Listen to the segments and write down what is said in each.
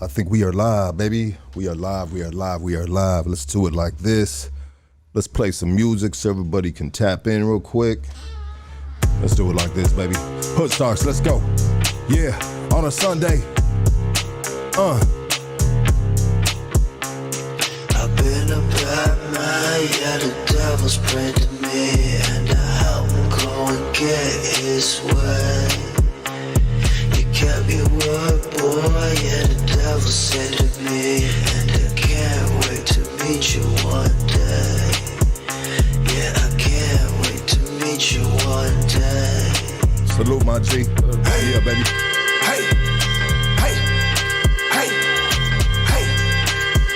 I think we are live, baby. We are live, we are live, we are live. Let's do it like this. Let's play some music so everybody can tap in real quick. Let's do it like this, baby. Hood Stars, let's go. Yeah, on a Sunday. I've been a bad man, yeah, the devil's prayed to me, and I help him go and get his way. You kept your word, boy, yeah, the devil said to me, and I can't wait to meet you one day. Yeah, I can't wait to meet you one day. Salute, my G. Hey, yeah, baby. Hey, hey, hey, hey,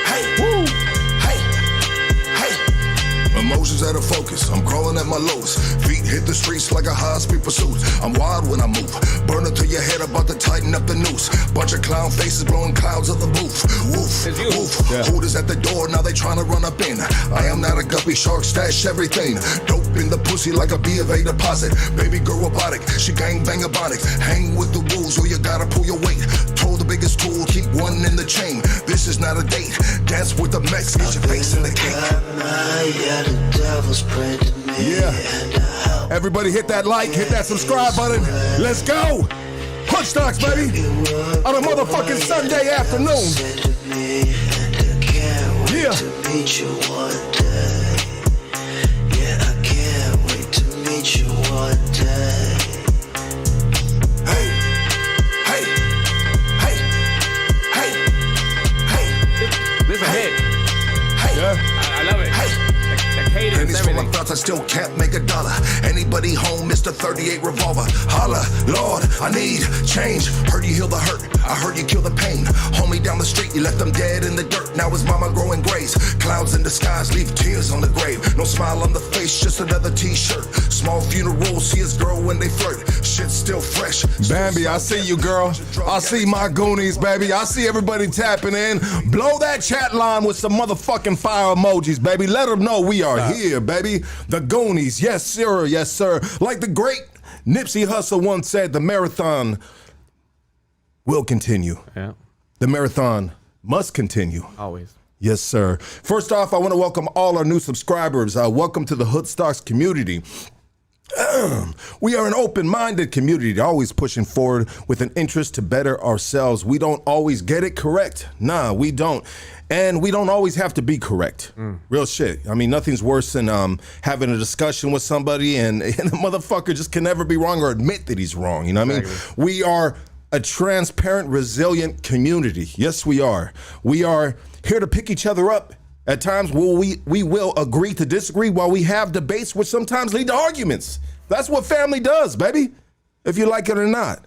hey, Woo! hey, hey. Emotions out of focus, I'm crawling at my lowest. Feet hit the streets like a high-speed pursuit. I'm wild when I move, burning to your head, about to tighten up the noose. Bunch of clown faces blowing clouds of the booth. Woof, woof, Yeah. hooters at the door, now they trying to run up in. I am not a guppy shark, stash everything. Dope in the pussy like a B of A deposit. Baby girl robotic, she gang bang ebonics. Hang with the wolves or you gotta pull your weight. Told the biggest tool, keep one in the chain. This is not a date, dance with the Mex, get your face in the cake. Yeah, the devil's prayed to me. Yeah. And I help Everybody hit that like, hit that subscribe button. Let's go. Hood Stars, baby. On a motherfucking Sunday afternoon. said to me, and I can't wait Yeah. to meet you one day. Yeah, I can't wait to meet you one day. Hey, hey, hey, hey, hey, This is a hit. hey, Yeah. I love it. hey. The cadence, Pennies for my everything. thoughts, I still can't make a dollar. Anybody home, Mr. 38 revolver. Holla, Lord, I need change. Heard you heal the hurt, I heard you kill the pain. Homie down the street, you left them dead in the dirt. Now his mama growing grays. Clouds in the skies leave tears on the grave. No smile on the face, just another t-shirt. Small funeral, see his girl when they flirt. Shit's still fresh. Bambi, I see you, girl. I see my Goonies, baby. I see everybody tapping in. Blow that chat line with some motherfucking fire emojis, baby. Let them know we are here, baby. The Goonies, yes, sir, yes, sir. Like the great Nipsey Hussle once said, the marathon will continue. Yeah, The marathon must continue. always. Yes, sir. First off, I want to welcome all our new subscribers. Welcome to the Hood Stars community. We are an open-minded community, always pushing forward with an interest to better ourselves. We don't always get it correct. Nah, we don't. And we don't always have to be correct. Real shit. I mean, nothing's worse than having a discussion with somebody and the motherfucker just can never be wrong or admit that he's wrong. You know what I mean? We are a transparent, resilient community. Yes, we are. We are here to pick each other up. At times, we will agree to disagree while we have debates which sometimes lead to arguments. That's what family does, baby, if you like it or not.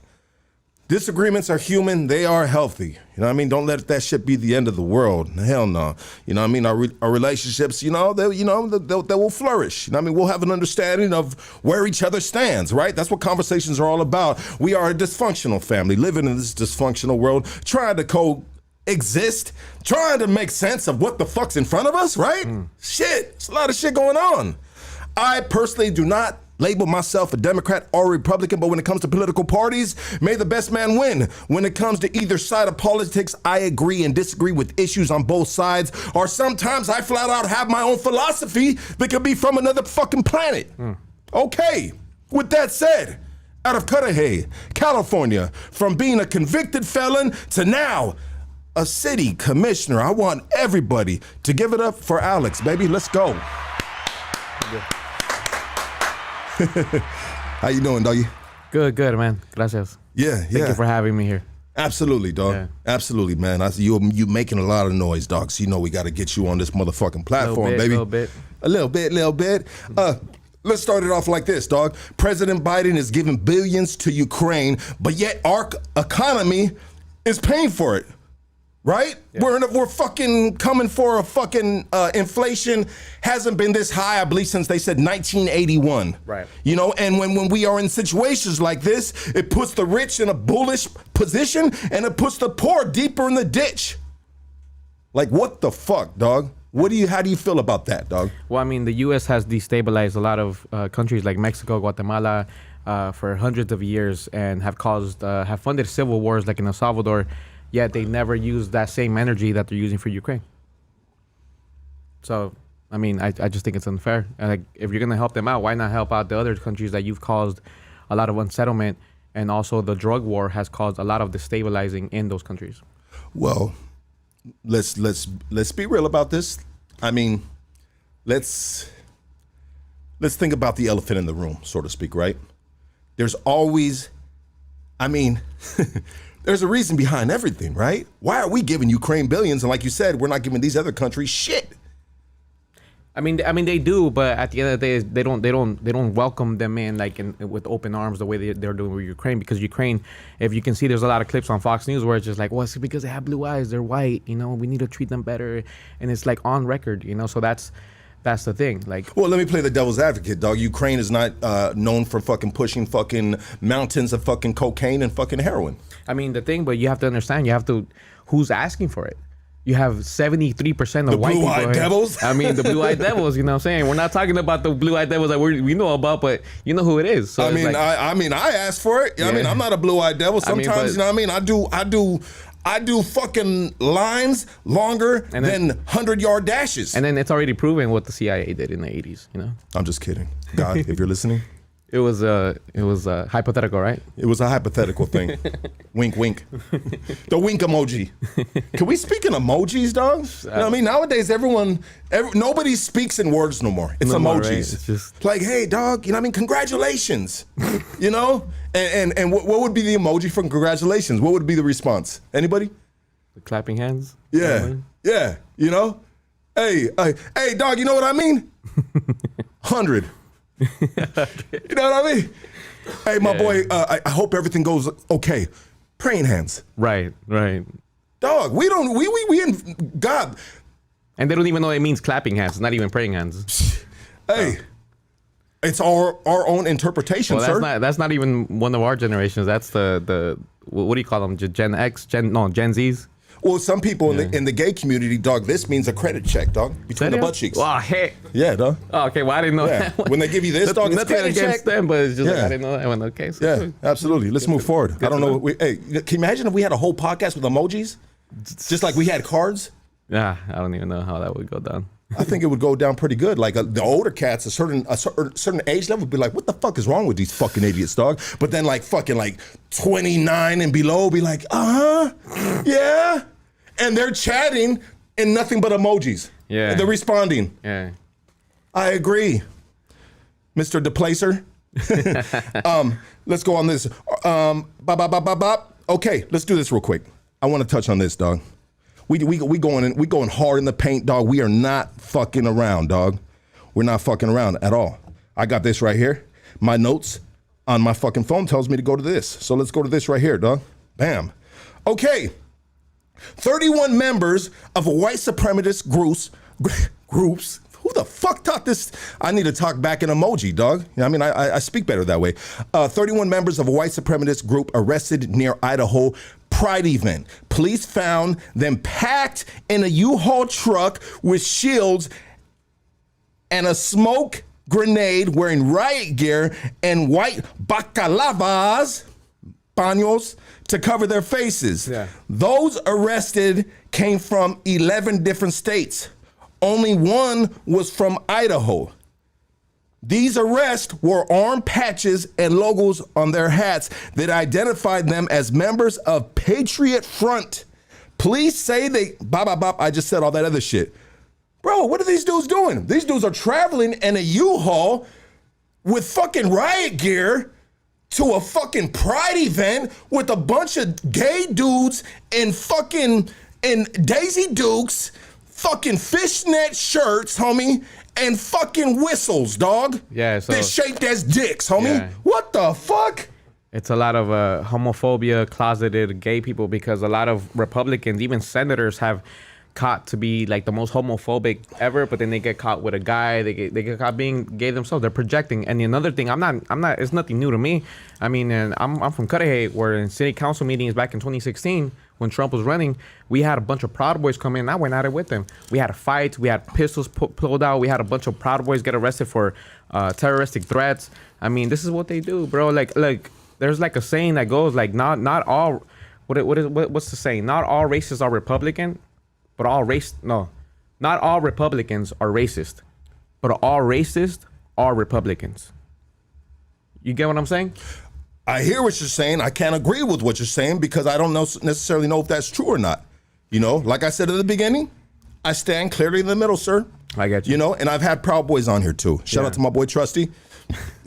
Disagreements are human. They are healthy. You know what I mean? Don't let that shit be the end of the world. Hell no. You know what I mean? Our relationships, they will flourish. You know what I mean? We'll have an understanding of where each other stands, right? That's what conversations are all about. We are a dysfunctional family living in this dysfunctional world, trying to coexist, trying to make sense of what the fuck's in front of us, right? Shit, it's a lot of shit going on. I personally do not label myself a Democrat or Republican, but when it comes to political parties, may the best man win. When it comes to either side of politics, I agree and disagree with issues on both sides, or sometimes I flat out have my own philosophy that could be from another fucking planet. Okay, with that said, out of Cudahy, California, from being a convicted felon to now a city commissioner, I want everybody to give it up for Alex, baby. Let's go. How you doing, doggy? Good, man. Gracias. Yeah. Thank you for having me here. Absolutely, dog. Yeah. Absolutely, man. I see you making a lot of noise, dog. So you know we got to get you on this motherfucking platform, baby. Little bit. A little bit. Let's start it off like this, dog. President Biden is giving billions to Ukraine, but yet our economy is paying for it. Right? Yeah. We're fucking coming for a fucking inflation hasn't been this high, I believe, since they said 1981. Right. You know, and when we are in situations like this, it puts the rich in a bullish position and it puts the poor deeper in the ditch. Like, what the fuck, dog? How do you feel about that, dog? Well, I mean, the U.S. has destabilized a lot of countries like Mexico, Guatemala for hundreds of years and have funded civil wars like in El Salvador. yet they never use that same energy that they're using for Ukraine. So, I mean, I just think it's unfair. And like, if you're gonna help them out, why not help out the other countries that you've caused a lot of unsettlement, and also the drug war has caused a lot of destabilizing in those countries. Well, let's be real about this. I mean, let's think about the elephant in the room, so to speak, right? There's always, I mean, there's a reason behind everything, right? Why are we giving Ukraine billions, and like you said, we're not giving these other countries shit? I mean, they do, but at the end of the day, they don't welcome them in with open arms the way they're doing with Ukraine. Because Ukraine, if you can see, there's a lot of clips on Fox News where it's just like, well, it's because they have blue eyes, they're white, you know, we need to treat them better, and it's like on record, you know. So that's the thing. Like, well, let me play the devil's advocate, dog. Ukraine is not known for fucking pushing fucking mountains of fucking cocaine and fucking heroin. I mean, the thing, but you have to understand, who's asking for it. You have 73% of white people. The blue-eyed devils? I mean, the blue-eyed devils, you know what I'm saying? We're not talking about the blue-eyed devils that we know about, but you know who it is. So I mean, I asked for it. Yeah. I mean, I'm not a blue-eyed devil. Sometimes, you know what I mean? I do fucking lines longer than 100-yard dashes. And then it's already proven what the CIA did in the 80s, you know? I'm just kidding. God, if you're listening. It was hypothetical, right? It was a hypothetical thing. Wink, wink. The wink emoji. Can we speak in emojis, dog? You know what I mean? Nowadays, nobody speaks in words no more. It's emojis. Right? It's just like, hey, dog, you know what I mean? Congratulations. You know? And what would be the emoji for congratulations? What would be the response? Anybody? The clapping hands? Yeah. Yeah. You know? Hey, dog, you know what I mean? 100. You know what I mean? Hey, my boy, I hope everything goes okay. Praying hands. Right. Dog, we in God. And they don't even know it means clapping hands. It's not even praying hands. Hey, it's our own interpretation, well, sir. That's not even one of our generations. That's the what do you call them? Gen X? Gen Zs? Well, some people in the gay community, dog, this means a credit check, dog, between the butt cheeks. Oh, hey. Yeah, dog. Oh, okay, well, I didn't know that one. When they give you this, dog, it's nothing credit against check. them, but it's just like, I didn't know that one. Okay. So yeah, absolutely. Let's move forward. I don't know. Hey, can you imagine if we had a whole podcast with emojis? Just like we had cards? Yeah, I don't even know how that would go down. I think it would go down pretty good. Like the older cats, a certain age level would be like, what the fuck is wrong with these fucking idiots, dog? But then like fucking like 29 and below be like, yeah. And they're chatting in nothing but emojis. Yeah. And they're responding. Yeah. I agree, Mr. Deplacer. Let's go on this. Okay, let's do this real quick. I want to touch on this, dog. We going hard in the paint, dog. We are not fucking around, dog. We're not fucking around at all. I got this right here. My notes on my fucking phone tells me to go to this. So let's go to this right here, dog. Bam. Okay. 31 members of white supremacist groups. Who the fuck taught this? I need to talk back in emoji, dog. You know what I mean, I speak better that way. 31 members of a white supremacist group arrested near Idaho Pride event. Police found them packed in a U-Haul truck with shields and a smoke grenade, wearing riot gear and white bacalavas, paños, to cover their faces. Yeah. Those arrested came from 11 different states. Only one was from Idaho. These arrests wore arm patches and logos on their hats that identified them as members of Patriot Front. Police say I just said all that other shit. Bro, what are these dudes doing? These dudes are traveling in a U-Haul with fucking riot gear to a fucking pride event with a bunch of gay dudes in Daisy Dukes, fucking fishnet shirts, homie, and fucking whistles, dog. Yeah, so they're shaped as dicks, homie. Yeah. What the fuck? It's a lot of homophobia, closeted gay people, because a lot of Republicans, even senators, have caught to be like the most homophobic ever, but then they get caught with a guy, they get caught being gay themselves. They're projecting. And another thing, I'm not it's nothing new to me. I mean, and I'm from Cudahy, where in city council meetings back in 2016 when Trump was running, we had a bunch of Proud Boys come in. I went at it with them. We had fights, we had pistols pulled out, we had a bunch of Proud Boys get arrested for terroristic threats. I mean, this is what they do, bro. Like there's like a saying that goes like, not all what's the saying? Not all races are Republican, but not all Republicans are racist, but all racists are Republicans. You get what I'm saying? I hear what you're saying. I can't agree with what you're saying because I don't necessarily know if that's true or not. You know, like I said at the beginning, I stand clearly in the middle, sir. I get you. You know, and I've had Proud Boys on here too. Shout out to my boy Trusty.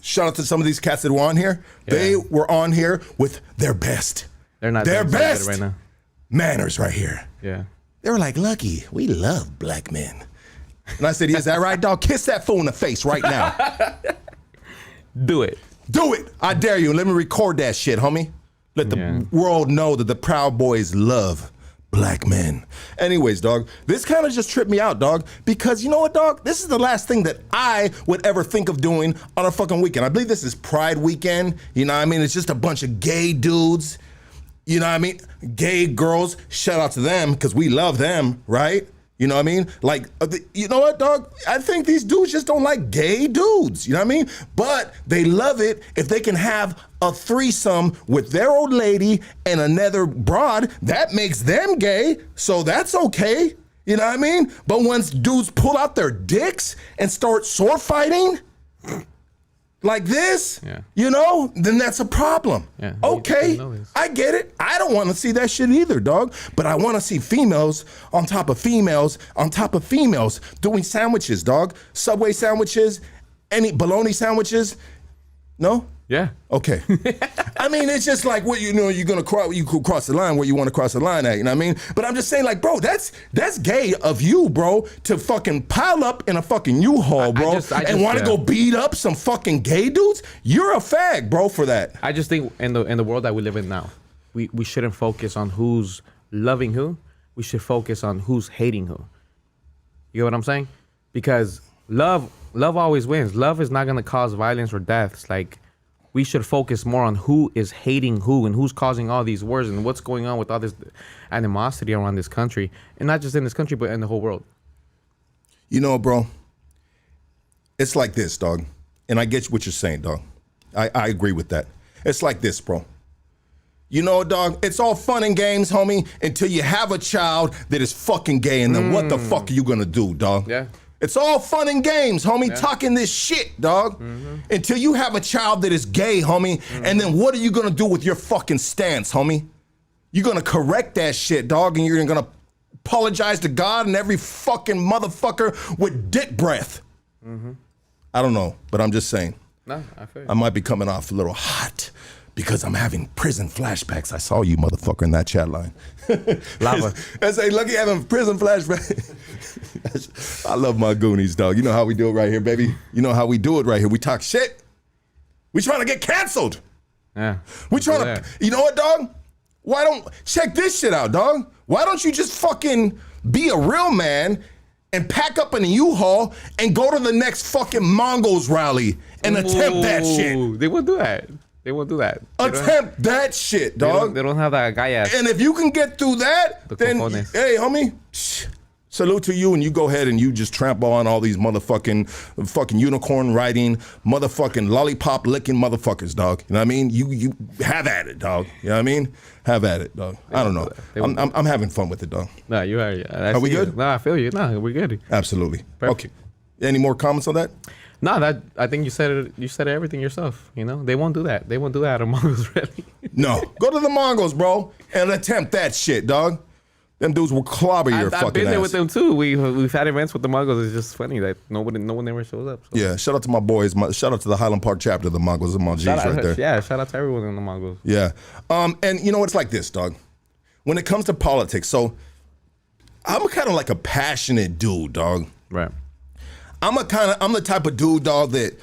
Shout out to some of these cats that were on here. Yeah. They were on here with their best. They're not their best right now. Manners right here. Yeah. They were like, Lucky, we love black men. And I said, is that right, dog? Kiss that fool in the face right now. Do it. Do it. I dare you. Let me record that shit, homie. Let the world know that the Proud Boys love black men. Anyways, dog, this kind of just tripped me out, dog, because you know what, dog? This is the last thing that I would ever think of doing on a fucking weekend. I believe this is Pride weekend. You know what I mean? It's just a bunch of gay dudes. You know what I mean? Gay girls. Shout out to them because we love them, right? You know what I mean? Like, you know what, dog? I think these dudes just don't like gay dudes. You know what I mean? But they love it if they can have a threesome with their old lady and another broad. That makes them gay, so that's okay. You know what I mean? But once dudes pull out their dicks and start sword fighting like this, you know, then that's a problem. Yeah, okay, I get it. I don't want to see that shit either, dog. But I want to see females on top of females on top of females doing sandwiches, dog. Subway sandwiches, any bologna sandwiches. No? Yeah. Okay. I mean, it's just like what you know, you could cross the line where you want to cross the line at, you know what I mean? But I'm just saying, like, bro, that's gay of you, bro, to fucking pile up in a fucking U-Haul, bro, and want to go beat up some fucking gay dudes. You're a fag, bro, for that. I just think in the world that we live in now, we shouldn't focus on who's loving who. We should focus on who's hating who. You get what I'm saying? Because love always wins. Love is not gonna cause violence or deaths. Like, we should focus more on who is hating who and who's causing all these wars and what's going on with all this animosity around this country. And not just in this country, but in the whole world. You know, bro, it's like this, dog. And I get what you're saying, dog. I agree with that. It's like this, bro. You know, dog, it's all fun and games, homie, until you have a child that is fucking gay. And then what the fuck are you gonna do, dog? Yeah. It's all fun and games, homie, talking this shit, dog. Until you have a child that is gay, homie, and then what are you gonna do with your fucking stance, homie? You're gonna correct that shit, dog, and you're gonna apologize to God and every fucking motherfucker with dick breath. I don't know, but I'm just saying. No, I feel you. I might be coming off a little hot because I'm having prison flashbacks. I saw you, motherfucker, in that chat line. Lava. I say, Lucky having prison flashbacks. I love my Goonies, dog. You know how we do it right here, baby. You know how we do it right here. We talk shit. We trying to get canceled. Yeah. We trying to, you know what, dog? Why don't, check this shit out, dog. Why don't you just fucking be a real man and pack up in a U-Haul and go to the next fucking Mongols rally and attempt that shit? They won't do that. They won't do that. Attempt that shit, dog. They don't have that guy ass. And if you can get through that, then, hey, homie, salute to you, and you go ahead and you just trample on all these fucking unicorn riding, motherfucking lollipop licking motherfuckers, dog. You know what I mean? You have at it, dog. You know what I mean? Have at it, dog. I don't know. I'm having fun with it, dog. No, you are. Are we good? No, I feel you. No, we're good. Absolutely. Perfect. Okay. Any more comments on that? No, I think you said it. You said everything yourself. You know, they won't do that. They won't do that at a Mongols rally. No, go to the Mongols, bro, and attempt that shit, dog. Them dudes will clobber your fucking ass. I've been there with them too. We've had events with the Mongols. It's just funny that no one ever shows up. So. Yeah, shout out to my boys. Shout out to the Highland Park chapter of the Mongols and my G's right there. Yeah, shout out to everyone in the Mongols. Yeah, and you know it's like this, dog. When it comes to politics, so I'm kind of like a passionate dude, dog. Right. I'm the type of dude, dog, that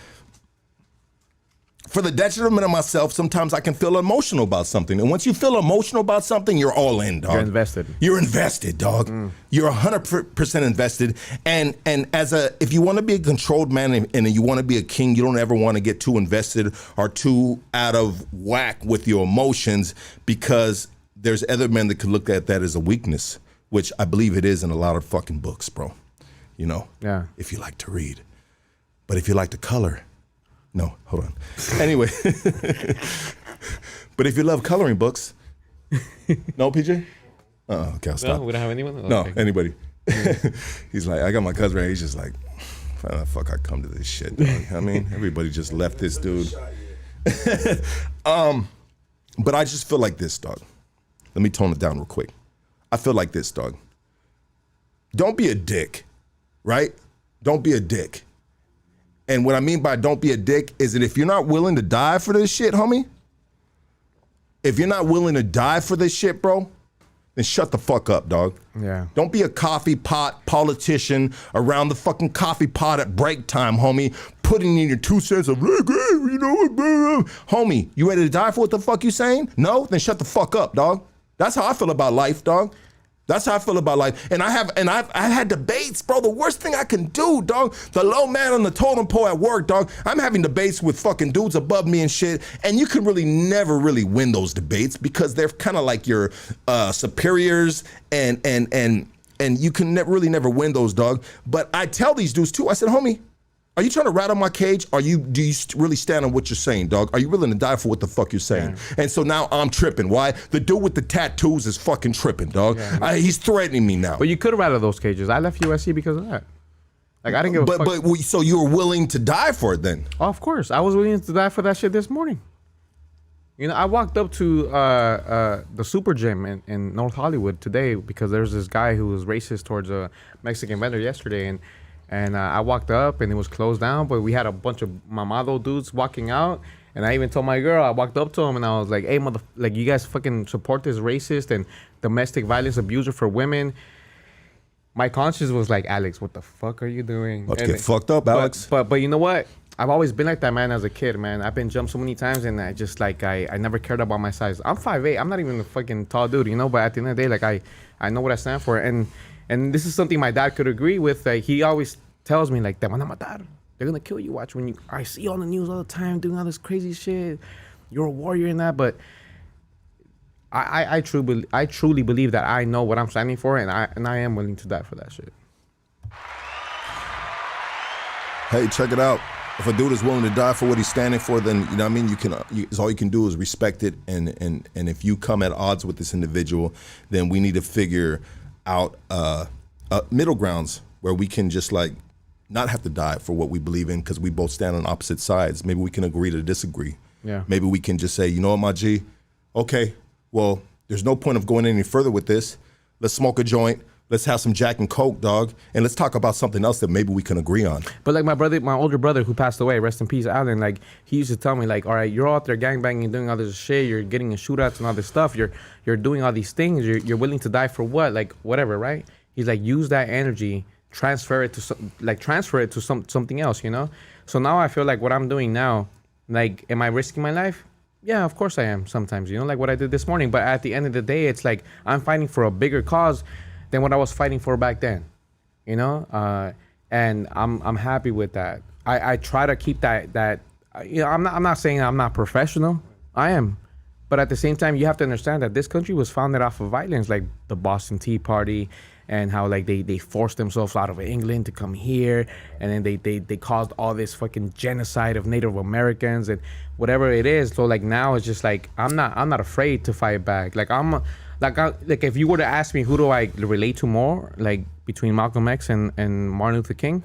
for the detriment of myself, sometimes I can feel emotional about something. And once you feel emotional about something, you're all in, dog. You're invested. You're invested, dog. You're 100% invested. And if you want to be a controlled man and you want to be a king, you don't ever want to get too invested or too out of whack with your emotions, because there's other men that could look at that as a weakness, which I believe it is in a lot of fucking books, bro. You know, if you like to read. But if you like to color, no, hold on. Anyway, but if you love coloring books, No, PJ? Okay, I'll stop. No, we don't have anyone. No, Okay. anybody. He's like, I got my cousin right here. He's just like, why the fuck I come to this shit, dog? I mean, everybody just left this dude. But I just feel like this, dog. Let me tone it down real quick. I feel like this, dog. Don't be a dick, right? Don't be a dick. And what I mean by don't be a dick is that if you're not willing to die for this shit, homie, if you're not willing to die for this shit, bro, then shut the fuck up, dog. Yeah. Don't be a coffee pot politician around the fucking coffee pot at break time, homie, putting in your 2 cents of, like, hey, you know what, homie, you ready to die for what the fuck you saying? No? Then shut the fuck up, dog. That's how I feel about life, dog. That's how I feel about life. And I've had debates, bro. The worst thing I can do, dog. The low man on the totem pole at work, dog. I'm having debates with fucking dudes above me and shit. And you can really never really win those debates because they're kind of like your superiors and you can really never win those, dog. But I tell these dudes too, I said, homie, are you trying to rattle my cage? Do you really stand on what you're saying, dog? Are you willing to die for what the fuck you're saying? Yeah. And so now I'm tripping. Why? The dude with the tattoos is fucking tripping, dog. Yeah. He's threatening me now. But you could rattle those cages. I left USC because of that. Like, I didn't give a fuck. But so you were willing to die for it then? Oh, of course. I was willing to die for that shit this morning. You know, I walked up to the Super Gym in North Hollywood today because there's this guy who was racist towards a Mexican vendor yesterday. And I walked up and it was closed down, but we had a bunch of mamado dudes walking out. And I even told my girl, I walked up to him and I was like, hey, like, you guys fucking support this racist and domestic violence abuser for women. My conscience was like, Alex, what the fuck are you doing? Let's get fucked up, Alex. But you know what? I've always been like that, man, as a kid, man. I've been jumped so many times and I just, like, I never cared about my size. I'm 5'8". I'm not even a fucking tall dude, you know? But at the end of the day, like, I know what I stand for. And this is something my dad could agree with. He always tells me, like, te van a matar. They're going to kill you. Watch I see you on the news all the time doing all this crazy shit. You're a warrior in that. But I truly believe that I know what I'm standing for, and I am willing to die for that shit. Hey, check it out. If a dude is willing to die for what he's standing for, then, you know what I mean, all you can do is respect it. And if you come at odds with this individual, then we need to figure out middle grounds where we can just, like, not have to die for what we believe in because we both stand on opposite sides. Maybe we can agree to disagree. Yeah. Maybe we can just say, you know what, my G? Okay, well, there's no point of going any further with this. Let's smoke a joint. Let's have some Jack and Coke, dog. And let's talk about something else that maybe we can agree on. But like my older brother who passed away, rest in peace, Alan, like, he used to tell me, like, all right, you're out there gangbanging, doing all this shit. You're getting in shootouts and all this stuff. You're doing all these things. You're willing to die for what? Like, whatever, right? He's like, use that energy, transfer it to something else, you know? So now I feel like what I'm doing now, like, am I risking my life? Yeah, of course I am sometimes, you know, like what I did this morning. But at the end of the day, it's like I'm fighting for a bigger cause than what I was fighting for back then, you know? And I'm happy with that. I try to keep that, you know, I'm not saying I'm not professional. I am. But at the same time, you have to understand that this country was founded off of violence, like the Boston Tea Party, and how, like, they forced themselves out of England to come here, and then they caused all this fucking genocide of Native Americans and whatever it is. So, like, now it's just like I'm not afraid to fight back. Like, like if you were to ask me who do I relate to more, like, between Malcolm X and Martin Luther King,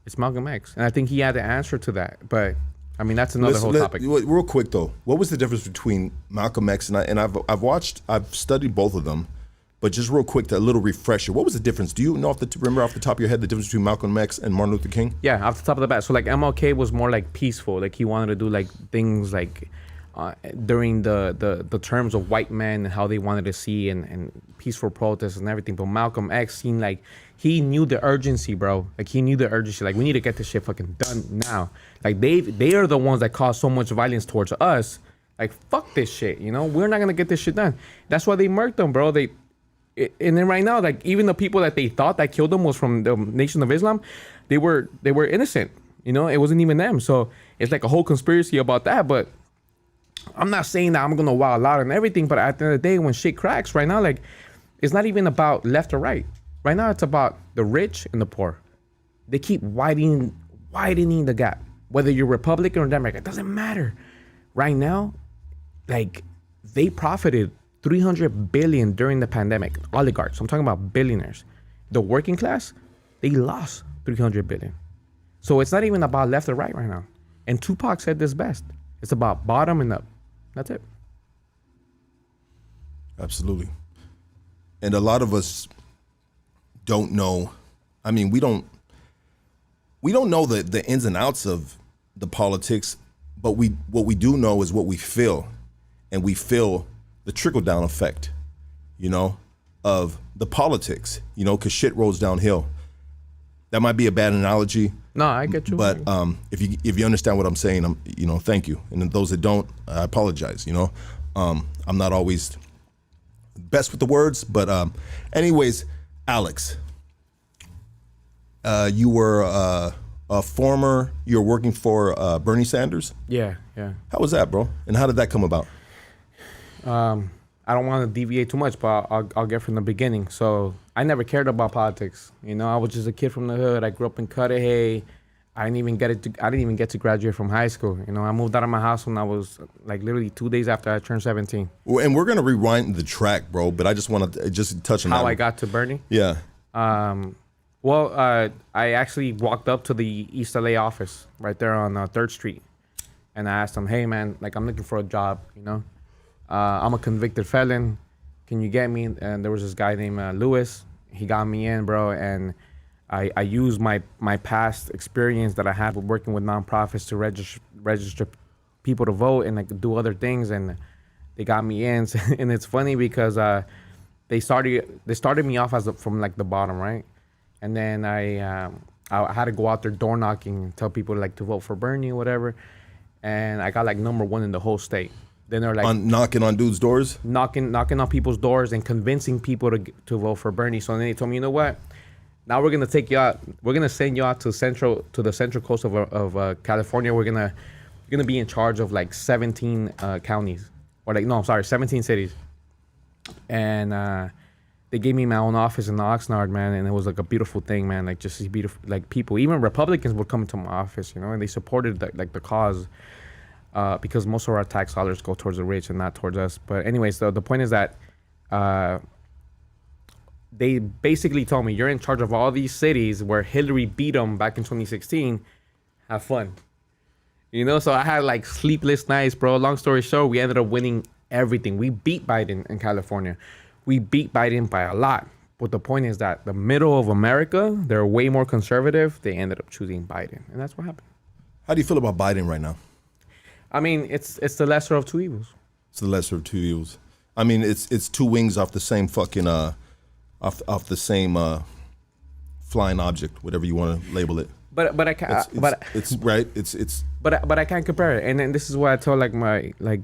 it's Malcolm X, and I think he had the answer to that. But I mean, that's another whole topic. Real quick though, what was the difference between Malcolm X and I've studied both of them. But just real quick, a little refresher. What was the difference? Do you know remember off the top of your head the difference between Malcolm X and Martin Luther King? Yeah, off the top of the bat. So, like, MLK was more like peaceful. Like, he wanted to do, like, things like during the terms of white men and how they wanted to see and peaceful protests and everything. But Malcolm X seemed like he knew the urgency, bro. Like, he knew the urgency. Like, we need to get this shit fucking done now. Like, they are the ones that caused so much violence towards us. Like, fuck this shit, you know? We're not gonna get this shit done. That's why they murked them, bro. And then right now, like, even the people that they thought that killed them was from the Nation of Islam, they were innocent. You know, it wasn't even them. So it's like a whole conspiracy about that. But I'm not saying that I'm gonna wild out and everything. But at the end of the day, when shit cracks right now, like, it's not even about left or right. Right now, it's about the rich and the poor. They keep widening the gap. Whether you're Republican or Democrat, it doesn't matter. Right now, like, they profited $300 billion during the pandemic. Oligarchs, I'm talking about billionaires. The working class, they lost $300 billion. So it's not even about left or right now. And Tupac said this best. It's about bottom and up. That's it. Absolutely. And a lot of us don't know. I mean, we don't know the ins and outs of the politics, but what we do know is what we feel. And we feel the trickle-down effect, of the politics, because shit rolls downhill. That might be a bad analogy. No, I get you. But if you understand what I'm saying, thank you. And those that don't, I apologize. I'm not always best with the words, but anyways, Alex, you were you're working for Bernie Sanders. Yeah. How was that, bro? And how did that come about? I don't want to deviate too much, but I'll get from the beginning. So I never cared about politics. I was just a kid from the hood. I grew up in Cudahy. I didn't even get to graduate from high school. I moved out of my house when I was like literally 2 days after I turned 17. Well, and we're gonna rewind the track, bro. But I just want to just touch on how that. I got to Bernie. Yeah. Well, I actually walked up to the East LA office right there on 3rd Street, and I asked him, "Hey, man, like I'm looking for a job. I'm a convicted felon. Can you get me?" And there was this guy named Lewis. He got me in, bro, and I used my past experience that I had with working with nonprofits to register people to vote and like do other things, and they got me in. And it's funny because they started me off from like the bottom, right? And then I had to go out there door knocking and tell people like to vote for Bernie or whatever, and I got like #1 in the whole state. Then they're like knocking on dudes' doors, knocking on people's doors and convincing people to vote for Bernie. So then they told me, you know what? Now we're gonna take you out. We're gonna send you out to the central coast of California. You're gonna be in charge of like 17 counties, or like no, I'm sorry, 17 cities. And they gave me my own office in Oxnard, man, and it was like a beautiful thing, man. Like just these beautiful like people. Even Republicans would come into my office, and they supported the cause. Because most of our tax dollars go towards the rich and not towards us. But anyways, the point is that they basically told me, you're in charge of all these cities where Hillary beat them back in 2016. Have fun. So I had like sleepless nights, bro. Long story short, we ended up winning everything. We beat Biden in California. We beat Biden by a lot. But the point is that the middle of America, they're way more conservative. They ended up choosing Biden. And that's what happened. How do you feel about Biden right now? I mean, it's the lesser of two evils. It's the lesser of two evils. I mean, it's two wings off the same fucking off the same flying object, whatever you want to label it. But I can't. It's right. It's. But I can't compare it, and then this is what I tell like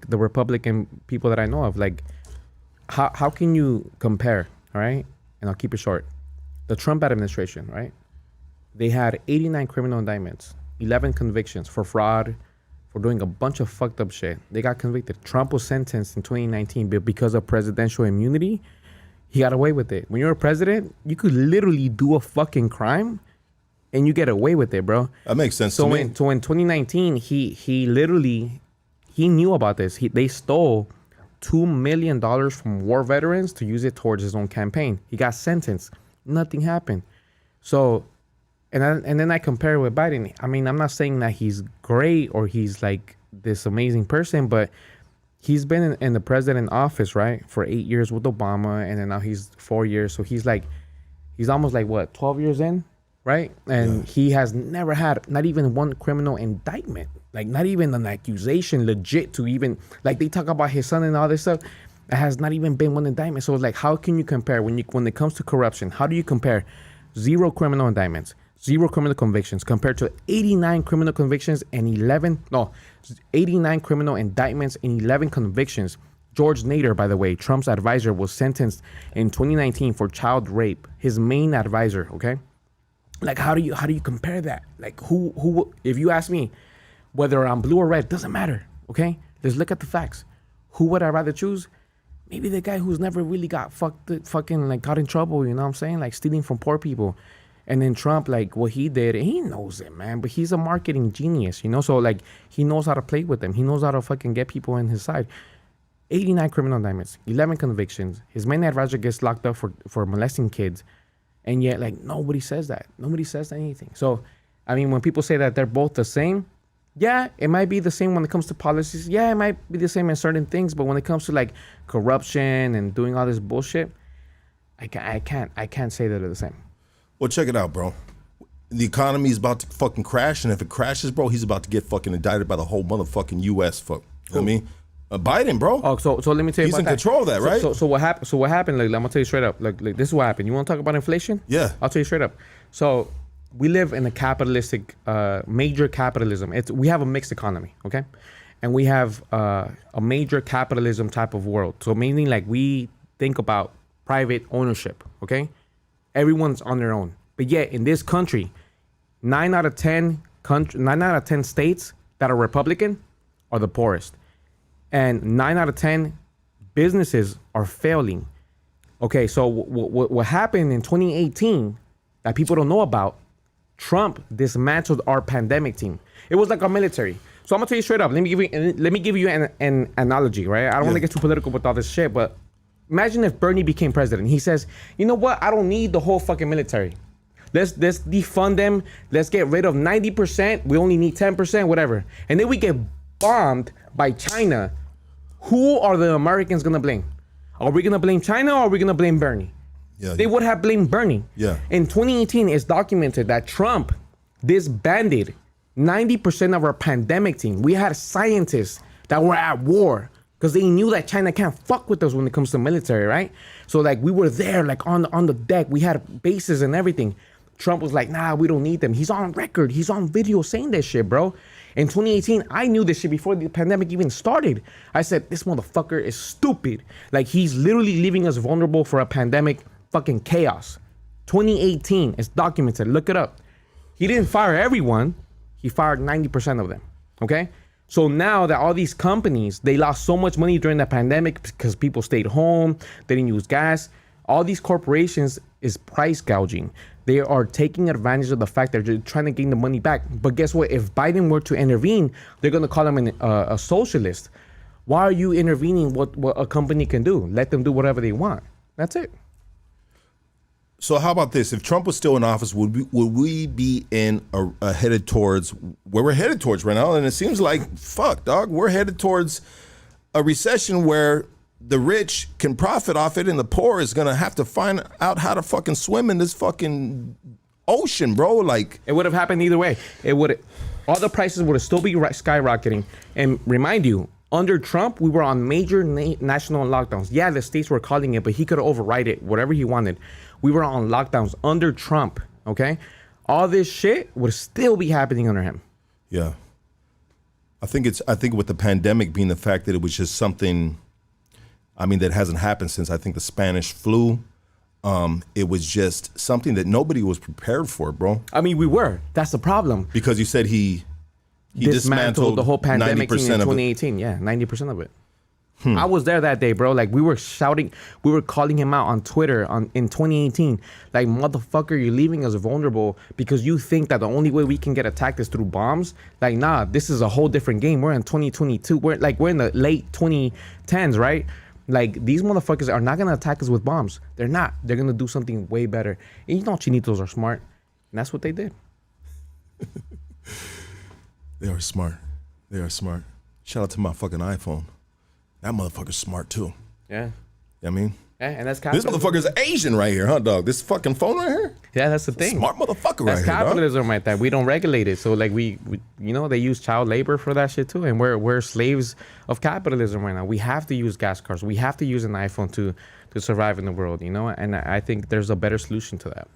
the Republican people that I know of, like, how can you compare? All right, and I'll keep it short. The Trump administration, right? They had 89 criminal indictments, 11 convictions for fraud, for doing a bunch of fucked up shit. They got convicted. Trump was sentenced in 2019, but because of presidential immunity, he got away with it. When you're a president, you could literally do a fucking crime and you get away with it, bro. That makes sense to me. So in 2019, he literally knew about this. They stole $2 million from war veterans to use it towards his own campaign. He got sentenced. Nothing happened. So And then I compare it with Biden. I mean, I'm not saying that he's great or he's like this amazing person, but he's been in the president office, right, for 8 years with Obama, and then now he's 4 years. So he's almost like what, 12 years in, right? And he has never had not even one criminal indictment, like not even an accusation legit to even, like they talk about his son and all this stuff. There has not even been one indictment. So it's like, how can you compare when it comes to corruption? How do you compare 0 criminal indictments, 0 criminal convictions compared to 89 criminal convictions and 89 criminal indictments and 11 convictions? George Nader, by the way, Trump's advisor, was sentenced in 2019 for child rape. His main advisor, okay? Like, how do you compare that? Like, who? If you ask me, whether I'm blue or red, doesn't matter, okay? Let's look at the facts. Who would I rather choose? Maybe the guy who's never really got got in trouble, you know what I'm saying? Like stealing from poor people. And then Trump, like what he did, he knows it, man. But he's a marketing genius, So like he knows how to play with them. He knows how to fucking get people on his side. 89 criminal indictments, 11 convictions. His main advisor gets locked up for molesting kids. And yet, like, nobody says that. Nobody says anything. So, I mean, when people say that they're both the same, yeah, it might be the same when it comes to policies. Yeah, it might be the same in certain things. But when it comes to, like, corruption and doing all this bullshit, I can't say that they're the same. Well, check it out, bro. The economy is about to fucking crash, and if it crashes, bro, he's about to get fucking indicted by the whole motherfucking U.S. Fuck, you know what I mean? Biden, bro. Oh, so let me tell you He's about in that. control of that, right? So what happened? So what happened? Like, I'm gonna tell you straight up. Like this is what happened. You want to talk about inflation? Yeah. I'll tell you straight up. So we live in a capitalistic, major capitalism. We have a mixed economy, okay, and we have a major capitalism type of world. So meaning like we think about private ownership, okay? Everyone's on their own, but yet in this country, 9 out of 10 states that are Republican are the poorest. And 9 out of 10 businesses are failing. Okay, so what happened in 2018 that people don't know about, Trump dismantled our pandemic team. It was like our military. So I'm gonna tell you straight up. Let me give you an analogy, right? I don't want to get too political with all this shit, but imagine if Bernie became president. He says, you know what? I don't need the whole fucking military. Let's defund them. Let's get rid of 90%. We only need 10%, whatever. And then we get bombed by China. Who are the Americans gonna blame? Are we gonna blame China or are we gonna blame Bernie? Yeah, They would have blamed Bernie. Yeah. In 2018, it's documented that Trump disbanded 90% of our pandemic team. We had scientists that were at war because they knew that China can't fuck with us when it comes to military, right? So like we were there, like on the deck. We had bases and everything. Trump was like, nah, we don't need them. He's on record. He's on video saying that shit, bro. In 2018, I knew this shit before the pandemic even started. I said, this motherfucker is stupid. Like, he's literally leaving us vulnerable for a pandemic fucking chaos. 2018, it's documented. Look it up. He didn't fire everyone. He fired 90% of them, okay? So now that all these companies, they lost so much money during the pandemic because people stayed home, they didn't use gas. All these corporations is price gouging. They are taking advantage of the fact that they're trying to gain the money back. But guess what? If Biden were to intervene, they're going to call him a socialist. Why are you intervening what a company can do? Let them do whatever they want. That's it. So how about this? If Trump was still in office, would we be in headed towards where we're headed towards right now? And it seems like, fuck, dog, we're headed towards a recession where the rich can profit off it and the poor is gonna have to find out how to fucking swim in this fucking ocean, bro. Like, it would have happened either way. All the prices would have still be skyrocketing. And remind you, under Trump, we were on major national lockdowns. Yeah, the states were calling it, but he could override it, whatever he wanted. We were on lockdowns under Trump, okay? All this shit would still be happening under him. yeah. I think with the pandemic being the fact that it was just something, I mean, that hasn't happened since I think the Spanish flu. It was just something that nobody was prepared for, bro. I mean, we were. That's the problem. Because you said he dismantled the whole pandemic 90% thing in of it. 2018. Yeah, 90% of it. I was there that day, bro. Like, we were shouting, we were calling him out on Twitter in 2018. Like, motherfucker, you're leaving us vulnerable because you think that the only way we can get attacked is through bombs. Like, nah, this is a whole different game. We're in 2022. We're in the late 2010s, right? Like, these motherfuckers are not gonna attack us with bombs. They're not. They're gonna do something way better. And you know, chinitos are smart, and that's what they did. They are smart. They are smart. Shout out to my fucking iPhone. That motherfucker's smart too. Yeah. You know what I mean? Yeah, and that's This capitalism. motherfucker's Asian right here, huh, dog? This fucking phone right here? Yeah, that's the thing. Smart motherfucker That's right here, dog. capitalism right there. We don't regulate it. So like we you know, they use child labor for that shit too. And we're slaves of capitalism right now. We have to use gas cars. We have to use an iPhone to survive in the world, you know? And I think there's a better solution to that.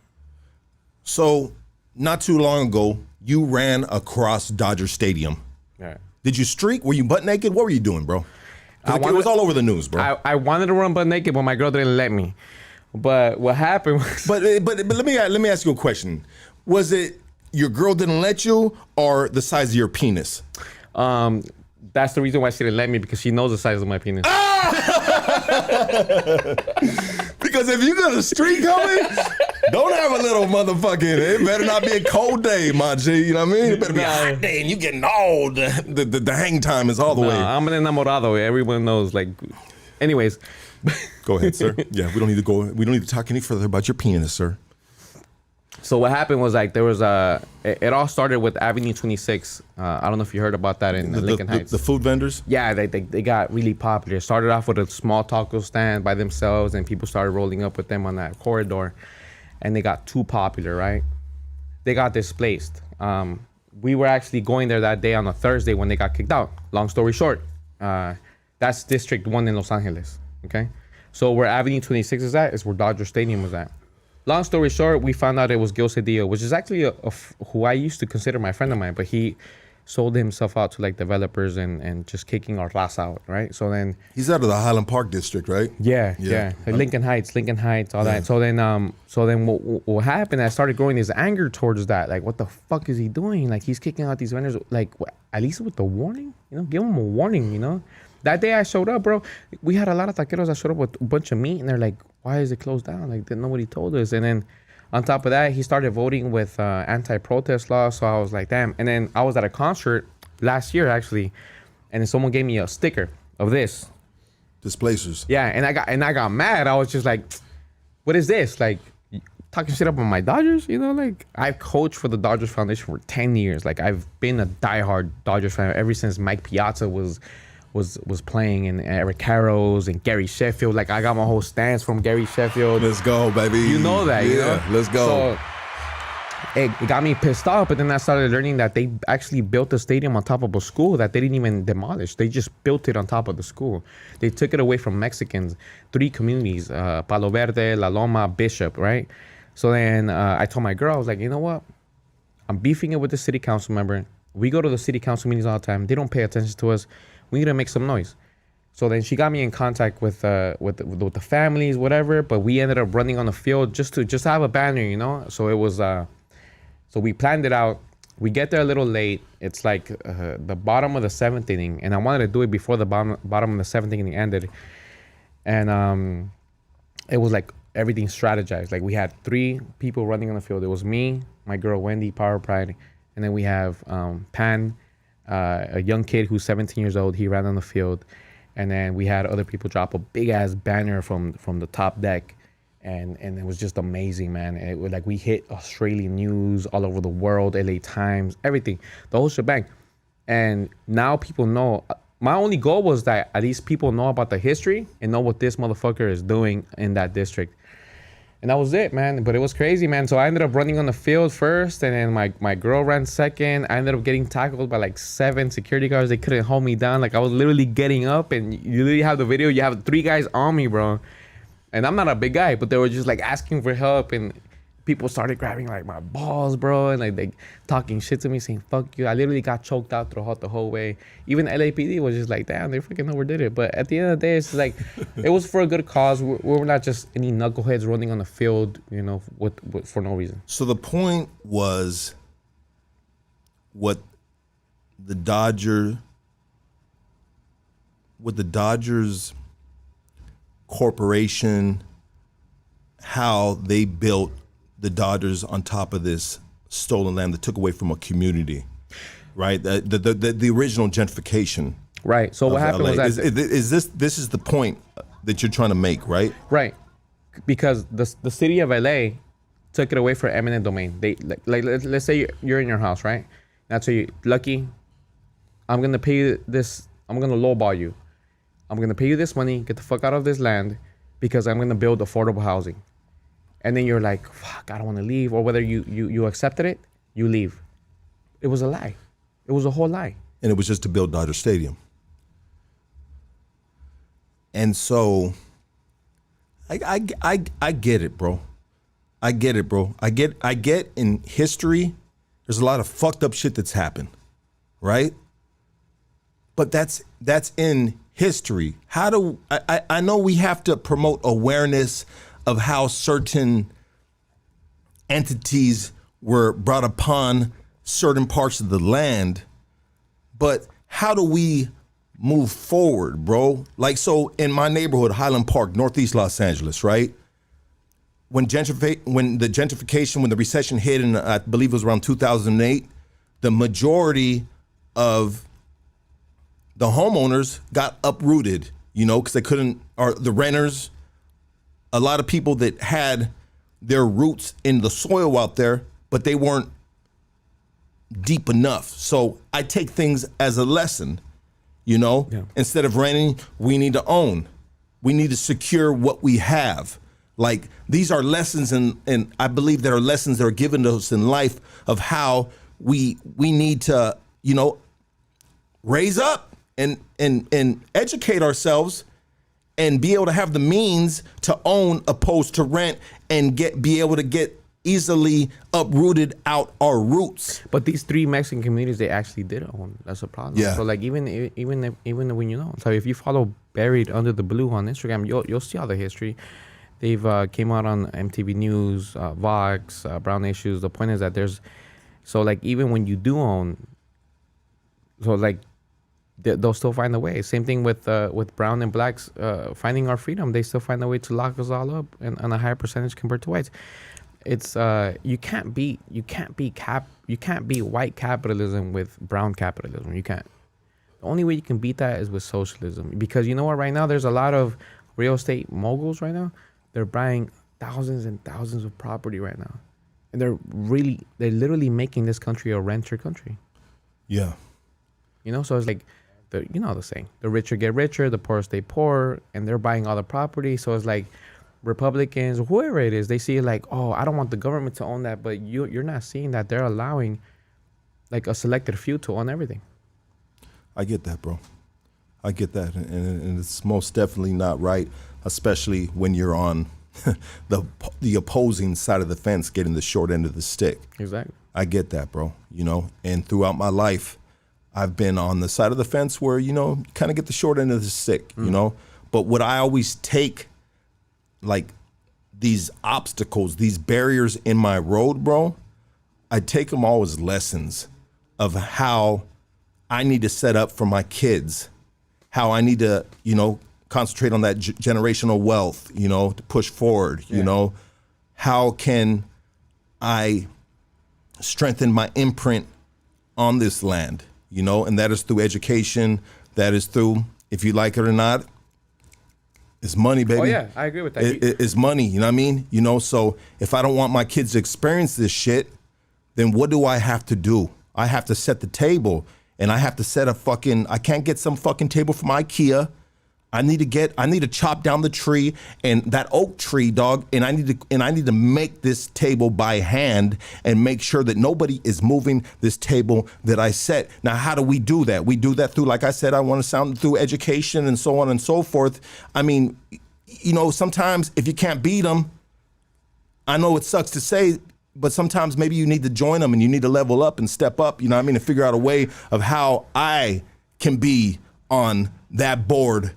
So, not too long ago, you ran across Dodger Stadium. Yeah. Did you streak? Were you butt naked? What were you doing, bro? 'Cause it wanted- was all over the news, bro. I wanted to run butt naked, but my girl didn't let me. But what happened was But let me ask you a question. Was it your girl didn't let you, or the size of your penis? that's the reason why she didn't let me, because she knows the size of my penis. Because if you got a street coming, don't have a little motherfucking. It better not be a cold day, my G. You know what I mean? It better be a hot day, and you getting old. The hang time is all the way. I'm an enamorado. Everyone knows. Like, anyways. Go ahead, sir. Yeah, we don't need to go. We don't need to talk any further about your penis, sir. So what happened was like there was it all started with Avenue 26. I don't know if you heard about that in Lincoln Heights. The food vendors? Yeah, they got really popular. It started off with a small taco stand by themselves, and people started rolling up with them on that corridor, and they got too popular, right? They got displaced. We were actually going there that day on a Thursday when they got kicked out. Long story short, that's District 1 in Los Angeles, okay? So where Avenue 26 is at is where Dodger Stadium was at. Long story short, we found out it was Gil Cedillo, which is actually who I used to consider my friend of mine, but he sold himself out to like developers and just kicking our raza out, right? So then he's out of the Highland Park district, right? Yeah. Like Lincoln Heights, all that. So then what happened? I started growing this anger towards that. Like, what the fuck is he doing? Like, he's kicking out these vendors. Like, at least with the warning, give him a warning, That day I showed up, bro. We had a lot of taqueros that showed up with a bunch of meat, and they're like, "Why is it closed down? Like, nobody told us." And then, on top of that, he started voting with anti-protest laws. So I was like, "Damn!" And then I was at a concert last year, actually, and then someone gave me a sticker of this. Displacers. Yeah, and I got mad. I was just like, "What is this? Like, talking shit up on my Dodgers?" Like, I've coached for the Dodgers Foundation for 10 years. Like, I've been a diehard Dodgers fan ever since Mike Piazza was playing, and Eric Karros and Gary Sheffield. Like, I got my whole stance from Gary Sheffield. Let's go, baby. You know that, yeah, let's go. So it got me pissed off, but then I started learning that they actually built a stadium on top of a school that they didn't even demolish. They just built it on top of the school. They took it away from Mexicans, 3 communities, Palo Verde, La Loma, Bishop, right? So then I told my girl, I was like, you know what? I'm beefing it with the city council member. We go to the city council meetings all the time. They don't pay attention to us. We need to make some noise. So then she got me in contact with the families, whatever. But we ended up running on the field just to have a banner, So it was, so we planned it out. We get there a little late. It's like the bottom of the 7th inning, and I wanted to do it before the bottom of the 7th inning ended. And it was like everything strategized. Like, we had 3 people running on the field. It was me, my girl Wendy, Power Pride, and then we have Pan. A young kid who's 17 years old. He ran on the field, and then we had other people drop a big ass banner from the top deck, and it was just amazing, man. And it was like we hit Australian news all over the world, LA Times, everything, the whole shebang. And now people know. My only goal was that at least people know about the history and know what this motherfucker is doing in that district. And that was it, man. But it was crazy, man. So I ended up running on the field first, and then my girl ran second. I ended up getting tackled by like 7 security guards. They couldn't hold me down. Like, I was literally getting up, and you literally have the video. You have 3 guys on me, bro. And I'm not a big guy, but they were just like asking for help, and people started grabbing like my balls, bro, and like they talking shit to me, saying "fuck you." I literally got choked out throughout the whole way. Even LAPD was just like, "Damn, they freaking overdid it." But at the end of the day, it's like it was for a good cause. We're not just any knuckleheads running on the field, with for no reason. So the point was what the Dodgers corporation, how they built the Dodgers on top of this stolen land that took away from a community, right? The original gentrification. Right. So what happened LA. was that this is the point that you're trying to make, right? Right. Because the city of LA took it away for eminent domain. They like let's say you're in your house, right? That's so you lucky. I'm gonna pay you this. I'm gonna lowball you. I'm gonna pay you this money. Get the fuck out of this land, because I'm gonna build affordable housing. And then you're like, fuck, I don't want to leave. Or whether you accepted it, you leave. It was a lie. It was a whole lie. And it was just to build Dodger Stadium. And so, I get it, bro. I get it, bro. I get in history, there's a lot of fucked up shit that's happened, right? But that's in history. I know we have to promote awareness of how certain entities were brought upon certain parts of the land, but how do we move forward, bro? Like, so in my neighborhood, Highland Park, Northeast Los Angeles, right? when the gentrification, when the recession hit, and I believe it was around 2008, the majority of the homeowners got uprooted, you know, because they couldn't, or the renters, a lot of people that had their roots in the soil out there, but they weren't deep enough. So I take things as a lesson, you know, instead of renting, we need to own. We need to secure what we have. Like, these are lessons, and I believe there are lessons that are given to us in life of how we need to, you know, raise up and educate ourselves and be able to have the means to own opposed to rent and be able to get easily uprooted out our roots. But these 3 Mexican communities, they actually did own. That's a problem. Yeah. So like even when you know, so if you follow Buried Under the Blue on Instagram, you'll see all the history. They've came out on MTV News, Vox, Brown Issues. The point is that so like even when you do own, so like they'll still find a way. Same thing with brown and blacks finding our freedom. They still find a way to lock us all up and on a higher percentage compared to whites. It's you can't beat white capitalism with brown capitalism. You can't. The only way you can beat that is with socialism. Because you know what? Right now there's a lot of real estate moguls right now. They're buying thousands and thousands of property right now. And they're literally making this country a renter country. Yeah. You know, so it's like, you know the saying, the richer get richer, the poor stay poor, and they're buying all the property. So it's like Republicans, whoever it is, they see it like, oh, I don't want the government to own that. But you're not seeing that they're allowing like a selected few to own everything. I get that, bro. I get that. And it's most definitely not right, especially when you're on the opposing side of the fence getting the short end of the stick. Exactly. I get that, bro. You know, and throughout my life, I've been on the side of the fence where, you know, kind of get the short end of the stick, you know. But what I always take, like, these obstacles, these barriers in my road, bro, I take them all as lessons of how I need to set up for my kids, how I need to, you know, concentrate on that generational wealth, you know, to push forward, you know. How can I strengthen my imprint on this land, you know, and that is through education. That is through, if you like it or not, it's money, baby. Oh, yeah, I agree with that. It's money, you know what I mean? You know, so if I don't want my kids to experience this shit, then what do I have to do? I have to set the table, and I have to set I can't get some fucking table from IKEA. I need to chop down the tree, and that oak tree, dog, and I need to make this table by hand and make sure that nobody is moving this table that I set. Now, how do we do that? We do that through, like I said, I want to sound through education and so on and so forth. I mean, you know, sometimes if you can't beat them, I know it sucks to say, but sometimes maybe you need to join them and you need to level up and step up, you know what I mean, and figure out a way of how I can be on that board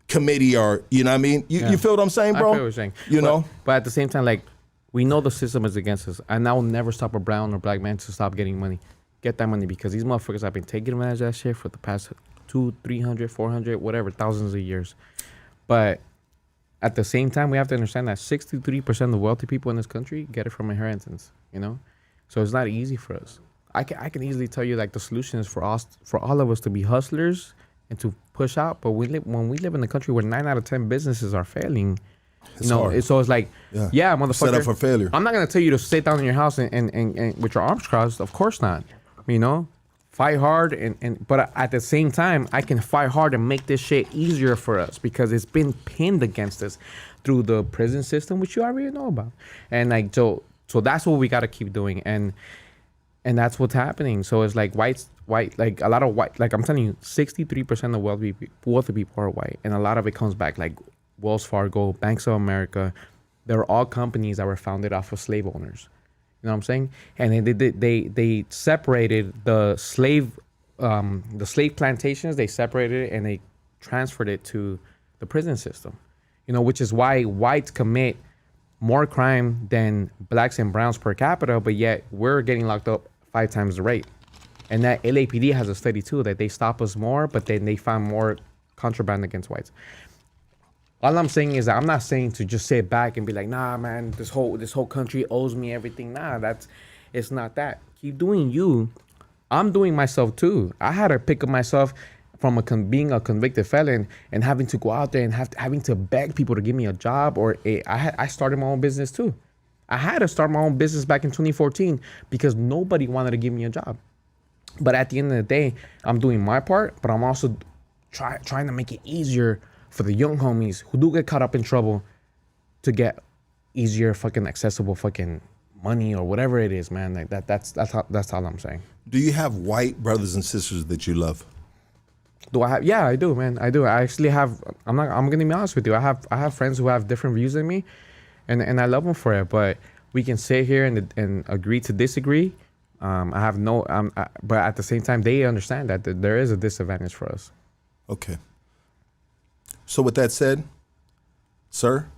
committee, or you know what I mean? You feel what I'm saying, bro? I feel what you're saying. You know? But at the same time, like, we know the system is against us, and I will never stop a brown or black man to stop getting money. Get that money, because these motherfuckers have been taking advantage of that shit for the past 200, 300, 400, whatever, thousands of years. But at the same time, we have to understand that 63% of the wealthy people in this country get it from inheritance, you know? So it's not easy for us. I can easily tell you, like, the solution is for all of us to be hustlers and to push out. But when we live in a country where 9 out of 10 businesses are failing, it's hard. So it's like, yeah, motherfucker, set up for failure. I'm not gonna tell you to sit down in your house and with your arms crossed. Of course not. You know, fight hard but at the same time, I can fight hard and make this shit easier for us, because it's been pinned against us through the prison system, which you already know about. And like, so that's what we got to keep doing. And that's what's happening. So it's like like a lot of white, like I'm telling you, 63% of wealthy people are white. And a lot of it comes back, like Wells Fargo, Banks of America. They're all companies that were founded off of slave owners. You know what I'm saying? And they separated the slave plantations. They separated it and they transferred it to the prison system. You know, which is why whites commit more crime than blacks and browns per capita, but yet we're getting locked up 5 times the rate. And that LAPD has a study too, that they stop us more, but then they find more contraband against whites. All I'm saying is that I'm not saying to just sit back and be like, nah, man, this whole country owes me everything. Nah, it's not that. Keep doing you. I'm doing myself too. I had to pick up myself from being a convicted felon and having to go out there and having to beg people to give me a job I started my own business too. I had to start my own business back in 2014 because nobody wanted to give me a job. But at the end of the day, I'm doing my part, but I'm also trying to make it easier for the young homies who do get caught up in trouble to get easier fucking accessible fucking money or whatever it is, man. Like that's all I'm saying. Do you have white brothers and sisters that you love? Do I have? Yeah, I do, man. I do. I actually have. I'm gonna be honest with you. I have friends who have different views than me, and I love them for it. But we can sit here and agree to disagree. I have no. But at the same time, they understand that there is a disadvantage for us. Okay. So with that said, sir,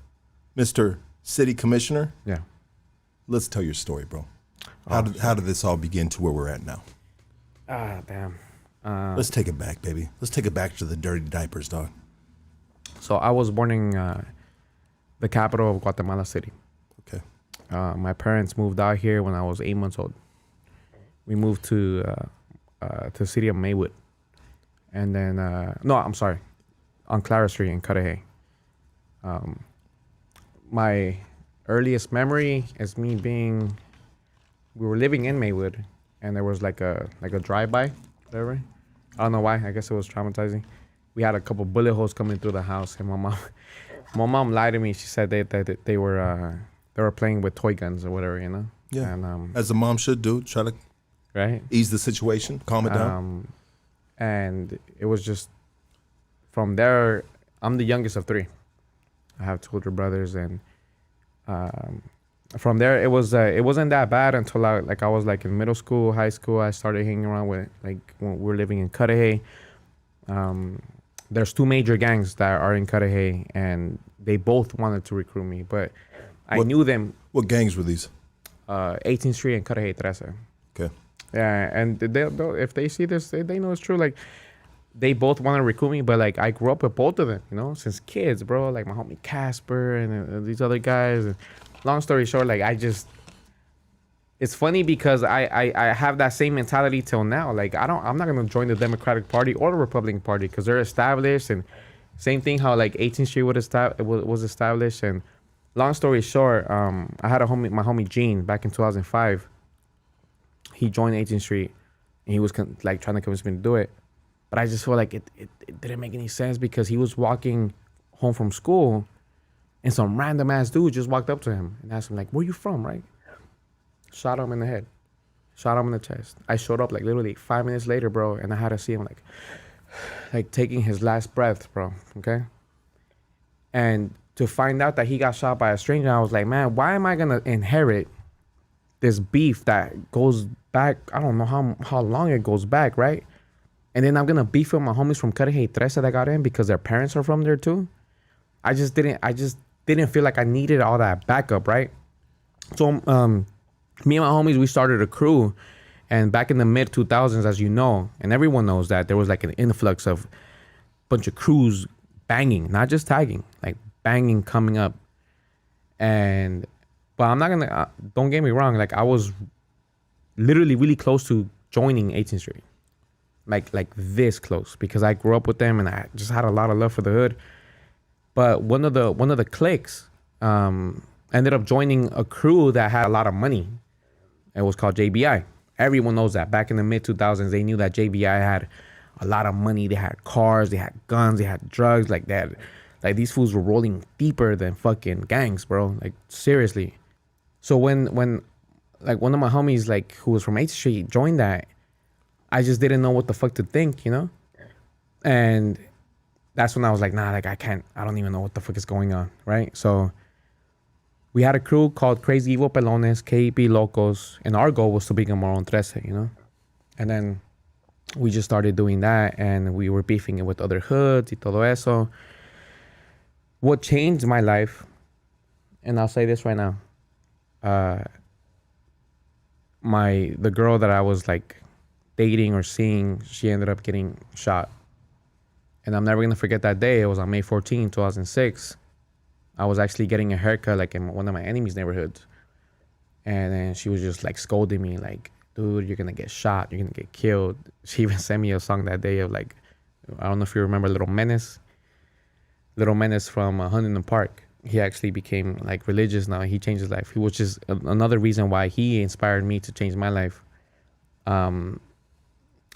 Mr. City Commissioner, Yeah. let's tell your story, bro. How did this all begin to where we're at now? Ah, damn. Let's take it back, baby. Let's take it back to the dirty diapers, dog. So I was born in the capital of Guatemala City. Okay. My parents moved out here when I was 8 months old. We moved to the city of Maywood, and then no, I'm sorry, on Clara Street in Cudahy. My earliest memory is me being. We were living in Maywood, and there was like a drive-by, whatever. I don't know why. I guess it was traumatizing. We had a couple bullet holes coming through the house, and my mom lied to me. She said that they were playing with toy guns or whatever, you know. Yeah. And as a mom should do, try to right. ease the situation, calm it down. And it was just from there. I'm the youngest of three. I have two older brothers, and from there it wasn't that bad until I was like in middle school, high school. I started hanging around with when we were living in Cudahy. There's two major gangs that are in Cudahy, and they both wanted to recruit me, but I knew them. What gangs were these? 18th Street and Cudahy 13. Okay. Yeah, and they'll if they see this, they know it's true. Like, they both want to recruit me, but like I grew up with both of them, you know, since kids, bro. Like my homie Casper and these other guys. And long story short, like it's funny because I have that same mentality till now. Like I'm not gonna join the Democratic Party or the Republican Party because they're established. And same thing how like 18th Street was established. And long story short, I had my homie Gene back in 2005. He joined 18th Street, and he was like trying to convince me to do it. But I just feel like it didn't make any sense because he was walking home from school, and some random ass dude just walked up to him and asked him like, "Where you from?" Right? Shot him in the head, shot him in the chest. I showed up like literally 5 minutes later, bro, and I had to see him like taking his last breath, bro. Okay. And to find out that he got shot by a stranger, I was like, man, why am I gonna inherit this beef that goes back? I don't know how long it goes back, right? And then I'm gonna beef with my homies from Cudahy 13 that got in because their parents are from there too. I just didn't feel like I needed all that backup, right? So me and my homies, we started a crew, and back in the mid 2000s, as you know, and everyone knows that there was like an influx of bunch of crews banging, not just tagging, like banging coming up. But I'm not gonna, don't get me wrong, like I was literally really close to joining 18th Street. Like this close, because I grew up with them and I just had a lot of love for the hood. But one of the cliques ended up joining a crew that had a lot of money. It was called JBI. Everyone knows that. Back in the mid 2000s, they knew that JBI had a lot of money. They had cars, they had guns, they had drugs, like that. Like these fools were rolling deeper than fucking gangs, bro. Like seriously. So when like one of my homies, like who was from 8th Street, joined that, I just didn't know what the fuck to think, you know? And that's when I was like, nah, like I don't even know what the fuck is going on, right? So we had a crew called Crazy Evil Pelones, KEP Locos, and our goal was to become our own 13, you know? And then we just started doing that, and we were beefing it with other hoods y todo eso. What changed my life, and I'll say this right now, the girl that I was like dating or seeing, she ended up getting shot. And I'm never gonna forget that day. It was on May 14, 2006. I was actually getting a haircut like in one of my enemies' neighborhoods. And then she was just like scolding me like, dude, you're gonna get shot, you're gonna get killed. She even sent me a song that day of like, I don't know if you remember Little Menace from Huntington Park. He actually became like religious now. He changed his life, which is another reason why he inspired me to change my life.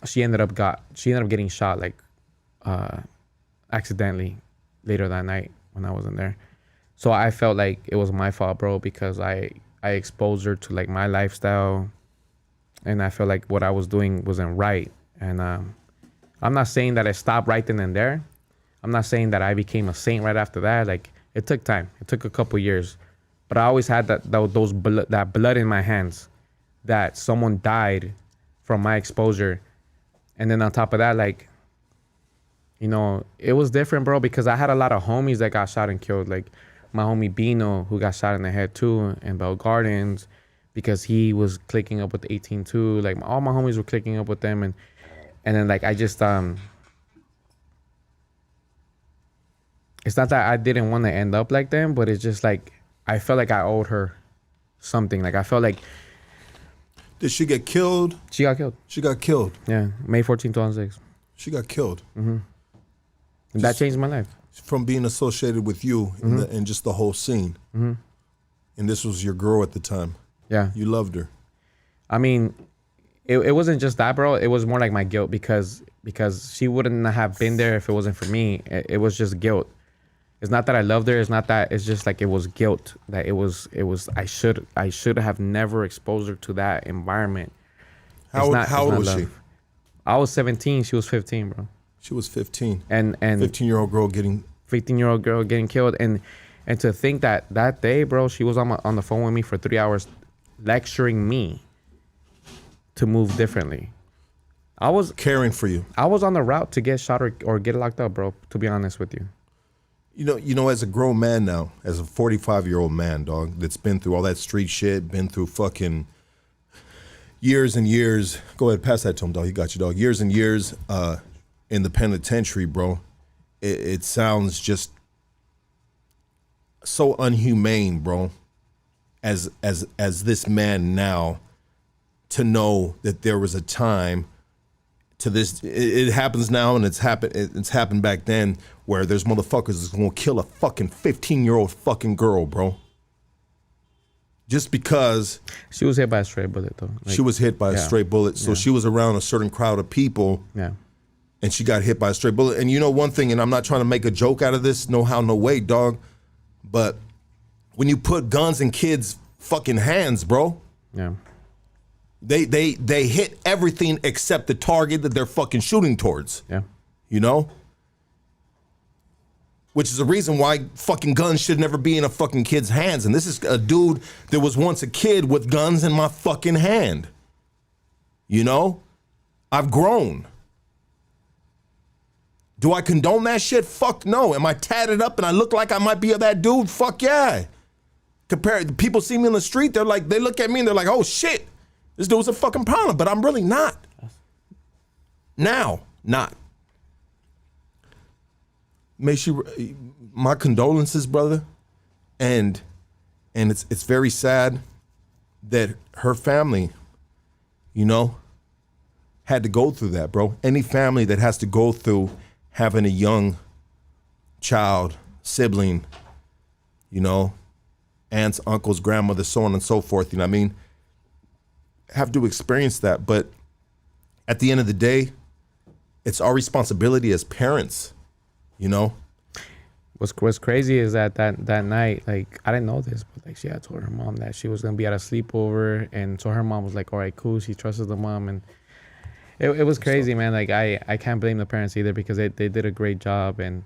She ended up getting shot like accidentally later that night when I wasn't there. So I felt like it was my fault, bro, because I exposed her to like my lifestyle, and I felt like what I was doing wasn't right. And I'm not saying that I stopped right then and there. I'm not saying that I became a saint right after that. Like, it took time. It took a couple years, but I always had that blood in my hands, that someone died from my exposure. And then on top of that, like, you know, it was different, bro, because I had a lot of homies that got shot and killed. Like my homie Bino, who got shot in the head too in Bell Gardens because he was clicking up with 18-2. Like all my homies were clicking up with them. And then like I just it's not that I didn't want to end up like them, but it's just like I felt like I owed her something. Like I felt like. Did she get killed? She got killed. She got killed. Yeah, May 14, 2006. She got killed. Mm-hmm. That changed my life. From being associated with you and just the whole scene. Mm-hmm. And this was your girl at the time. Yeah. You loved her. I mean, it wasn't just that, bro. It was more like my guilt because she wouldn't have been there if it wasn't for me. It was just guilt. It's not that I loved her. It's not that. It's just like it was guilt. That it was. I should have never exposed her to that environment. How old was she? I was 17. She was 15, bro. She was 15. And 15-year-old girl getting. 15-year-old girl getting killed, and to think that day, bro, she was on the phone with me for 3 hours, lecturing me to move differently. I was caring for you. I was on the route to get shot or get locked up, bro. To be honest with you. You know, as a grown man now, as a 45-year-old man, dog, that's been through all that street shit, been through fucking years and years. Go ahead, pass that to him, dog. He got you, dog. Years and years in the penitentiary, bro. It sounds just so unhumane, bro. As this man now, to know that there was a time to this. It happens now, and it's happened back then, where there's motherfuckers that's gonna kill a fucking 15-year-old fucking girl, bro. Just because she was hit by a stray bullet, though. Like, she was hit by a stray bullet, so she was around a certain crowd of people. Yeah. And she got hit by a stray bullet. And you know one thing, and I'm not trying to make a joke out of this, no how, no way, dog. But when you put guns in kids' fucking hands, bro. Yeah. They hit everything except the target that they're fucking shooting towards. Yeah. You know? Which is the reason why fucking guns should never be in a fucking kid's hands. And this is a dude that was once a kid with guns in my fucking hand. You know? I've grown. Do I condone that shit? Fuck no. Am I tatted up and I look like I might be that dude? Fuck yeah. People see me on the street, they look at me and they're like, oh shit, this dude's a fucking problem, but I'm really not. Now, not. My condolences, brother. And it's very sad that her family, you know, had to go through that, bro. Any family that has to go through having a young child, sibling, you know, aunts, uncles, grandmother, so on and so forth, you know what I mean, have to experience that. But at the end of the day, it's our responsibility as parents, you know. What's crazy is that night, like, I didn't know this, but like she had told her mom that she was gonna be at a sleepover, and so her mom was like, all right, cool. She trusted the mom, and it was crazy, man. Like I can't blame the parents either, because they did a great job, and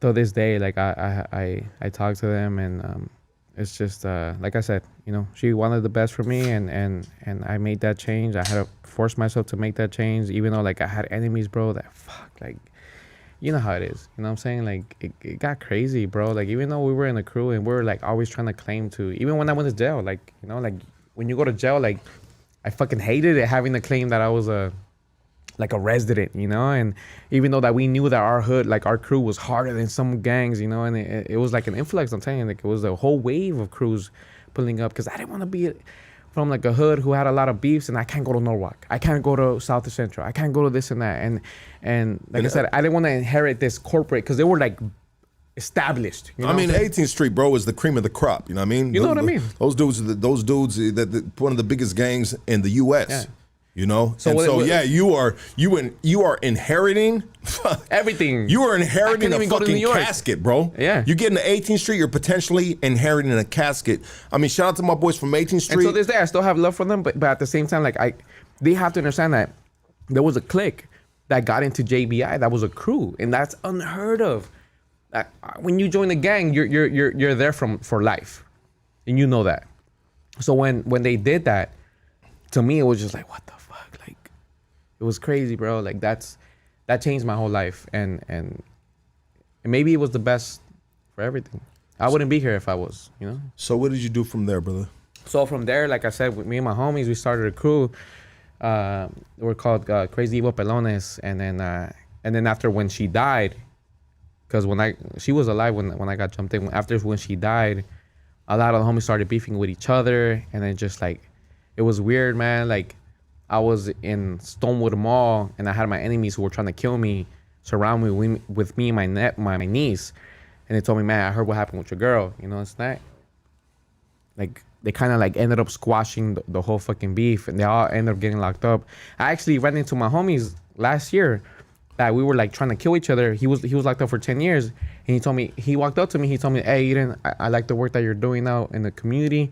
to this day, like I talk to them, and it's just like I said, you know, she wanted the best for me, and I made that change. I had to force myself to make that change, even though like I had enemies, bro. That fuck, like, you know how it is. You know what I'm saying? Like it got crazy, bro. Like even though we were in the crew and we were like always trying to claim to, even when I went to jail, like, you know, like when you go to jail, like I fucking hated it having to claim that I was a like a resident, you know. And even though that we knew that our hood, like our crew, was harder than some gangs, you know, and it was like an influx. I'm telling you, like it was a whole wave of crews pulling up because I didn't want to be from like a hood who had a lot of beefs, and I can't go to Norwalk, I can't go to South Central, I can't go to this and that, and like I said, I didn't want to inherit this corporate because they were like established. You know I mean, 18th Street, bro, is the cream of the crop. You know what I mean? You know what I mean? Those dudes, that one of the biggest gangs in the U.S. Yeah. You know, So you are inheriting everything. You are I inheriting couldn't a even go to New fucking York. casket, bro. Yeah. You get into 18th Street, you're potentially inheriting a casket. I mean, shout out to my boys from 18th Street. And so this day, I still have love for them, but at the same time, like they have to understand that there was a clique that got into JBI that was a crew, and that's unheard of. When you join a gang, you're there for life, and you know that. So when they did that, to me it was just like, what the fuck? Like, it was crazy, bro. Like that changed my whole life, and maybe it was the best for everything. I wouldn't be here if I was, you know. So what did you do from there, brother? So from there, like I said, with me and my homies, we started a crew. We're called Crazy Evil Pelones, and then after when she died, because she was alive when I got jumped in. After when she died, a lot of the homies started beefing with each other, and then just like, it was weird, man. Like, I was in Stonewood Mall, and I had my enemies who were trying to kill me surround me with me and my niece, and they told me, man, I heard what happened with your girl. You know, it's not like they kind of like ended up squashing the whole fucking beef, and they all ended up getting locked up. I actually ran into my homies last year that we were like trying to kill each other. He was locked up for 10 years, and he walked up to me, he told me, hey, Edin, I like the work that you're doing out in the community.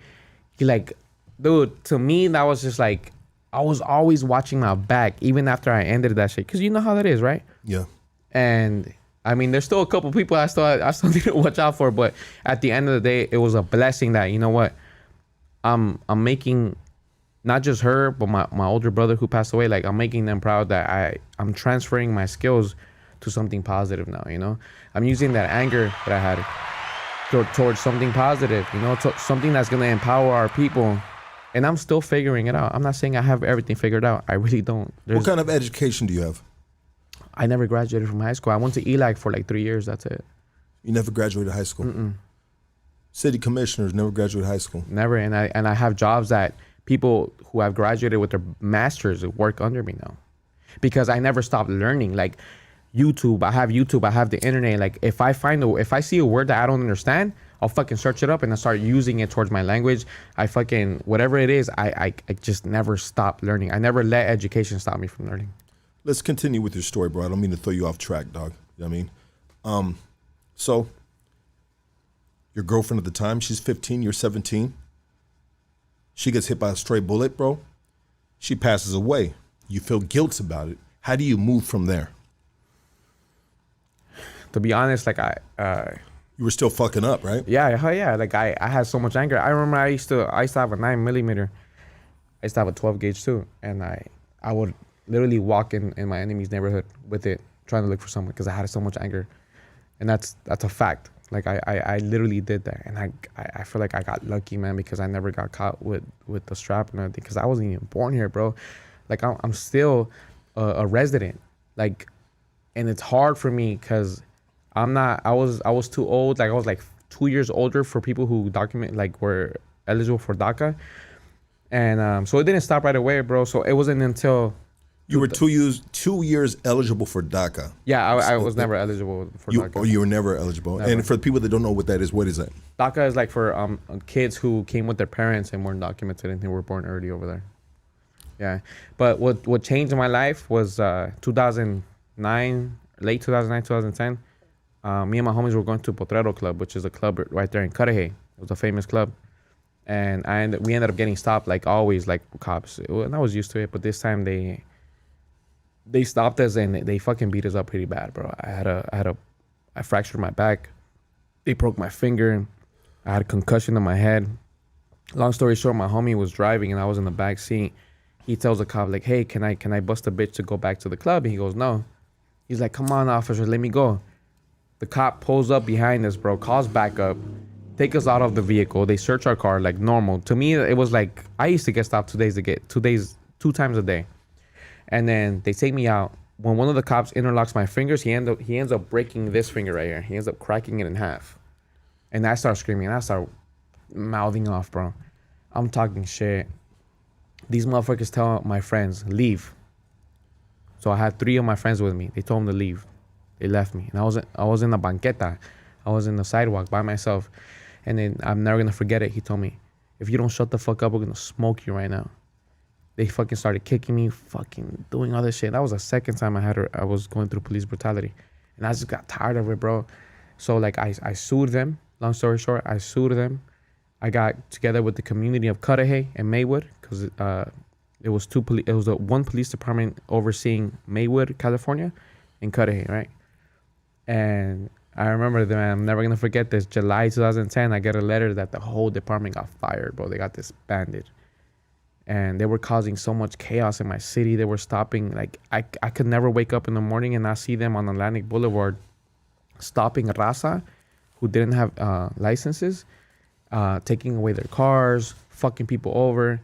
He like, dude, to me, that was just like, I was always watching my back, even after I ended that shit. Cause you know how that is, right? Yeah. And I mean, there's still a couple people I still need to watch out for, but at the end of the day, it was a blessing that, you know what, I'm making not just her, but my older brother who passed away, like I'm making them proud that I'm transferring my skills to something positive now, you know? I'm using that anger that I had towards something positive, you know, something that's gonna empower our people. And I'm still figuring it out. I'm not saying I have everything figured out. I really don't. What kind of education do you have? I never graduated from high school. I went to ELAC for like 3 years. That's it. You never graduated high school? Mm-mm. City commissioners never graduated high school? Never. And I have jobs that people who have graduated with their masters work under me now. Because I never stopped learning. Like YouTube, I have the internet. Like if I see a word that I don't understand, I'll fucking search it up and I start using it towards my language. Whatever it is, I just never stop learning. I never let education stop me from learning. Let's continue with your story, bro. I don't mean to throw you off track, dog. You know what I mean? So, your girlfriend at the time, she's 15, you're 17. She gets hit by a stray bullet, bro. She passes away. You feel guilt about it. How do you move from there? To be honest, like you were still fucking up, right? Yeah, hell yeah. Like I had so much anger. I remember I used to have a 9mm. I used to have a 12 gauge too, and I would literally walk in my enemy's neighborhood with it, trying to look for someone because I had so much anger, and that's a fact. Like I literally did that, and I feel like I got lucky, man, because I never got caught with the strap and everything because I wasn't even born here, bro. Like I'm still a resident, like, and it's hard for me because I was too old. Like I was like 2 years older for people who were eligible for DACA. And so it didn't stop right away, bro. So it wasn't until you were 2 years eligible for DACA. Yeah, I was never eligible for DACA. Oh, you were never eligible. Never. And for the people that don't know what that is, what is that? DACA is like for kids who came with their parents and weren't documented and they were born early over there. Yeah, but what changed in my life was 2009, late 2009, 2010. Me and my homies were going to Potrero Club, which is a club right there in Cudahy. It was a famous club. And we ended up getting stopped like always, like cops. And I was used to it, but this time they stopped us and they fucking beat us up pretty bad, bro. I fractured my back. They broke my finger. I had a concussion to my head. Long story short, my homie was driving and I was in the back seat. He tells the cop like, hey, can I bust a bitch to go back to the club? And he goes, no. He's like, come on, officer, let me go. The cop pulls up behind us, bro, calls back up, take us out of the vehicle. They search our car like normal. To me, it was like, I used to get stopped 2 times a day. And then they take me out. When one of the cops interlocks my fingers, he ends up breaking this finger right here. He ends up cracking it in half. And I start screaming. I start mouthing off, bro. I'm talking shit. These motherfuckers tell my friends, leave. So I had 3 of my friends with me. They told them to leave. They left me. And I was in the banqueta. I was in the sidewalk by myself. And then I'm never going to forget it. He told me, if you don't shut the fuck up, we're going to smoke you right now. They fucking started kicking me, fucking doing all this shit. That was the second time I was going through police brutality. And I just got tired of it, bro. So like I sued them. Long story short, I sued them. I got together with the community of Cudahy and Maywood because it was one police department overseeing Maywood, California, and Cudahy, right? And I remember that, I'm never gonna forget this. July 2010, I get a letter that the whole department got fired, bro. They got disbanded. And they were causing so much chaos in my city. They were stopping, like, I could never wake up in the morning and not see them on Atlantic Boulevard stopping Raza who didn't have licenses, taking away their cars, fucking people over.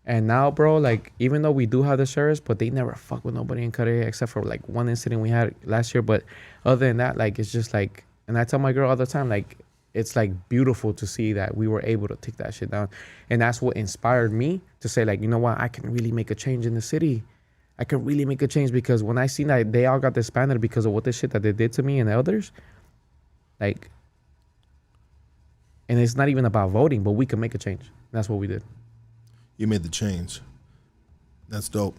And now, bro, like, even though we do have the sheriffs, but they never fuck with nobody in Korea except for, like, one incident we had last year. But other than that, like, it's just, like, and I tell my girl all the time, like, it's, like, beautiful to see that we were able to take that shit down. And that's what inspired me to say, like, you know what? I can really make a change in the city. I can really make a change because when I seen that they all got disbanded because of what the shit that they did to me and the others, like, and it's not even about voting, but we can make a change. That's what we did. You made the change. That's dope.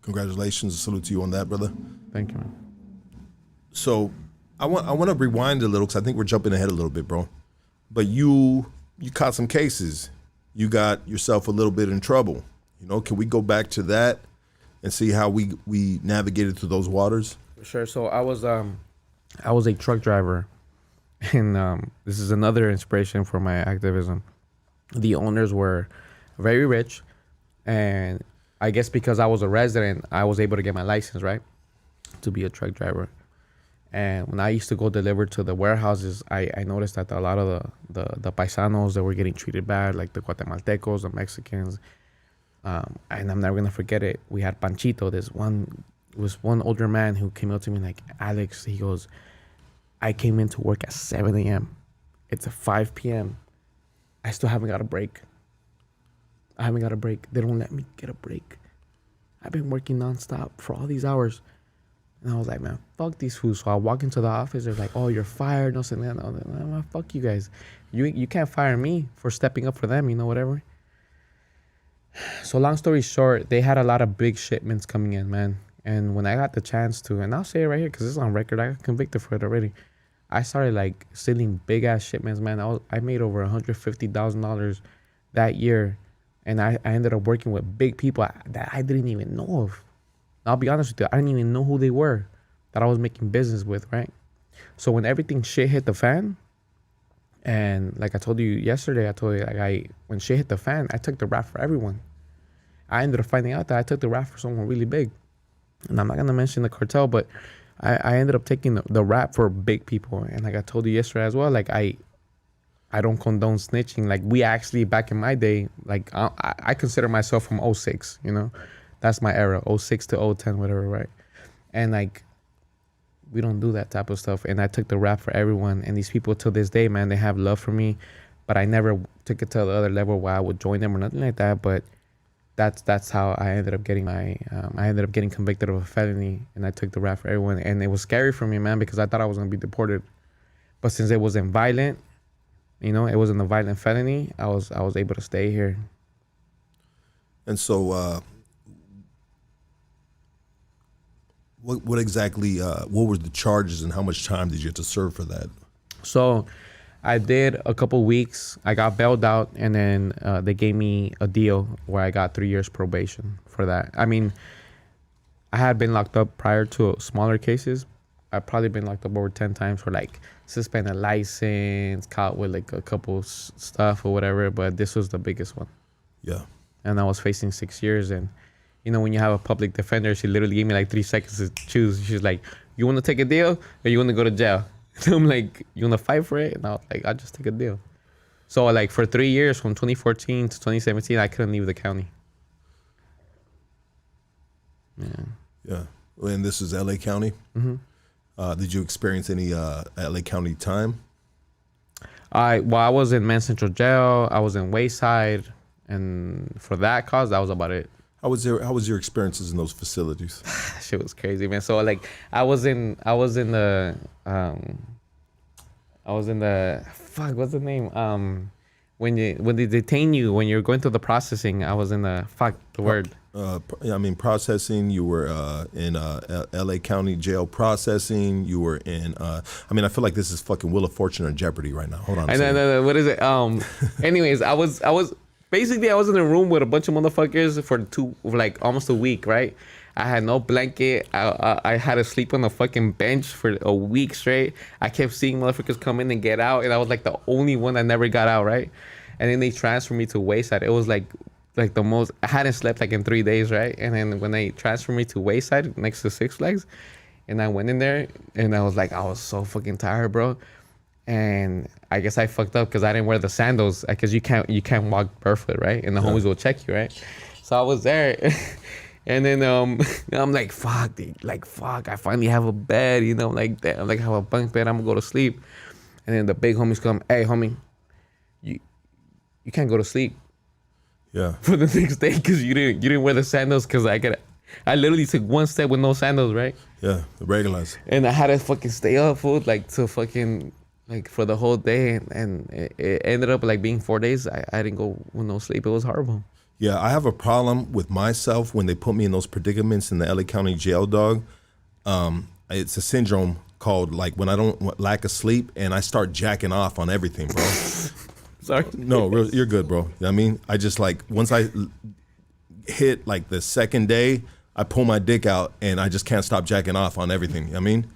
Congratulations. Salute to you on that, brother. Thank you, man. So I want to rewind a little because I think we're jumping ahead a little bit, bro. But you caught some cases. You got yourself a little bit in trouble. You know, can we go back to that and see how we navigated through those waters? Sure. So I was a truck driver, and this is another inspiration for my activism. The owners were very rich, and I guess because I was a resident, I was able to get my license, right, to be a truck driver. And when I used to go deliver to the warehouses, I noticed that a lot of the paisanos that were getting treated bad, like the Guatemaltecos, the Mexicans, and I'm never gonna forget it. We had Panchito, one older man who came up to me like, Alex, he goes, I came into work at 7 a.m. It's at 5 p.m. I still haven't got a break. They don't let me get a break. I've been working nonstop for all these hours. And I was like, man, fuck these fools. So I walk into the office. They're like, oh, you're fired. No, no, fuck you guys. You can't fire me for stepping up for them, whatever. So long story short, they had a lot of big shipments coming in, man. And when I got the chance to, and I'll say it right here because it's on record, I got convicted for it already. I started like stealing big ass shipments, man. I made over $150,000 that year. And I ended up working with big people that I didn't even know of. I'll be honest with you, I didn't even know who they were that I was making business with, right? So when everything shit hit the fan, and like I told you yesterday, when shit hit the fan, I took the rap for everyone. I ended up finding out that I took the rap for someone really big. And I'm not going to mention the cartel, but I ended up taking the rap for big people. And like I told you yesterday as well, like I don't condone snitching. Like we actually, back in my day, like I consider myself from 06, That's my era, 06 to 010, whatever, right? And like, we don't do that type of stuff. And I took the rap for everyone. And these people to this day, man, they have love for me. But I never took it to the other level where I would join them or nothing like that. But that's how I ended up getting convicted of a felony. And I took the rap for everyone. And it was scary for me, man, because I thought I was going to be deported. But since it wasn't violent, it wasn't a violent felony, I was able to stay here. And so, what exactly, what were the charges and how much time did you have to serve for that? So I did a couple weeks. I got bailed out, and then they gave me a deal where I got 3 years probation for that. I mean, I had been locked up prior to smaller cases. I've probably been locked up over 10 times for like suspended license, caught with like a couple stuff or whatever, but this was the biggest one. Yeah. And I was facing 6 years, and when you have a public defender, she literally gave me like 3 seconds to choose. She's like, you want to take a deal or you want to go to jail? So I'm like, you want to fight for it? And I was like, I'll just take a deal. So like for 3 years, from 2014 to 2017, I couldn't leave the county. Yeah. And this is L.A. County. Did you experience any L.A. County time? I was in Man Central Jail. I was in Wayside, and for that cause, that was about it. How was your experiences in those facilities? That shit was crazy, man. So like, I was in the fuck, what's the name? When they detain you, when you're going through the processing, I was in the word. Processing. You were in L.A. County jail processing. You were in. I feel like this is fucking Wheel of Fortune or Jeopardy right now. Hold on. No. What is it? Anyways, I was basically I was in a room with a bunch of motherfuckers for almost a week, right? I had no blanket. I had to sleep on the fucking bench for a week straight. I kept seeing motherfuckers come in and get out, and I was like the only one that never got out, right? And then they transferred me to Wayside. It was like the most. I hadn't slept like in 3 days, right? And then when they transferred me to Wayside next to Six Flags, and I went in there, and I was so fucking tired, bro. And I guess I fucked up because I didn't wear the sandals, because you can't walk barefoot, right? And the homies will check you, right? So I was there. And then I'm like, fuck, dude. Like, fuck, I finally have a bed, you know? I'm like, I have a bunk bed. I'm gonna go to sleep. And then the big homies come, hey, homie, you can't go to sleep. Yeah. For the next day, because you didn't wear the sandals. Because I literally took one step with no sandals, right? Yeah, the regulars. And I had to fucking stay up, fool, to fucking for the whole day, and it ended up being 4 days. I didn't go with no sleep. It was horrible. Yeah, I have a problem with myself when they put me in those predicaments in the LA County jail, dog. It's a syndrome called when I don't lack of sleep and I start jacking off on everything, bro. Sorry. No, you're good, bro. You know what I mean? I just once I hit the second day, I pull my dick out and I just can't stop jacking off on everything. You know what I mean?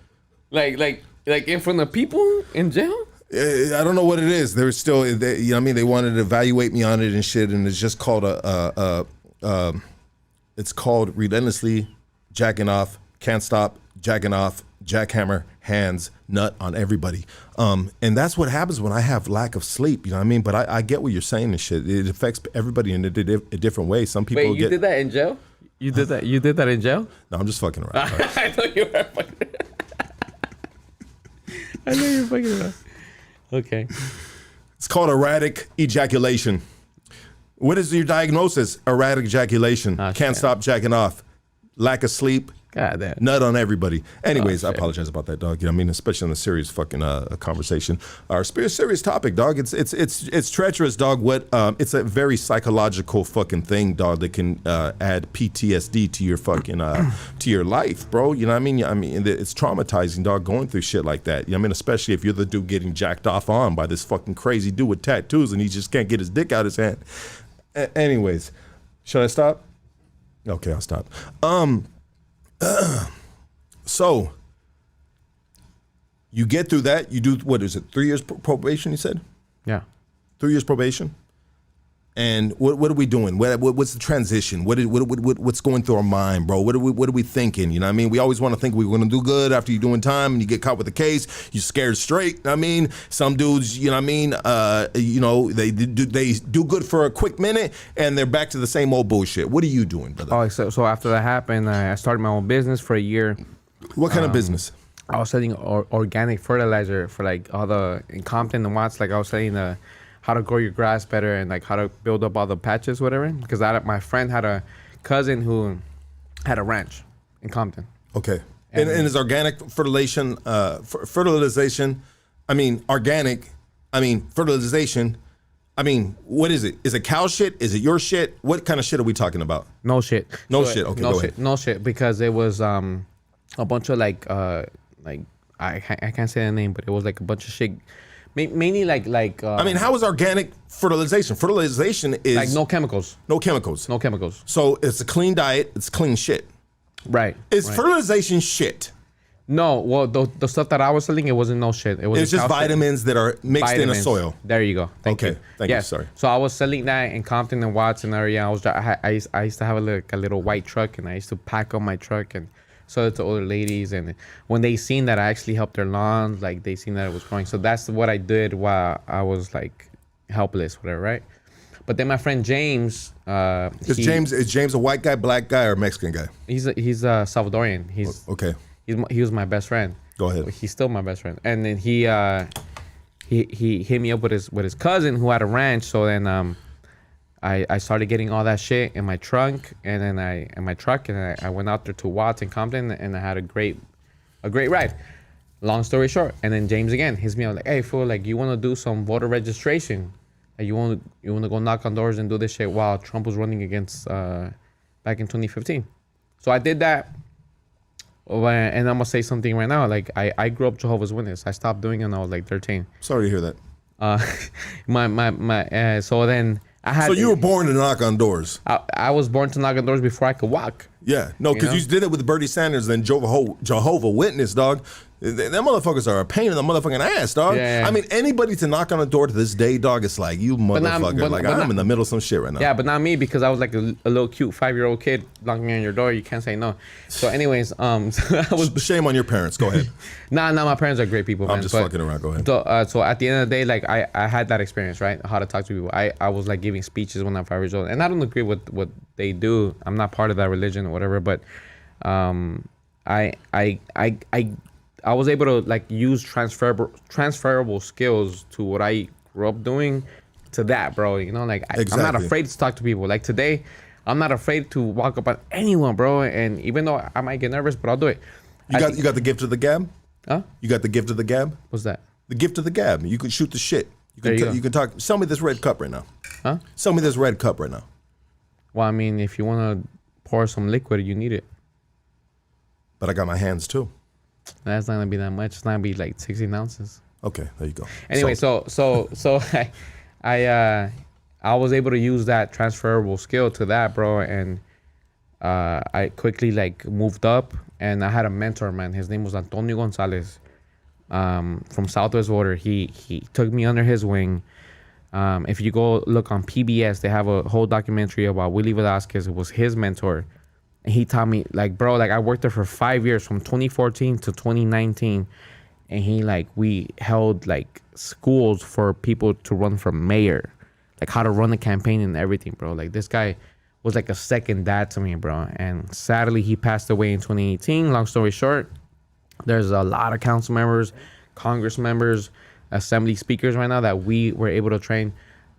Like in front of people in jail? I don't know what it is. They're still, you know what I mean? They wanted to evaluate me on it and shit, and it's just called it's called relentlessly jacking off, can't stop jacking off, jackhammer, hands, nut on everybody. And that's what happens when I have lack of sleep, you know what I mean? But I get what you're saying and shit. It affects everybody in a different way. Some people Wait, you did that in jail? You did that? You did that in jail? No, I'm just fucking around. I thought you were fucking I know you're fucking around. Okay. It's called erratic ejaculation. What is your diagnosis? Erratic ejaculation. Can't stop jacking off. Lack of sleep. God damn. Nut on everybody. Anyways, I apologize about that, dog. You know what I mean? Especially on a serious fucking conversation. Our serious topic, dog. It's treacherous, dog. It's a very psychological fucking thing, dog, that can add PTSD to your fucking to your life, bro. You know what I mean? It's traumatizing, dog, going through shit like that. You know what I mean? Especially if you're the dude getting jacked off on by this fucking crazy dude with tattoos and he just can't get his dick out his hand. Anyways, should I stop? Okay, I'll stop. So you get through that. You do, what is it, 3 years probation, you said? Yeah. 3 years probation. And what are we doing? What's the transition? What's going through our mind, bro? What are we thinking? You know what I mean? We always want to think we're going to do good after you're doing time and you get caught with a case. You're scared straight. You know what I mean? Some dudes, you know what I mean? They do good for a quick minute and they're back to the same old bullshit. What are you doing, brother? Oh, so after that happened, I started my own business for a year. What kind of business? I was selling organic fertilizer for in Compton and Watts. I was selling how to grow your grass better and how to build up all the patches, whatever. Because my friend had a cousin who had a ranch in Compton. Okay. And is organic fertilization, fertilization, what is it? Is it cow shit? Is it your shit? What kind of shit are we talking about? No shit. No shit. Okay, go ahead. No shit, because it was a bunch of I can't say the name, but it was a bunch of shit. Mainly how is organic fertilization? Fertilization is no chemicals. No chemicals. No chemicals. So it's a clean diet. It's clean shit. Right. Is fertilization shit? No. Well, the stuff that I was selling, it wasn't no shit. It's just vitamins that are mixed in a soil. There you go. Thank you. Thank you. Sorry. So I was selling that in Compton and Watson area. I used to have a little white truck, and I used to pack on my truck and sell it to older ladies. And when they seen that I actually helped their lawns, they seen that it was growing. So that's what I did while I was helpless, whatever, right? But then my friend James, Is James a white guy, black guy, or Mexican guy? he's Salvadorian. Okay. He was my best friend. Go ahead. He's still my best friend. And then he hit me up with his cousin who had a ranch. So then I started getting all that shit in my trunk and then I went out there to Watts and Compton and I had a great ride. Long story short, and then James again hits me up like, hey fool, like you want to do some voter registration? Like, you want to go knock on doors and do this shit while Trump was running against back in 2015. So I did that. And I'm gonna say something right now. Like I grew up Jehovah's Witness. I stopped doing it when I was like 13. Sorry to hear that. So then I had. So you were born to knock on doors. I was born to knock on doors before I could walk. Yeah, no, because you did it with Bernie Sanders and Jehovah Witness, dog. Them motherfuckers are a pain in the motherfucking ass, dog. Yeah. I mean, anybody to knock on a door to this day, dog, it's like, you motherfucker. I'm in the middle of some shit right now. Yeah, but not me, because I was like a little cute 5-year-old kid knocking on your door. You can't say no. So anyways, so I was... Shame on your parents. Go ahead. Nah, my parents are great people, man. I'm just fucking around. Go ahead. So at the end of the day, like I had that experience, right? How to talk to people. I was like giving speeches when I'm 5 years old. And I don't agree with what they do. I'm not part of that religion or whatever, but I was able to like use transferable skills to what I grew up doing to that, bro. You know, like I'm not afraid to talk to people. Like today, I'm not afraid to walk up on anyone, bro. And even though I might get nervous, but I'll do it. You got the gift of the gab? Huh? You got the gift of the gab? What's that? The gift of the gab. You can shoot the shit. There you go. You can talk. Sell me this red cup right now. Huh? Sell me this red cup right now. Well, I mean, if you want to pour some liquid, you need it. But I got my hands too. That's not gonna be that much. It's not gonna be like 16 ounces. Okay, there you go. Anyway, so I was able to use that transferable skill to that, bro, and I quickly like moved up, and I had a mentor, man. His name was Antonio Gonzalez, from Southwest Border. He took me under his wing. If you go look on PBS, they have a whole documentary about Willie Velasquez, who was his mentor. And he taught me, like, bro, like I worked there for 5 years, from 2014 to 2019. And we held like schools for people to run for mayor, like how to run a campaign and everything, bro. Like this guy was like a second dad to me, bro. And sadly, he passed away in 2018. Long story short, there's a lot of council members, Congress members, assembly speakers right now that we were able to train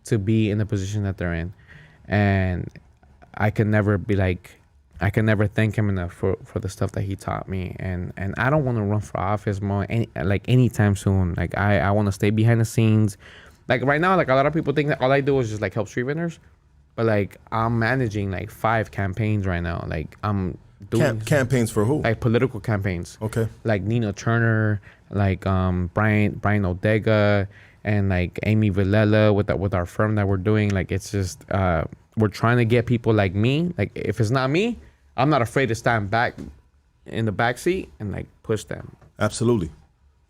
to be in the position that they're in. And I can never thank him enough for the stuff that he taught me. And I don't want to run for office more anytime soon. Like I want to stay behind the scenes. Like right now, like a lot of people think that all I do is just like help street vendors, but like I'm managing like 5 campaigns right now. Like I'm doing campaigns for who? Like political campaigns. Okay. Like Nino Turner, like Brian Odega, and like Amy Villela with our firm that we're doing. Like it's just we're trying to get people like me. Like if it's not me, I'm not afraid to stand back in the back seat and like push them. Absolutely.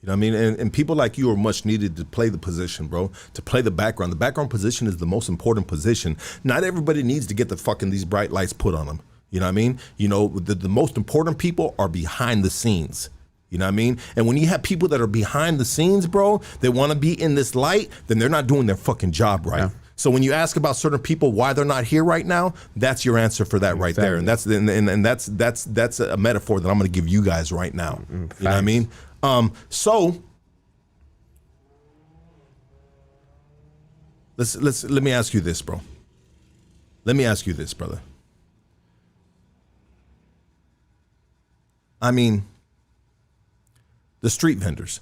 You know what I mean? And people like you are much needed to play the position, bro, to play the background. The background position is the most important position. Not everybody needs to get these bright lights put on them. You know what I mean? You know, the most important people are behind the scenes. You know what I mean? And when you have people that are behind the scenes, bro, they want to be in this light, then they're not doing their fucking job right. Yeah. So when you ask about certain people why they're not here right now, that's your answer for that right there. And that's a metaphor that I'm going to give you guys right now. You know what I mean? So let me ask you this, bro. Let me ask you this, brother. I mean, the street vendors.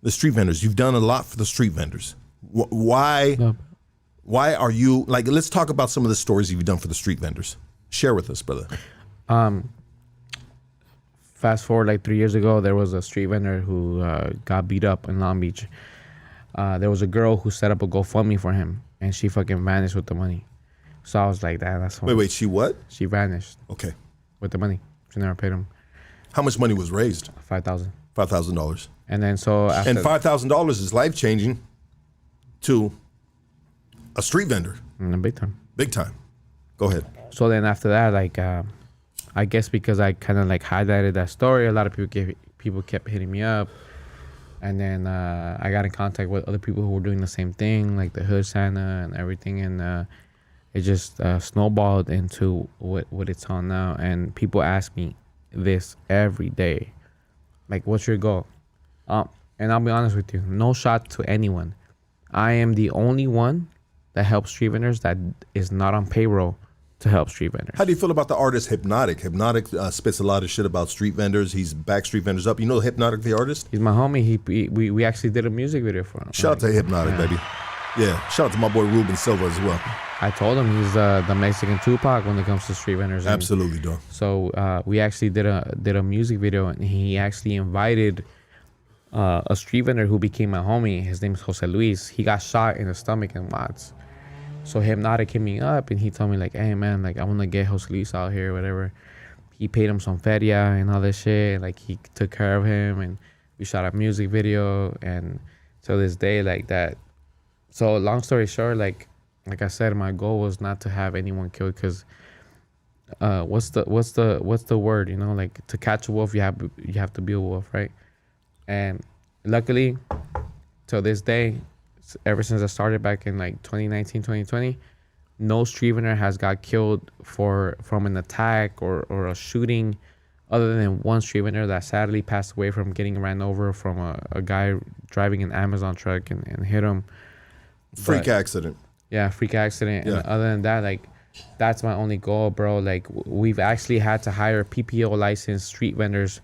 You've done a lot for the street vendors. Why are you like? Let's talk about some of the stories you've done for the street vendors. Share with us, brother. Fast forward like 3 years ago, there was a street vendor who got beat up in Long Beach. There was a girl who set up a GoFundMe for him, and she fucking vanished with the money. So I was like, that's wait, she what? She vanished. Okay. With the money, she never paid him. How much money was raised? $5,000. $5,000. And then so after, and $5,000 is life changing to a street vendor. Big time. Big time. Go ahead. So then after that, like, I guess because I kind of like highlighted that story, a lot of people kept hitting me up. And then I got in contact with other people who were doing the same thing, like the Hood Santa and everything. And it just snowballed into what it's on now. And people ask me this every day. Like, what's your goal? And I'll be honest with you, no shot to anyone. I am the only one that helps street vendors that is not on payroll to help street vendors. How do you feel about the artist Hypnotic? Hypnotic spits a lot of shit about street vendors. He's back street vendors up. You know Hypnotic, the artist? He's my homie. We actually did a music video for him. Shout out to Hypnotic, baby. Yeah, shout out to my boy Ruben Silva as well. I told him he's the Mexican Tupac when it comes to street vendors. Absolutely, dog. So we actually did a music video, and he actually invited a street vendor who became my homie. His name is Jose Luis. He got shot in the stomach in Watts. So Hypnotic hit me up, and he told me like, "Hey man, like I want to get Jose Luis out here, whatever." He paid him some feria and all this shit. Like he took care of him, and we shot a music video. And to this day, like that. So long story short, like I said, my goal was not to have anyone killed, because what's the word? You know, like to catch a wolf, you have to be a wolf, right? And luckily, till this day, ever since I started back in like 2019, 2020, no street vendor has got killed from an attack or a shooting, other than one street vendor that sadly passed away from getting ran over from a guy driving an Amazon truck and hit him. Freak accident. Yeah, freak accident. Yeah. And other than that, like, that's my only goal, bro. Like, we've actually had to hire PPO licensed street vendors.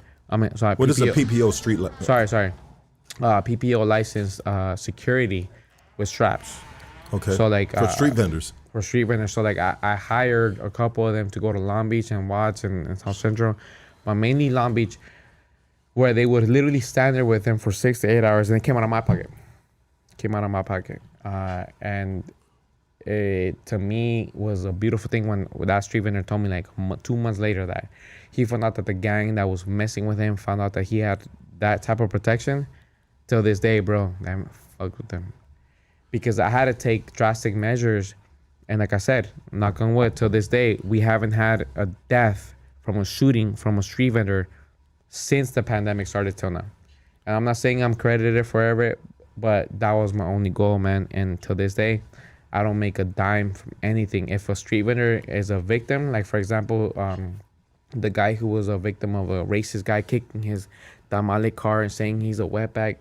Sorry. What is a PPO street? Sorry. PPO licensed security with straps. Okay. So like for street vendors. For street vendors. So like I hired a couple of them to go to Long Beach and Watts and South Central, but mainly Long Beach, where they would literally stand there with them for 6 to 8 hours, and it came out of my pocket. And it to me was a beautiful thing when that street vendor told me like 2 months later that he found out that the gang that was messing with him found out that he had that type of protection. Till this day, bro, I haven't fucked with them, because I had to take drastic measures. And like I said, knock on wood, till this day, we haven't had a death from a shooting from a street vendor since the pandemic started till now. And I'm not saying I'm credited for it, but that was my only goal, man. And till this day, I don't make a dime from anything. If a street vendor is a victim, like for example, the guy who was a victim of a racist guy kicking his tamale car and saying he's a wetback,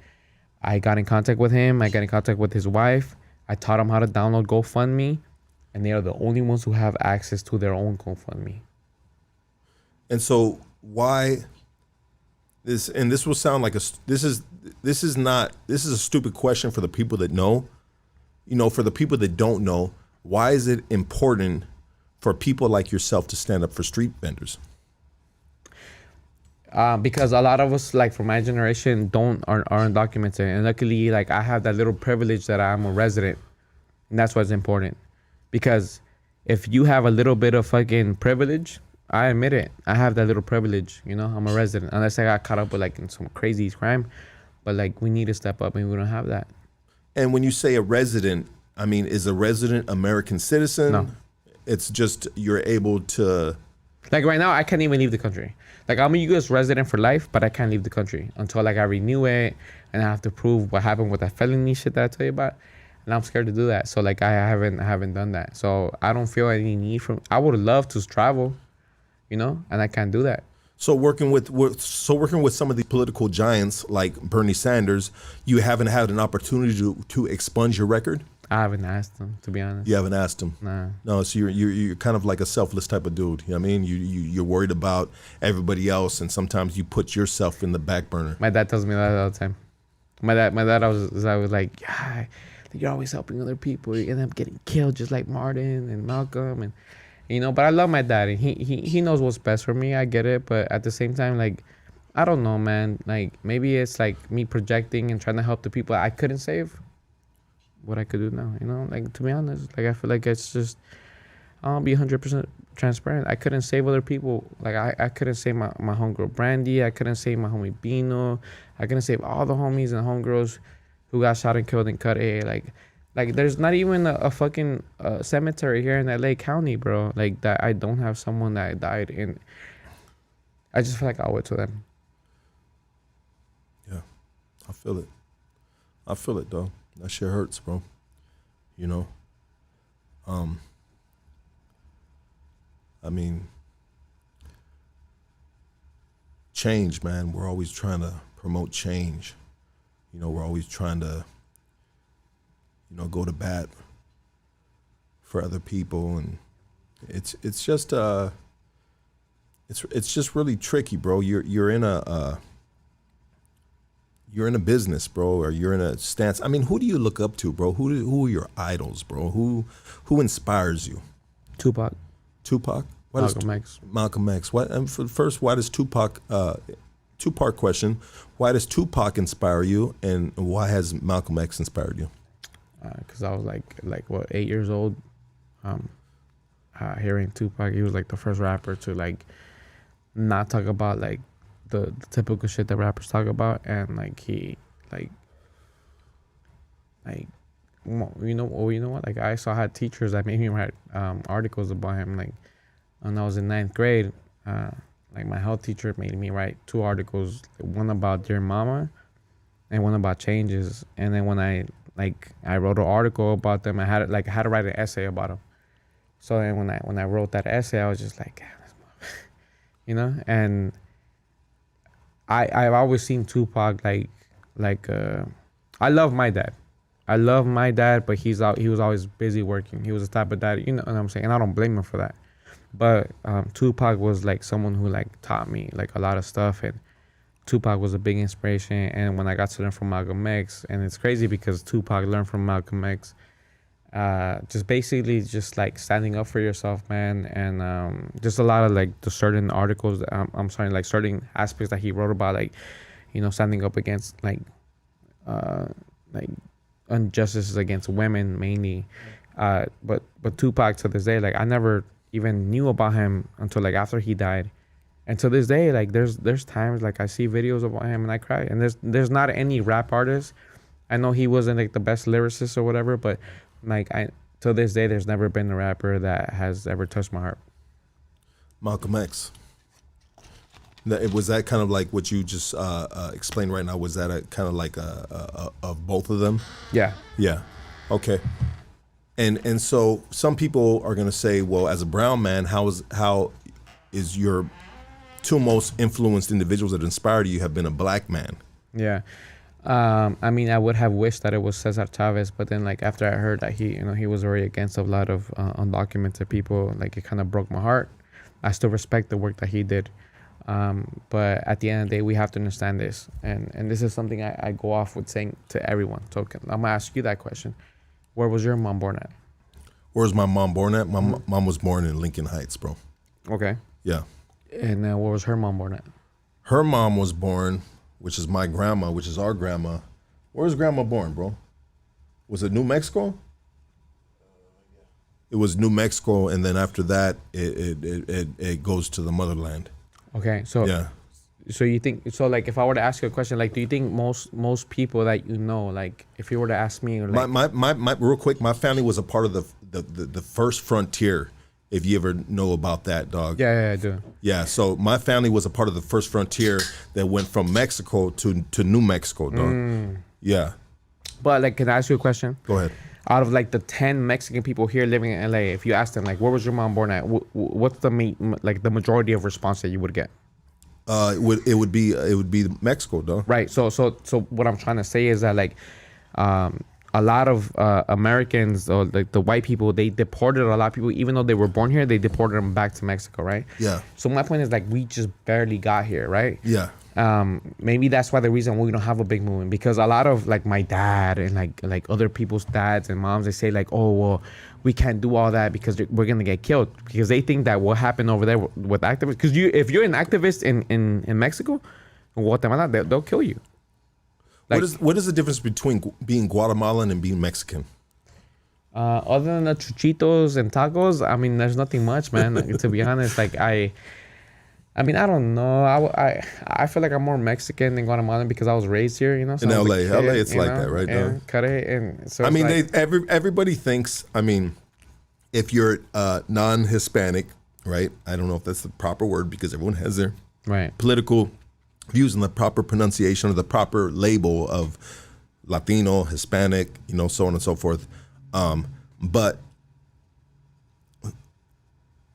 I got in contact with him. I got in contact with his wife. I taught him how to download GoFundMe, and they are the only ones who have access to their own GoFundMe. And so why this? And this will sound like this is a stupid question for the people that know. You know, for the people that don't know, why is it important for people like yourself to stand up for street vendors? Because a lot of us, like from my generation, aren't undocumented, and luckily, like I have that little privilege that I'm a resident, and that's what's important. Because if you have a little bit of fucking privilege, I admit it, I have that little privilege. You know, I'm a resident, unless I got caught up with like in some crazy crime, but like we need to step up, and we don't have that. And when you say a resident, I mean, is a resident American citizen? No. It's just you're able to. Like right now, I can't even leave the country. Like I'm a U.S. resident for life, but I can't leave the country until like I renew it, and I have to prove what happened with that felony shit that I tell you about. And I'm scared to do that. So like I haven't done that. So I don't feel any need from. I would love to travel, you know, and I can't do that. So working with some of the political giants like Bernie Sanders, you haven't had an opportunity to expunge your record? I haven't asked him, to be honest. You haven't asked him? Nah. No, so you're kind of like a selfless type of dude. You know what I mean? You're worried about everybody else, and sometimes you put yourself in the back burner. My dad tells me that all the time. My dad, I was like, yeah, you're always helping other people. You end up getting killed just like Martin and Malcolm, and you know. But I love my dad, and he knows what's best for me. I get it, but at the same time, like, I don't know, man. Like maybe it's like me projecting and trying to help the people I couldn't save. What I could do now, you know, like to be honest, like I feel like it's just, I'll be 100% transparent. I couldn't save other people. Like I couldn't save my homegirl Brandy. I couldn't save my homie Bino. I couldn't save all the homies and homegirls who got shot and killed in Cut A. Like there's not even a fucking cemetery here in LA County, bro. Like that I don't have someone that died in. I just feel like I owe it to them. Yeah, I feel it. I feel it, though. That shit hurts, bro. You know? I mean, change, man. We're always trying to promote change. You know, we're always trying to, you know, go to bat for other people, and it's just it's just really tricky, bro. You're in a business, bro, or you're in a stance. I mean, who do you look up to, bro? Who are your idols, bro? Who inspires you? Tupac. Tupac? Malcolm X. Malcolm X. What? And first, why does Tupac? Two-part question. Why does Tupac inspire you, and why has Malcolm X inspired you? Because I was like what, 8 years old, hearing Tupac. He was like the first rapper to like not talk about like the typical shit that rappers talk about, and like he well, you know what, like I had teachers that made me write articles about him. Like when I was in 9th grade, like my health teacher made me write 2 articles, one about Dear Mama and one about changes. And then when I wrote an article about them, I had to write an essay about them. So then when I wrote that essay, I was just like, you know. And I've always seen Tupac like I love my dad. But he was always busy working. He was the type of dad, you know what I'm saying? And I don't blame him for that. But Tupac was like someone who like taught me like a lot of stuff, and Tupac was a big inspiration. And when I got to learn from Malcolm X, and it's crazy because Tupac learned from Malcolm X, just basically just like standing up for yourself, man. And just a lot of like the certain articles, like certain aspects that he wrote about, like, you know, standing up against like injustices against women mainly. But Tupac, to this day, like I never even knew about him until like after he died. And to this day, like there's times like I see videos about him and I cry. And there's not any rap artist. I know he wasn't like the best lyricist or whatever, but like to this day, there's never been a rapper that has ever touched my heart. Malcolm X. Was that kind of like what you just explained right now? Was that a kind of like of both of them? Yeah. Yeah. Okay. And so some people are gonna say, well, as a brown man, how is your 2 most influenced individuals that inspired you have been a black man? Yeah. I mean, I would have wished that it was Cesar Chavez, but then like after I heard that he was very against a lot of undocumented people, like it kind of broke my heart. I still respect the work that he did. But at the end of the day, we have to understand this. And this is something I go off with saying to everyone. So I'm gonna ask you that question. Where was your mom born at? Where's my mom born at? My mom was born in Lincoln Heights, bro. Okay. Yeah. And where was her mom born at? Her mom was born, which is my grandma, which is our grandma. Where's grandma born, bro? Was it New Mexico? It was New Mexico, and then after that, it goes to the motherland. Okay, so yeah. So you think like if I were to ask you a question, like do you think most people that you know, like if you were to ask me, or like my real quick, my family was a part of the first frontier. If you ever know about that, dog. Yeah, I do. Yeah, so my family was a part of the first frontier that went from Mexico to New Mexico, dog. Yeah. But like, can I ask you a question? Go ahead. Out of like the 10 Mexican people here living in LA, if you ask them like, where was your mom born at? What's the majority of response that you would get? It would be Mexico, dog. Right. So what I'm trying to say is that like, a lot of Americans, or like the white people, they deported a lot of people, even though they were born here, they deported them back to Mexico, right? Yeah. So my point is like, we just barely got here, right? Yeah. Maybe that's why the reason we don't have a big movement, because a lot of like my dad and like other people's dads and moms, they say like, oh, well, we can't do all that because we're going to get killed, because they think that what happened over there with activists, because if you're an activist in Mexico, in Guatemala, they'll kill you. Like, what is the difference between being Guatemalan and being Mexican? Other than the chuchitos and tacos, I mean, there's nothing much, man. Like, to be honest, like I mean, I don't know. I feel like I'm more Mexican than Guatemalan because I was raised here, you know. So in LA, kid, LA, it's like that, right? And so I mean, like, everybody thinks. I mean, if you're non-Hispanic, right? I don't know if that's the proper word because everyone has their right political using the proper pronunciation or the proper label of Latino, Hispanic, so on and so forth. But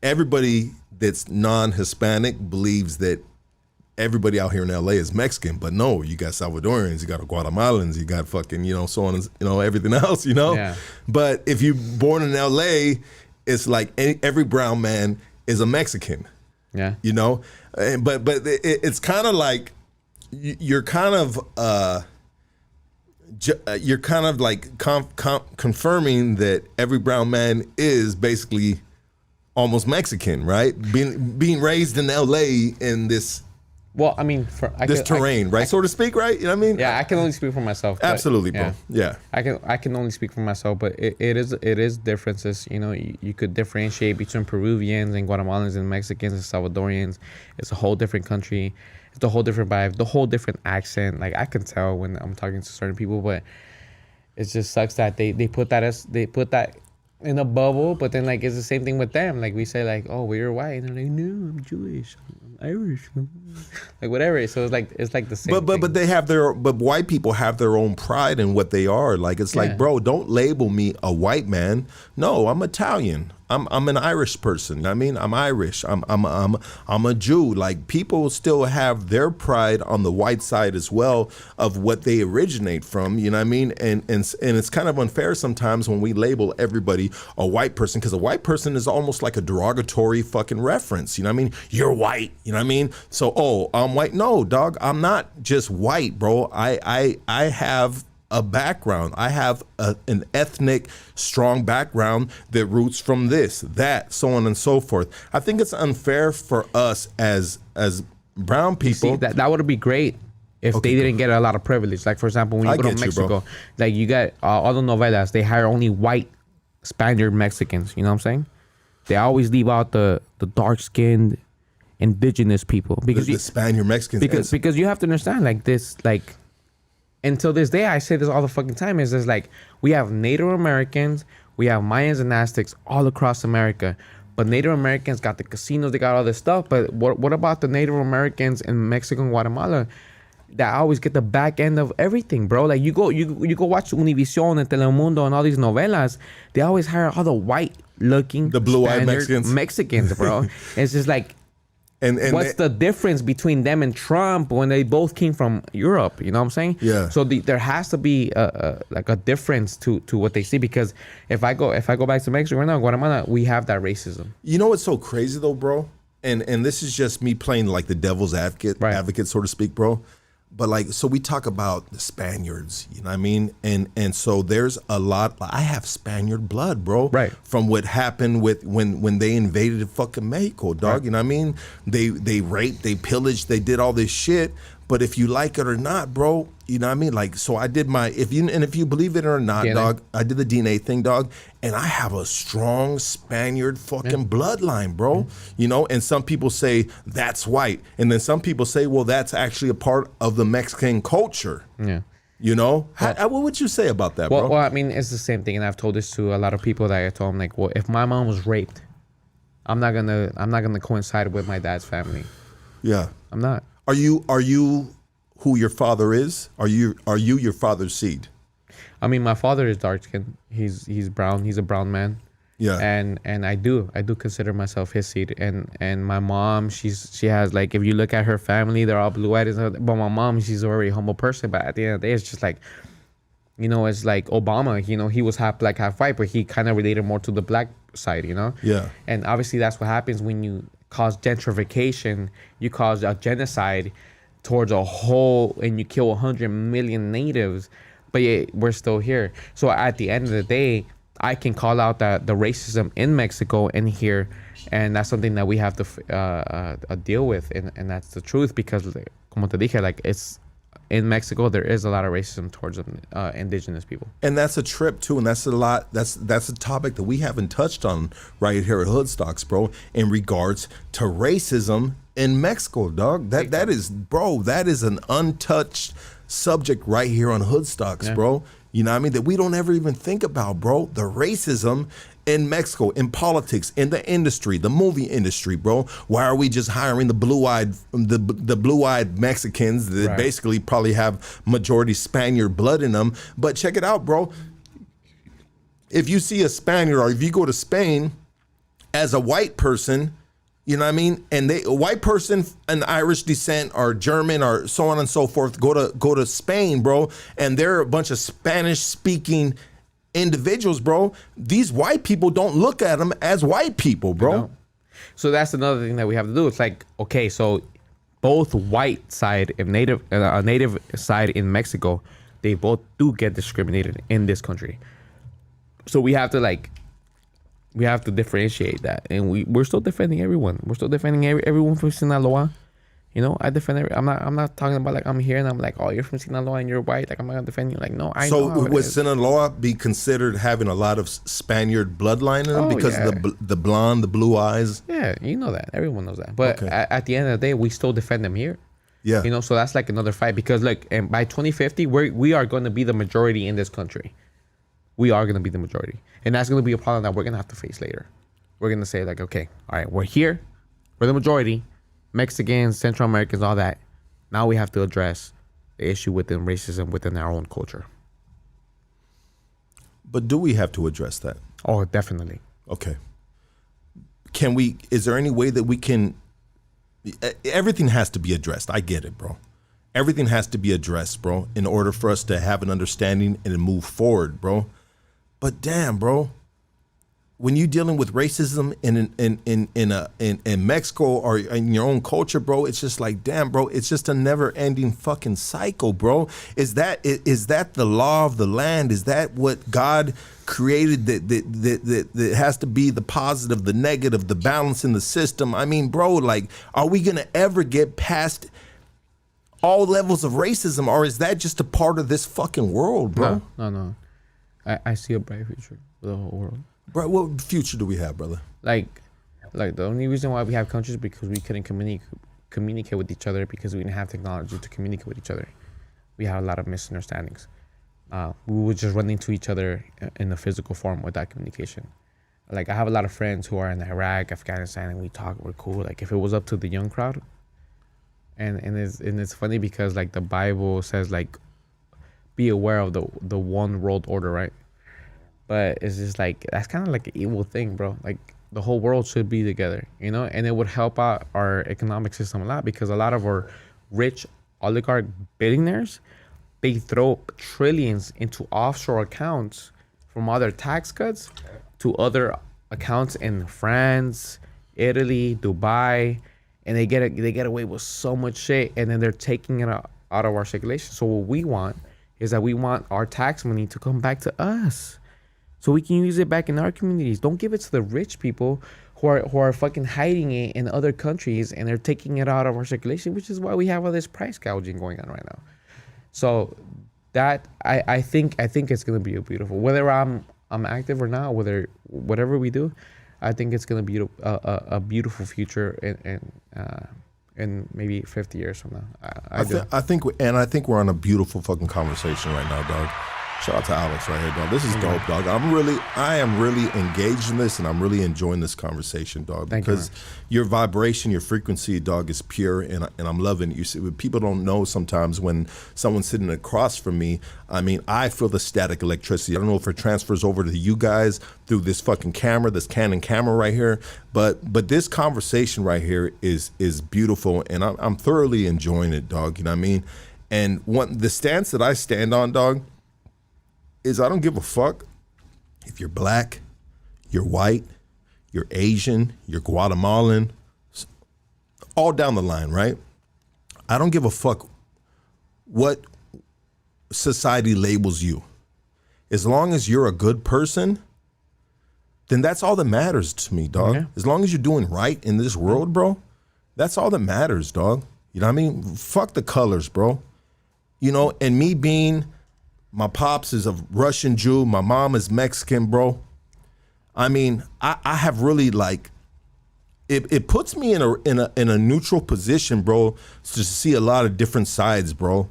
everybody that's non-Hispanic believes that everybody out here in LA is Mexican, but no, you got Salvadorians, you got Guatemalans, you got fucking, so on and, everything else, Yeah. But if you're born in LA, it's like every brown man is a Mexican. Yeah. But it's kind of like you're kind of like confirming that every brown man is basically almost Mexican, right? Being raised in LA in this Well, I mean, terrain, right? So to speak, right? You know what I mean? Yeah, I can only speak for myself. But, Absolutely, bro. Yeah. I can only speak for myself, but it is differences. You could differentiate between Peruvians and Guatemalans and Mexicans and Salvadorians. It's a whole different country. It's a whole different vibe, the whole different accent. Like I can tell when I'm talking to certain people, but it just sucks that they put that in a bubble, but then like it's the same thing with them. Like we say like, oh, we're white, and they're like, no, I'm Jewish, I'm Irish, like whatever. So it's like the same. But they have but white people have their own pride in what they are. Like it's like, bro, don't label me a white man. No, I'm Italian. I'm an Irish person. I mean, I'm Irish. I'm a Jew. Like people still have their pride on the white side as well of what they originate from. You know what I mean? And it's kind of unfair sometimes when we label everybody a white person, because a white person is almost like a derogatory fucking reference. You know what I mean? You're white. You know what I mean? So I'm white. No, dog. I'm not just white, bro. I have a background. I have an ethnic, strong background that roots from this, that, so on and so forth. I think it's unfair for us as brown people. See, that would be great if they didn't get a lot of privilege. Like for example, when you go to Mexico, like you got all the novelas, they hire only white Spaniard Mexicans. You know what I'm saying? They always leave out the dark skinned indigenous people because the Spaniard Mexicans. Because you have to understand like this, like. Until this day, I say this all the fucking time, is just like, we have Native Americans, we have Mayans and Aztecs all across America. But Native Americans got the casinos, they got all this stuff. But what about the Native Americans in Mexico and Guatemala that always get the back end of everything, bro? Like you go watch Univision and Telemundo and all these novelas, they always hire all the white looking, the blue-eyed Mexicans, bro. It's just like, and what's the difference between them and Trump when they both came from Europe? You know what I'm saying? Yeah. So there has to be a difference to what they see, because if I go back to Mexico right now, Guatemala, we have that racism. You know what's so crazy though, bro? And this is just me playing like the devil's advocate, so to speak, bro. But like, so we talk about the Spaniards, you know what I mean? And so there's a lot, I have Spaniard blood, bro. Right. From what happened with when they invaded fucking Mexico, dog. Right. You know what I mean? They raped, they pillaged, they did all this shit. But if you like it or not, bro, you know what I mean? Like, so I did if you believe it or not, DNA. Dog, I did the DNA thing, dog, and I have a strong Spaniard fucking bloodline, bro. Mm-hmm. You know, and some people say that's white. And then some people say, well, that's actually a part of the Mexican culture. Yeah. You know? What would you say about that, bro? Well, I mean, it's the same thing. And I've told this to a lot of people that I told them, like, well, if my mom was raped, I'm not gonna coincide with my dad's family. Yeah. I'm not. Are you who your father is? Are you your father's seed? I mean, my father is dark skinned. He's brown. He's a brown man. Yeah. And I do consider myself his seed. And my mom, she has, like, if you look at her family, they're all blue-eyed. But my mom, she's a very humble person. But at the end of the day, it's just like, you know, it's like Obama. You know, he was half black, half white, but he kind of related more to the black side. You know. Yeah. And obviously, that's what happens when you cause gentrification. You cause a genocide towards a whole, and you kill 100 million natives, but yet we're still here. So at the end of the day, I can call out the racism in Mexico and here, and that's something that we have to deal with, and that's the truth, because como te dije, like, it's in Mexico, there is a lot of racism towards indigenous people. And that's a trip too, and that's a topic that we haven't touched on right here at Hoodstocks, bro, in regards to racism in Mexico, dog. That is an untouched subject right here on Hoodstocks, bro. You know what I mean? That we don't ever even think about, bro. The racism in Mexico, in politics, in the industry, the movie industry, bro. Why are we just hiring the blue-eyed Mexicans that basically probably have majority Spaniard blood in them? But check it out, bro. If you see a Spaniard or if you go to Spain as a white person, you know what I mean? And a white person, an Irish descent or German or so on and so forth, go to Spain, bro, and they're a bunch of Spanish-speaking individuals, bro. These white people don't look at them as white people, bro. So that's another thing that we have to do. It's like, okay, so both white side and native side in Mexico, they both do get discriminated in this country. So we have to differentiate that, and we're still defending everyone. We're still defending everyone from Sinaloa. You know, I defend. I'm not talking about like I'm here and I'm like, oh, you're from Sinaloa and you're white. Like I'm not gonna defend you. Like no, I know. So would Sinaloa be considered having a lot of Spaniard bloodline in them because of the blonde, the blue eyes? Yeah, you know that. Everyone knows that. But at the end of the day, we still defend them here. Yeah. You know, so that's like another fight because look, and by 2050, we are going to be the majority in this country. We are going to be the majority, and that's going to be a problem that we're going to have to face later. We're going to say like, okay, all right, we're here, we're the majority. Mexicans, Central Americans, all that. Now we have to address the issue within racism within our own culture. But do we have to address that? Oh, definitely. Okay. Is there any way that we can, everything has to be addressed. I get it, bro. Everything has to be addressed, bro, in order for us to have an understanding and move forward, bro. But damn, bro. When you're dealing with racism in Mexico or in your own culture, bro, it's just like, damn, bro, it's just a never-ending fucking cycle, bro. Is that the law of the land? Is that what God created that has to be the positive, the negative, the balance in the system? I mean, bro, like, are we gonna ever get past all levels of racism, or is that just a part of this fucking world, bro? No. I see a bright future for the whole world. Bro, what future do we have, brother? Like the only reason why we have countries is because we couldn't communicate with each other because we didn't have technology to communicate with each other. We had a lot of misunderstandings. We would just run into each other in a physical form without communication. Like I have a lot of friends who are in Iraq, Afghanistan, and we talk. We're cool. Like if it was up to the young crowd, and it's funny because like the Bible says like, be aware of the one world order, right? But it's just like, that's kind of like an evil thing, bro. Like the whole world should be together, you know? And it would help out our economic system a lot because a lot of our rich oligarch billionaires, they throw trillions into offshore accounts from other tax cuts to other accounts in France, Italy, Dubai, and they get away with so much shit, and then they're taking it out of our circulation. So what we want is that we want our tax money to come back to us, so we can use it back in our communities. Don't give it to the rich people who are fucking hiding it in other countries, and they're taking it out of our circulation, which is why we have all this price gouging going on right now. So that I think it's gonna be a beautiful. Whether I'm active or not, whatever we do, I think it's gonna be a beautiful future in maybe 50 years from now. I think we're on a beautiful fucking conversation right now, dog. Shout out to Alex right here, dog. This is dope, dog. I am really engaged in this, and I'm really enjoying this conversation, dog. Because your vibration, your frequency, dog, is pure, and I'm loving it. You see, people don't know sometimes when someone's sitting across from me. I mean, I feel the static electricity. I don't know if it transfers over to you guys through this fucking camera, this Canon camera right here, but this conversation right here is beautiful, and I'm thoroughly enjoying it, dog. You know what I mean? And the stance that I stand on, dog, is I don't give a fuck if you're black, you're white, you're Asian, you're Guatemalan, all down the line, right? I don't give a fuck what society labels you. As long as you're a good person, then that's all that matters to me, dog. Yeah. As long as you're doing right in this world, bro, that's all that matters, dog. You know what I mean? Fuck the colors, bro. You know, and me being, my pops is a Russian Jew, my mom is Mexican, bro. I mean, I have really like, it puts me in a neutral position, bro, to see a lot of different sides, bro.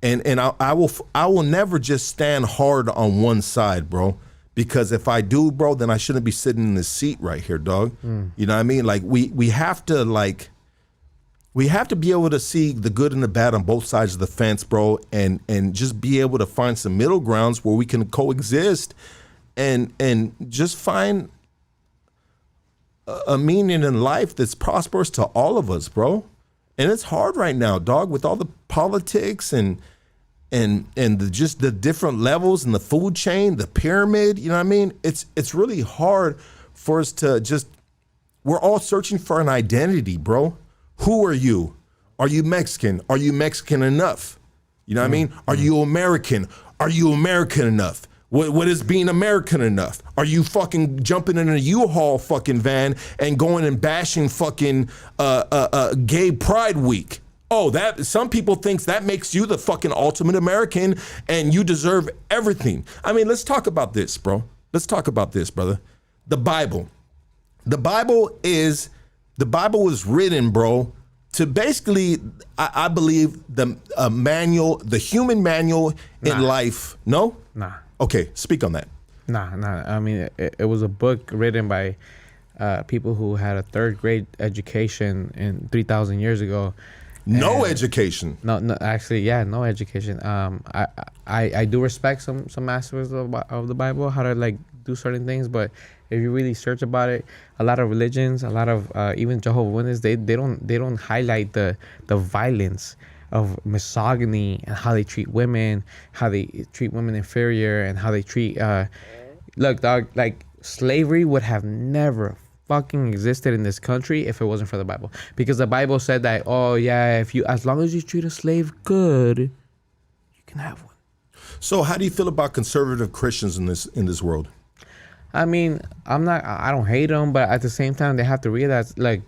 And I will never just stand hard on one side, bro. Because if I do, bro, then I shouldn't be sitting in this seat right here, dog. You know what I mean? Like we have to be able to see the good and the bad on both sides of the fence, bro, and just be able to find some middle grounds where we can coexist and just find a meaning in life that's prosperous to all of us, bro. And it's hard right now, dog, with all the politics and just the different levels in the food chain, the pyramid, you know what I mean? It's really hard for us to we're all searching for an identity, bro. Who are you? Are you Mexican? Are you Mexican enough? You know what I mean? Are you American? Are you American enough? What is being American enough? Are you fucking jumping in a U-Haul fucking van and going and bashing fucking gay pride week? Oh, that some people thinks that makes you the fucking ultimate American and you deserve everything. I mean, let's talk about this, bro. Let's talk about this, brother. The Bible. The Bible was written, bro, to basically, I believe, the human manual in life. No? Nah. Okay, speak on that. Nah. I mean, it was a book written by people who had a third grade education in 3,000 years ago. No education. No, actually, yeah, no education. I do respect some aspects of the Bible, how to like do certain things, but if you really search about it, a lot of religions, a lot of even Jehovah's Witnesses, they don't highlight the violence of misogyny and how they treat women, how they treat women inferior, and how they treat look, dog, like slavery would have never fucking existed in this country if it wasn't for the Bible. Because the Bible said that, oh yeah, as long as you treat a slave good, you can have one. So how do you feel about conservative Christians in this world? I mean, I don't hate them, but at the same time they have to realize that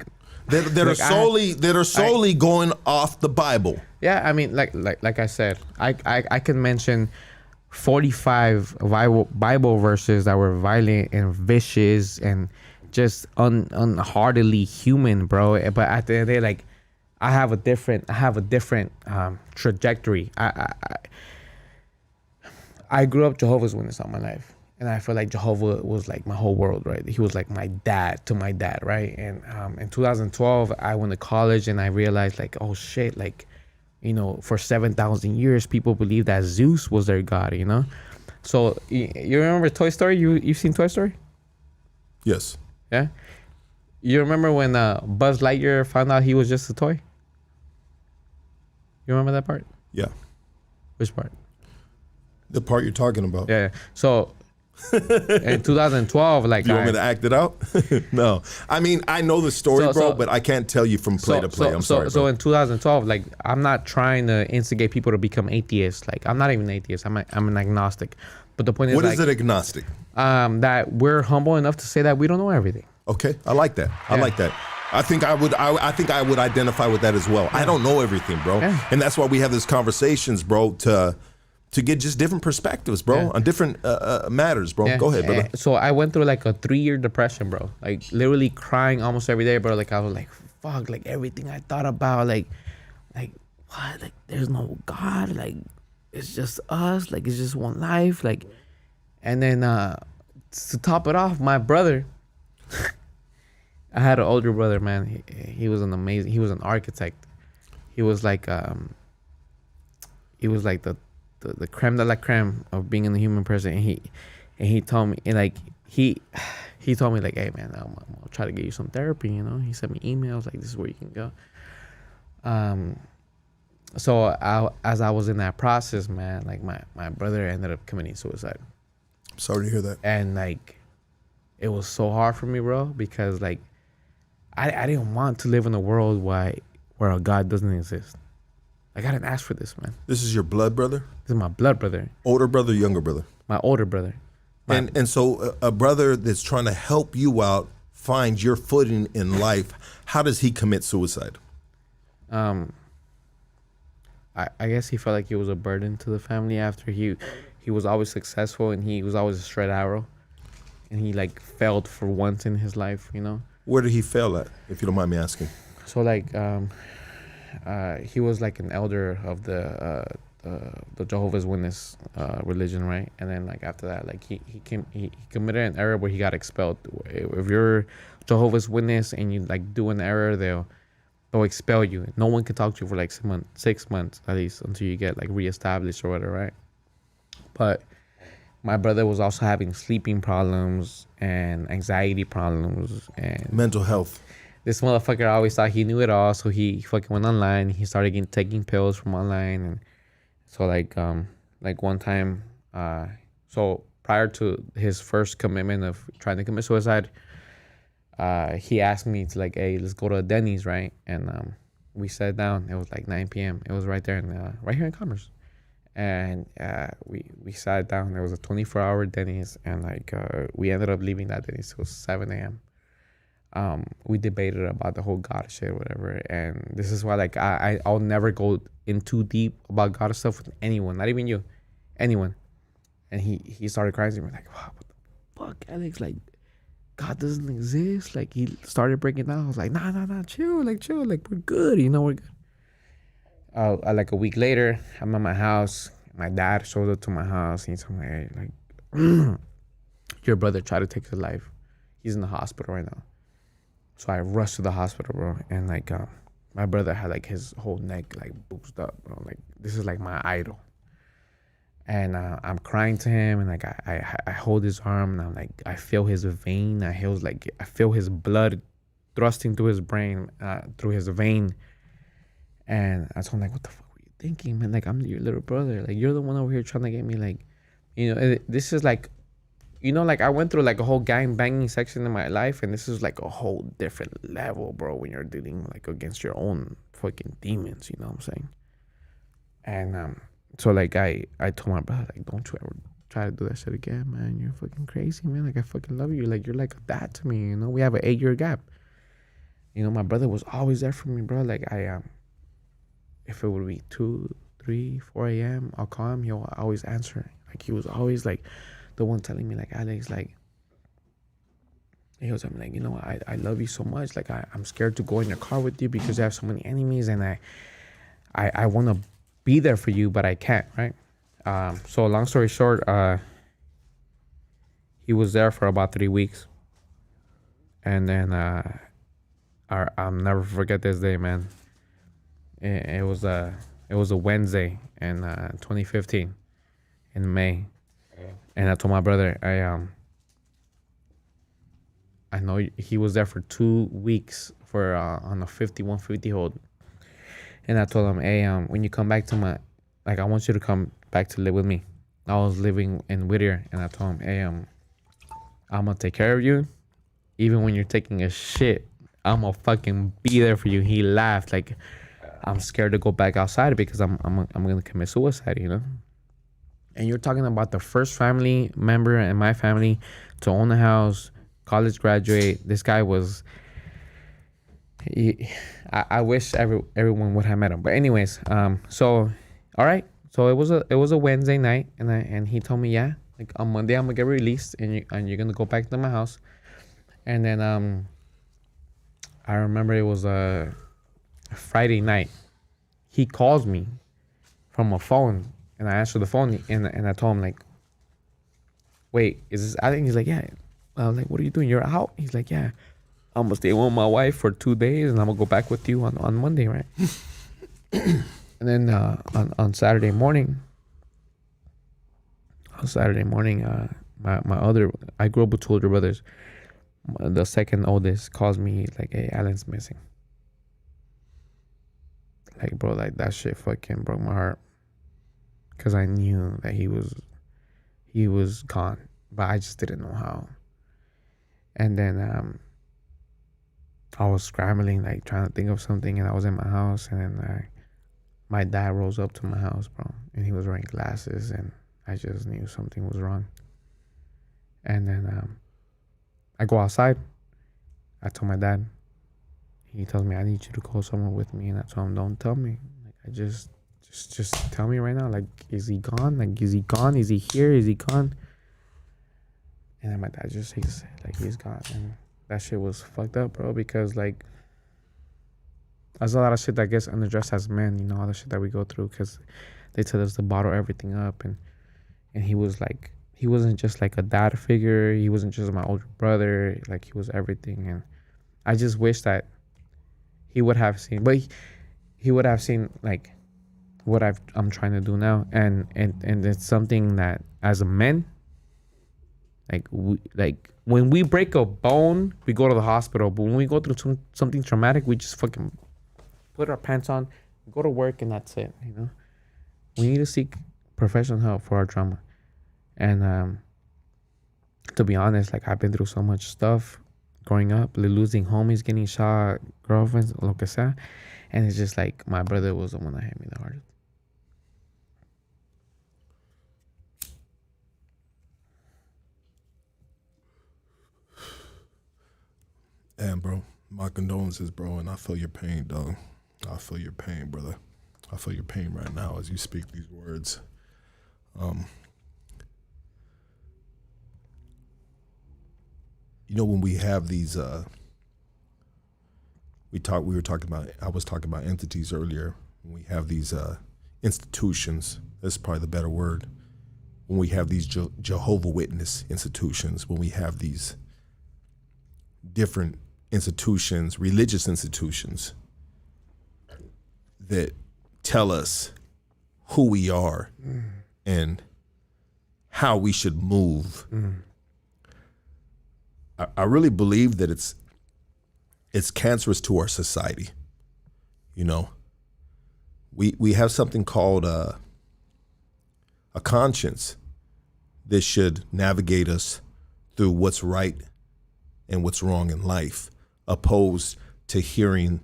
are solely going off the Bible. Yeah, I mean, like I said, I can mention 45 Bible verses that were violent and vicious and just unheartedly human, bro. But at the end of the day, like, I have a different trajectory. I grew up Jehovah's Witness all my life, and I feel like Jehovah was like my whole world, right? He was like my dad to my dad, right? And in 2012, I went to college, and I realized, like, oh shit, like, you know, for 7,000 years, people believed that Zeus was their god, you know. So you remember Toy Story? You've seen Toy Story? Yes. Yeah. You remember when Buzz Lightyear found out he was just a toy? You remember that part? Yeah. Which part? The part you're talking about. Yeah. So in 2012, like, you want me to act it out? No. I mean, I know the story, bro, but I can't tell you from play to play. I'm sorry. So in 2012, like, I'm not trying to instigate people to become atheists. Like, I'm not even an atheist. I'm an agnostic. But the point is, what like, is it, agnostic? That we're humble enough to say that we don't know everything. Okay, I like that. I like that. I think I would identify with that as well. I don't know everything, bro, and that's why we have these conversations, bro, to get just different perspectives, bro, on different matters, bro. Go ahead, brother. So I went through like a 3-year depression, bro. Like, literally crying almost every day, bro. Like, I was like, fuck, like, everything I thought about, like what? Like, there's no God. Like, it's just us. Like, it's just one life. Like, and then to top it off, my brother. I had an older brother, man. He was he was an architect. He was like the creme de la creme of being a human person. And he told me, like, he told me, like, hey man, I'll try to get you some therapy, you know. He sent me emails like, this is where you can go. So as I was in that process, man, like, my brother ended up committing suicide. Sorry to hear that. And like, it was so hard for me, bro, because like, I didn't want to live in a world where a God doesn't exist. Like, I didn't ask for this, man. This is your blood brother? This is my blood brother. Older brother, younger brother? My older brother. And so a brother that's trying to help you out find your footing in life, how does he commit suicide? I guess he felt like he was a burden to the family after he was always successful and he was always a straight arrow. And he like failed for once in his life, you know? Where did he fail at, if you don't mind me asking? So like, he was like an elder of the the Jehovah's Witness religion, right? And then like after that, like he committed an error where he got expelled. If you're Jehovah's Witness and you like do an error, they'll expel you. No one can talk to you for like 6 months at least until you get like reestablished or whatever, right? But my brother was also having sleeping problems and anxiety problems and Mental health. this motherfucker always thought he knew it all, so he fucking went online. He started taking pills from online, and so like one time, so prior to his first commitment of trying to commit suicide, he asked me to like, hey, let's go to Denny's, right? And we sat down. It was like 9 p.m. It was right there right here in Commerce, and we sat down. There was a 24-hour Denny's, and like we ended up leaving that Denny's. It was 7 a.m. We debated about the whole God shit or whatever, and this is why like I'll never go in too deep about God stuff with anyone, not even you, anyone. And he started crying to me like, wow, what the fuck, Alex, like God doesn't exist. Like he started breaking down. I was like, nah, chill, like we're good, we're good. Like a week later, I'm at my house. My dad shows up to my house and he told me, hey, like your brother tried to take his life. He's in the hospital right now. So I rushed to the hospital, bro, and like my brother had like his whole neck like boozed up, bro. Like this is like my idol, and I'm crying to him, and like I hold his arm, and I'm like I feel his vein, I feel his blood thrusting through his brain, through his vein, and I told him like, what the fuck were you thinking, man? Like I'm your little brother, like you're the one over here trying to get me, like, this is like. Like I went through like a whole gang banging section in my life, and this is like a whole different level, bro, when you're dealing like against your own fucking demons, you know what I'm saying? And so like I told my brother, like, don't you ever try to do that shit again, man. You're fucking crazy, man. Like I fucking love you. Like you're like a dad to me, we have an 8-year gap. My brother was always there for me, bro. Like if it would be 2, 3, 4 a.m., I'll call him, he'll always answer. Like he was always like the one telling me like, Alex, like he was like, I love you so much, like I'm scared to go in your car with you because you have so many enemies, and I want to be there for you, but I can't, right? So long story short, he was there for about 3 weeks, and then I'll never forget this day, man. It was a Wednesday in 2015 in May. And I told my brother, I know he was there for 2 weeks for on a 5150 hold. And I told him, hey, when you come back to I want you to come back to live with me. I was living in Whittier, and I told him, hey, I'm gonna take care of you. Even when you're taking a shit, I'm gonna fucking be there for you. He laughed like, I'm scared to go back outside because I'm gonna commit suicide, And you're talking about the first family member in my family to own a house, college graduate. This guy was. I wish everyone would have met him. But anyways, so all right. So it was a Wednesday night, and he told me, yeah, like on Monday I'm gonna get released, and you're gonna go back to my house. And then I remember it was a Friday night. He calls me from a phone. And I answered the phone, and I told him, like, wait, is this Alex? He's like, yeah. I was like, what are you doing? You're out? He's like, yeah. I'm going to stay with my wife for 2 days, and I'm going to go back with you on Monday, right? And then on Saturday morning, I grew up with 2 older brothers. The second oldest calls me, like, hey, Alan's missing. Like, bro, like, that shit fucking broke my heart. Because I knew that he was gone, but I just didn't know how. And then I was scrambling, like trying to think of something, and I was in my house, and then my dad rose up to my house, bro, and he was wearing glasses, and I just knew something was wrong. And then I go outside. I told my dad. He tells me, I need you to go somewhere with me, and I told him, don't tell me. Like I just tell me right now, like, is he gone? Like, is he gone? Is he here? Is he gone? And then my dad just says, like, he's gone. And that shit was fucked up, bro, because, like, there's a lot of shit that gets unaddressed as men, all the shit that we go through, because they told us to bottle everything up, and he was like, he wasn't just like a dad figure. He wasn't just my older brother. Like, he was everything. And I just wish that he would have seen, but he would have seen like what I'm trying to do now, and it's something that as a man, like when we break a bone, we go to the hospital, but when we go through something traumatic, we just fucking put our pants on, go to work, and that's it. You know, we need to seek professional help for our trauma. And to be honest, like, I've been through so much stuff growing up, losing homies, getting shot, girlfriends, lo que sea, and it's just like my brother was the one that hit me the hardest. And bro, my condolences, bro, and I feel your pain, dog. I feel your pain, brother. I feel your pain right now as you speak these words. You know, when we have these, I was talking about entities earlier. When we have these institutions, that's probably the better word. When we have these Jehovah Witness institutions, when we have these different institutions, religious institutions that tell us who we are and how we should move. I really believe that it's cancerous to our society. You know, we have something called a conscience that should navigate us through what's right and what's wrong in life, opposed to hearing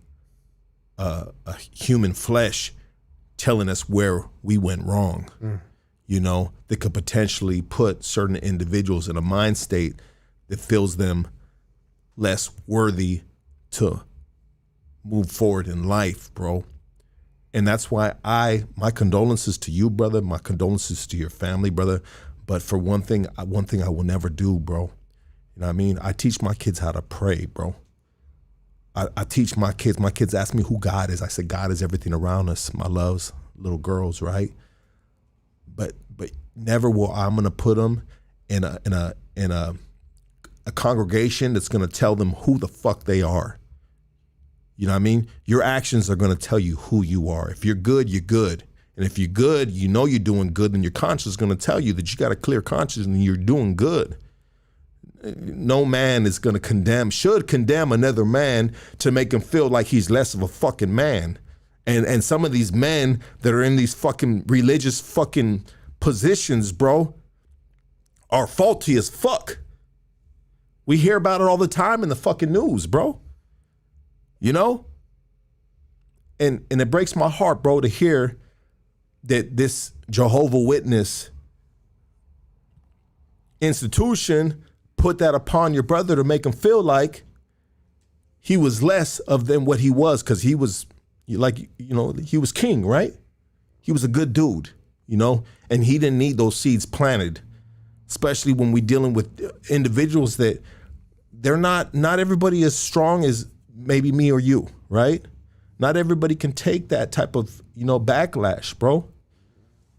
a human flesh telling us where we went wrong. You know, that could potentially put certain individuals in a mind state that feels them less worthy to move forward in life, bro. And that's why my condolences to you, brother. My condolences to your family, brother. But for one thing I will never do, bro. You know what I mean? I teach my kids how to pray, bro. I teach my kids ask me who God is. I said, God is everything around us, my loves, little girls, right? But never will I'm gonna put them in a congregation that's gonna tell them who the fuck they are. You know what I mean? Your actions are gonna tell you who you are. If you're good, you're good. And if you're good, you know you're doing good, then your conscience is gonna tell you that you got a clear conscience and you're doing good. No man is gonna should condemn another man to make him feel like he's less of a fucking man. And some of these men that are in these fucking religious fucking positions, bro, are faulty as fuck. We hear about it all the time in the fucking news, bro. You know? And it breaks my heart, bro, to hear that this Jehovah Witness institution put that upon your brother to make him feel like he was less of than what he was, because he was, like, you know, he was king, right? He was a good dude, you know, and he didn't need those seeds planted, especially when we're dealing with individuals that they're not everybody as strong as maybe me or you, right? Not everybody can take that type of, you know, backlash, bro.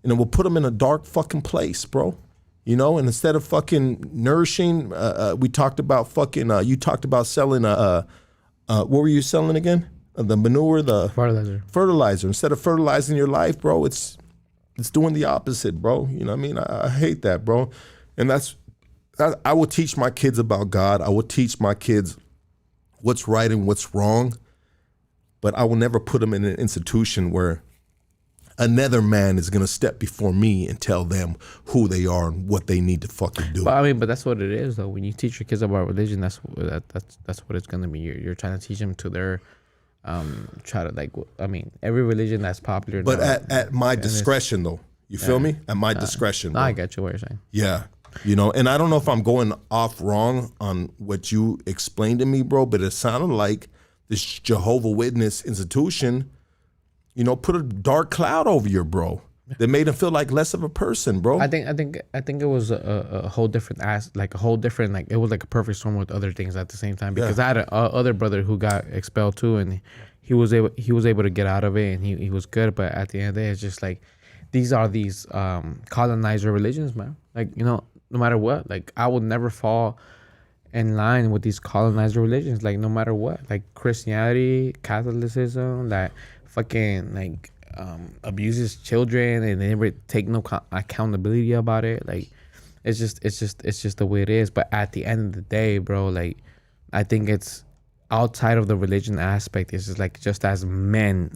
And it will put them in a dark fucking place, bro. You know, and instead of fucking nourishing, we talked about fucking, you talked about selling, what were you selling again? The manure, the fertilizer. Instead of fertilizing your life, bro, it's doing the opposite, bro. You know what I mean? I hate that, bro. And I will teach my kids about God. I will teach my kids what's right and what's wrong. But I will never put them in an institution where another man is gonna step before me and tell them who they are and what they need to fucking do. But I mean, that's what it is, though. When you teach your kids about religion, that's what it's gonna be. You're trying to teach them to their every religion that's popular. But now, at my discretion, though. You feel me? At my discretion. No, I get you what you're saying. Yeah. You know, and I don't know if I'm going off wrong on what you explained to me, bro, but it sounded like this Jehovah Witness institution, you know, put a dark cloud over your bro that made him feel like less of a person, bro. I think it was a whole different it was like a perfect storm with other things at the same time, because I had a other brother who got expelled too, and he was able to get out of it, and he was good, but at the end of the day, it's just like these are these colonizer religions, man. Like, you know, no matter what, like I would never fall in line with these colonizer religions, like no matter what, like Christianity, Catholicism, that fucking like abuses children and they never take no accountability about it. Like it's just the way it is. But at the end of the day, bro, like I think it's outside of the religion aspect, it's just like just as men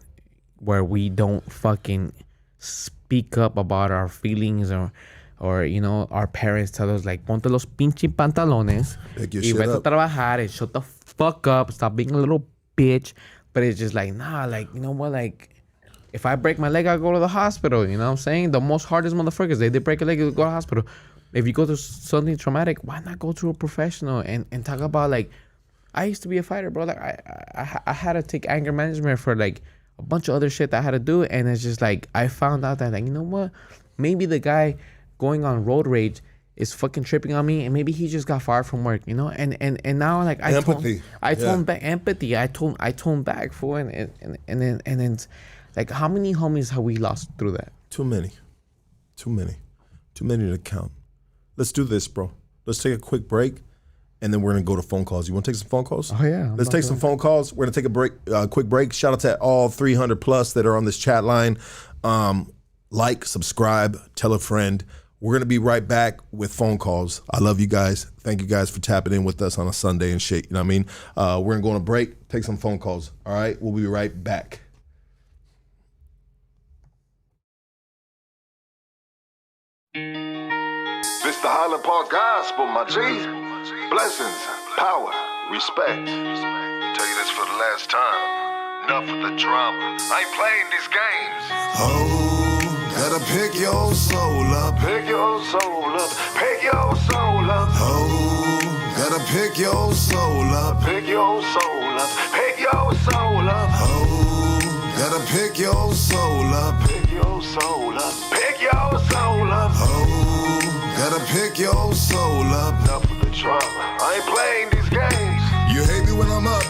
where we don't fucking speak up about our feelings or you know, our parents tell us like ponte los pinche pantalones y vete a trabajar and shut the fuck up, stop being a little bitch. But it's just like, nah, like, you know what, like if I break my leg, I go to the hospital. You know what I'm saying? The most hardest motherfuckers, they break a leg, they go to the hospital. If you go through something traumatic, why not go to a professional and talk about, like, I used to be a fighter, bro. Like I had to take anger management for like a bunch of other shit that I had to do. And it's just like, I found out that, like, you know what, maybe the guy going on road rage is fucking tripping on me, and maybe he just got fired from work, you know. And now, like, I told him back empathy. I told him back, fool. And then like, how many homies have we lost through that? Too many to count. Let's do this, bro. Let's take a quick break, and then we're gonna go to phone calls. You want to take some phone calls? Oh yeah. Let's take some phone calls. We're gonna take a break, quick break. Shout out to all 300 plus that are on this chat line. Like, subscribe, tell a friend. We're gonna be right back with phone calls. I love you guys. Thank you guys for tapping in with us on a Sunday and shit. You know what I mean? We're gonna go on a break, take some phone calls. All right, we'll be right back. This the Highland Park Gospel, my G. Blessings, power, respect. Tell you this for the last time. Enough of the drama. I ain't playing these games. Oh, gotta pick your soul up. Pick your soul up. Pick your soul up. Oh, gotta pick your soul up. Pick your soul up. Pick your soul up. Oh, gotta pick your soul up. Pick your soul up. Pick your soul up. Oh, gotta pick your soul up. Enough of the drama. I ain't playing these games. You hate me when I'm up.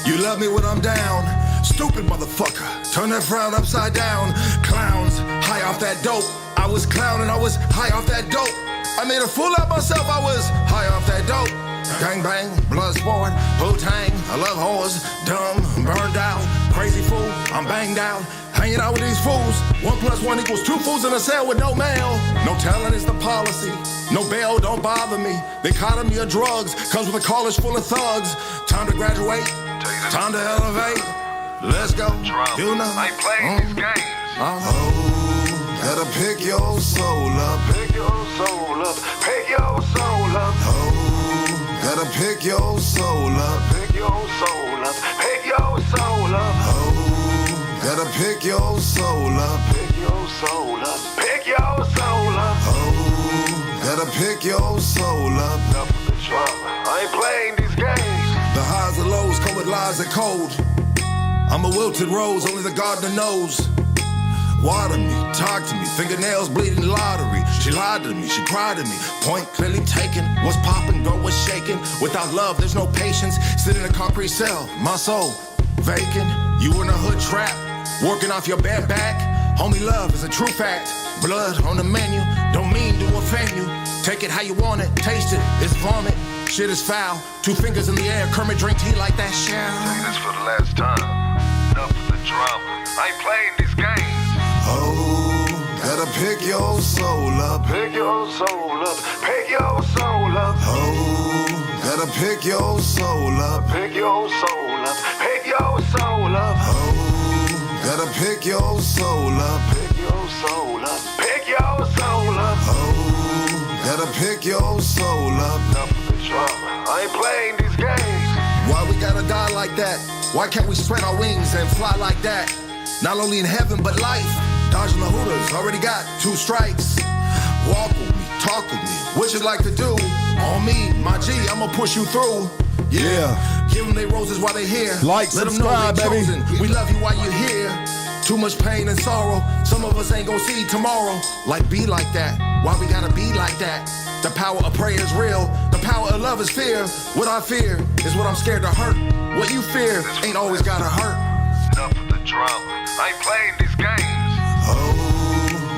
You love me when I'm down. Stupid motherfucker. Turn that frown upside down. Clowns, high off that dope. I was clowning, I was high off that dope. I made a fool of myself, I was high off that dope. Gang bang, blood sport, Wu-Tang, I love whores, dumb, burned out, crazy fool, I'm banged out. Hanging out with these fools. 1 + 1 = 2 fools in a cell with no mail. No talent is the policy. No bail, don't bother me. The economy of drugs comes with a college full of thugs. Time to graduate. Time to elevate. Let's go. You know. I ain't playing these games. Oh, gotta pick your soul up. Pick your soul up. Pick your soul up. Oh, gotta pick your soul up. Pick your soul up. Pick your soul up. Oh, gotta pick your soul up. Pick your soul up. Pick your soul up. Oh, gotta pick your soul up. Enough of the drama. I ain't playing these games. The highs and lows come with lies and cold. I'm a wilted rose, only the gardener knows. Water me, talk to me, fingernails bleeding lottery. She lied to me, she cried to me, point clearly taken. What's popping, girl, what's shaking? Without love, there's no patience. Sit in a concrete cell, my soul vacant. You in a hood trap, working off your bare back. Homie, love is a true fact. Blood on the menu, don't mean to offend you. Take it how you want it, taste it, it's vomit. Shit is foul, 2 fingers in the air, Kermit drink tea like that shell. Say this for the last time, enough of the drama. I ain't playing these games. Oh, gotta pick your soul up. Pick your soul up. Pick your soul up. Oh, gotta pick your soul up. Pick your soul up. Pick your soul up. Oh, gotta pick your soul up. Pick your soul up. Pick your soul up. Oh, gotta pick your soul up. Enough of the drama. I ain't playing these games. Why we gotta die like that? Why can't we spread our wings and fly like that? Not only in heaven, but life. Dodging the hooters, already got 2 strikes. Walk with me, talk with me, what you like to do? On me, my G, I'ma push you through. Yeah. Give them their roses while they're here. Like, let subscribe, them know they're baby. chosen. We love you while you're here. Too much pain and sorrow. Some of us ain't gonna see tomorrow. Like, be like that. Why we gotta be like that? The power of prayer is real. The power of love is fear. What I fear is what I'm scared to hurt. What you fear ain't always gotta hurt. Enough of the drama. I ain't playing these games. Oh,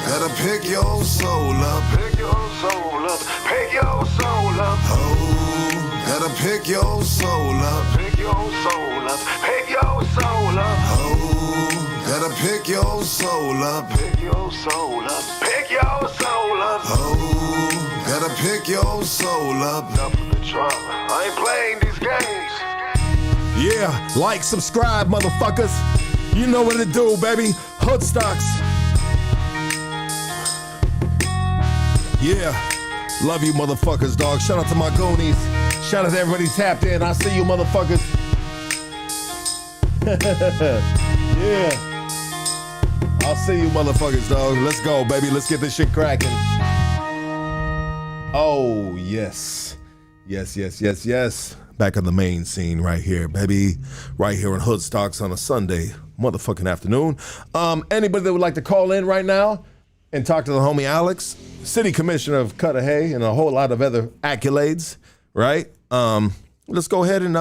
better pick your soul up. Pick your soul up. Pick your soul up. Oh, better pick your soul up. Pick your soul up. Pick your soul up. Oh, better pick your soul up. Pick your soul up. Pick your soul up. Oh, better pick your soul up. Enough of the drama. I ain't playing these games. Yeah, like, subscribe, motherfuckers. You know what to do, baby. Hood Stocks. Yeah, love you, motherfuckers, dog. Shout out to my goonies. Shout out to everybody tapped in. I see you, motherfuckers. Yeah. I'll see you, motherfuckers, dog. Let's go, baby. Let's get this shit cracking. Oh, yes. Yes. Back on the main scene right here, baby. Right here on Hood Stocks on a Sunday motherfucking afternoon. Anybody that would like to call in right now and talk to the homie Alex, City Commissioner of Cudahy, and a whole lot of other accolades, right? Let's go ahead and,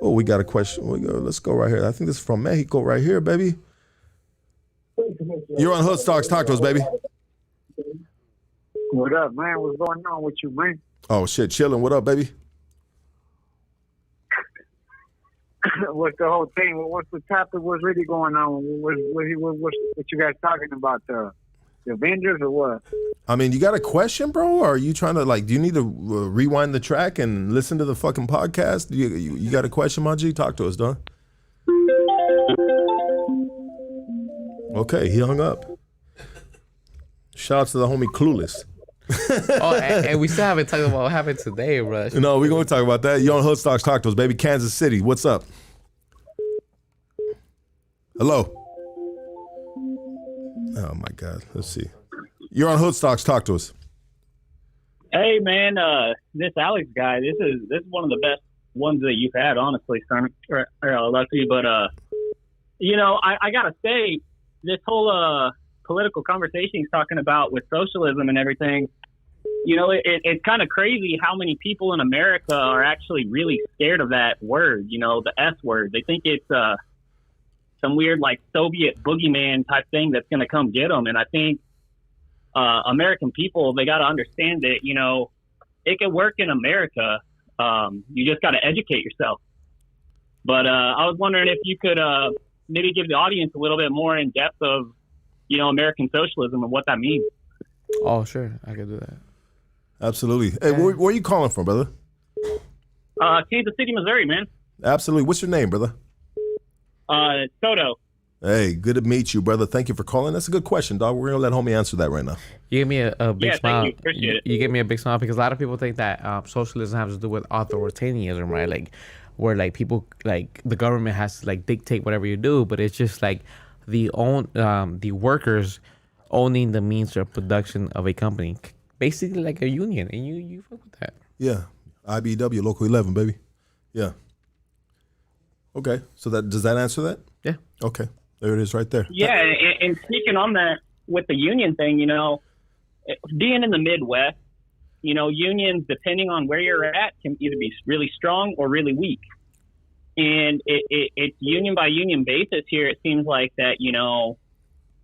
we got a question. Let's go right here. I think this is from Mexico right here, baby. You're on Hood Stocks. Talk to us, baby. What up, man? What's going on with you, man? Oh, shit, chilling. What up, baby? What's the whole thing? What's the topic? What's really going on? What you guys talking about? The Avengers or what? I mean, you got a question, bro? Or are you trying to, do you need to rewind the track and listen to the fucking podcast? You got a question, my G? Talk to us, dog. Okay, he hung up. Shout out to the homie Clueless. and we still haven't talked about what happened today, bro. No, we're going to talk about that. You're on Hood Stocks. Talk to us, baby. Kansas City, what's up? Hello? Oh, my God. Let's see. You're on Hood Stocks. Talk to us. Hey, man, this Alex guy, this is one of the best ones that you've had, honestly, son. Lucky, but, I got to say, this whole political conversation he's talking about with socialism and everything, it's kind of crazy how many people in America are actually really scared of that word, the S word. They think it's some weird, Soviet boogeyman type thing that's going to come get them. And I think American people, they got to understand that, it can work in America. You just got to educate yourself. But I was wondering if you could maybe give the audience a little bit more in depth of, American socialism and what that means. Oh, sure. I could do that. Absolutely. Hey, where are you calling from, brother? Kansas City, Missouri, man. Absolutely. What's your name, brother? Soto. Hey, good to meet you, brother. Thank you for calling. That's a good question, dog. We're going to let homie answer that right now. You gave me a big smile. Thank you. Appreciate it. You gave me a big smile because a lot of people think that socialism has to do with authoritarianism, right? Where people, the government has to dictate whatever you do, but it's just the workers owning the means of production of a company, basically like a union, and you fuck with that. Yeah, IBW Local 11, baby. Yeah. Okay, so does that answer that? Yeah. Okay, there it is, right there. Yeah, and speaking on that with the union thing, being in the Midwest, unions, depending on where you're at, can either be really strong or really weak. And it's union by union basis here. It seems like that,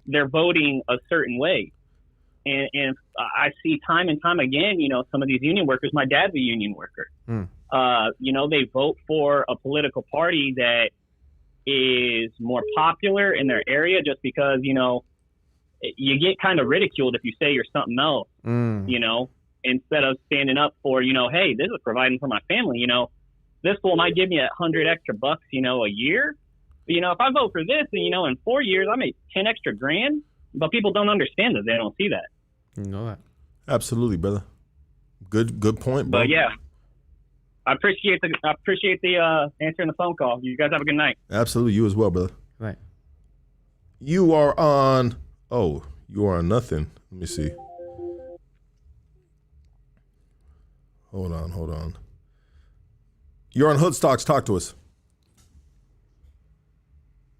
they're voting a certain way. And I see time and time again, some of these union workers, my dad's a union worker. They vote for a political party that is more popular in their area just because, you get kind of ridiculed if you say you're something else, instead of standing up for, hey, this is providing for my family, this fool might give me $100 extra bucks, a year. But, if I vote for this, and, in 4 years, I make 10 extra grand. But people don't understand that. They don't see that. You know that. Absolutely, brother. Good point, bro. But yeah, I appreciate the answering the phone call. You guys have a good night. Absolutely, you as well, brother. Right. You are on nothing. Let me see. Hold on. You're on Hood Stocks. Talk to us.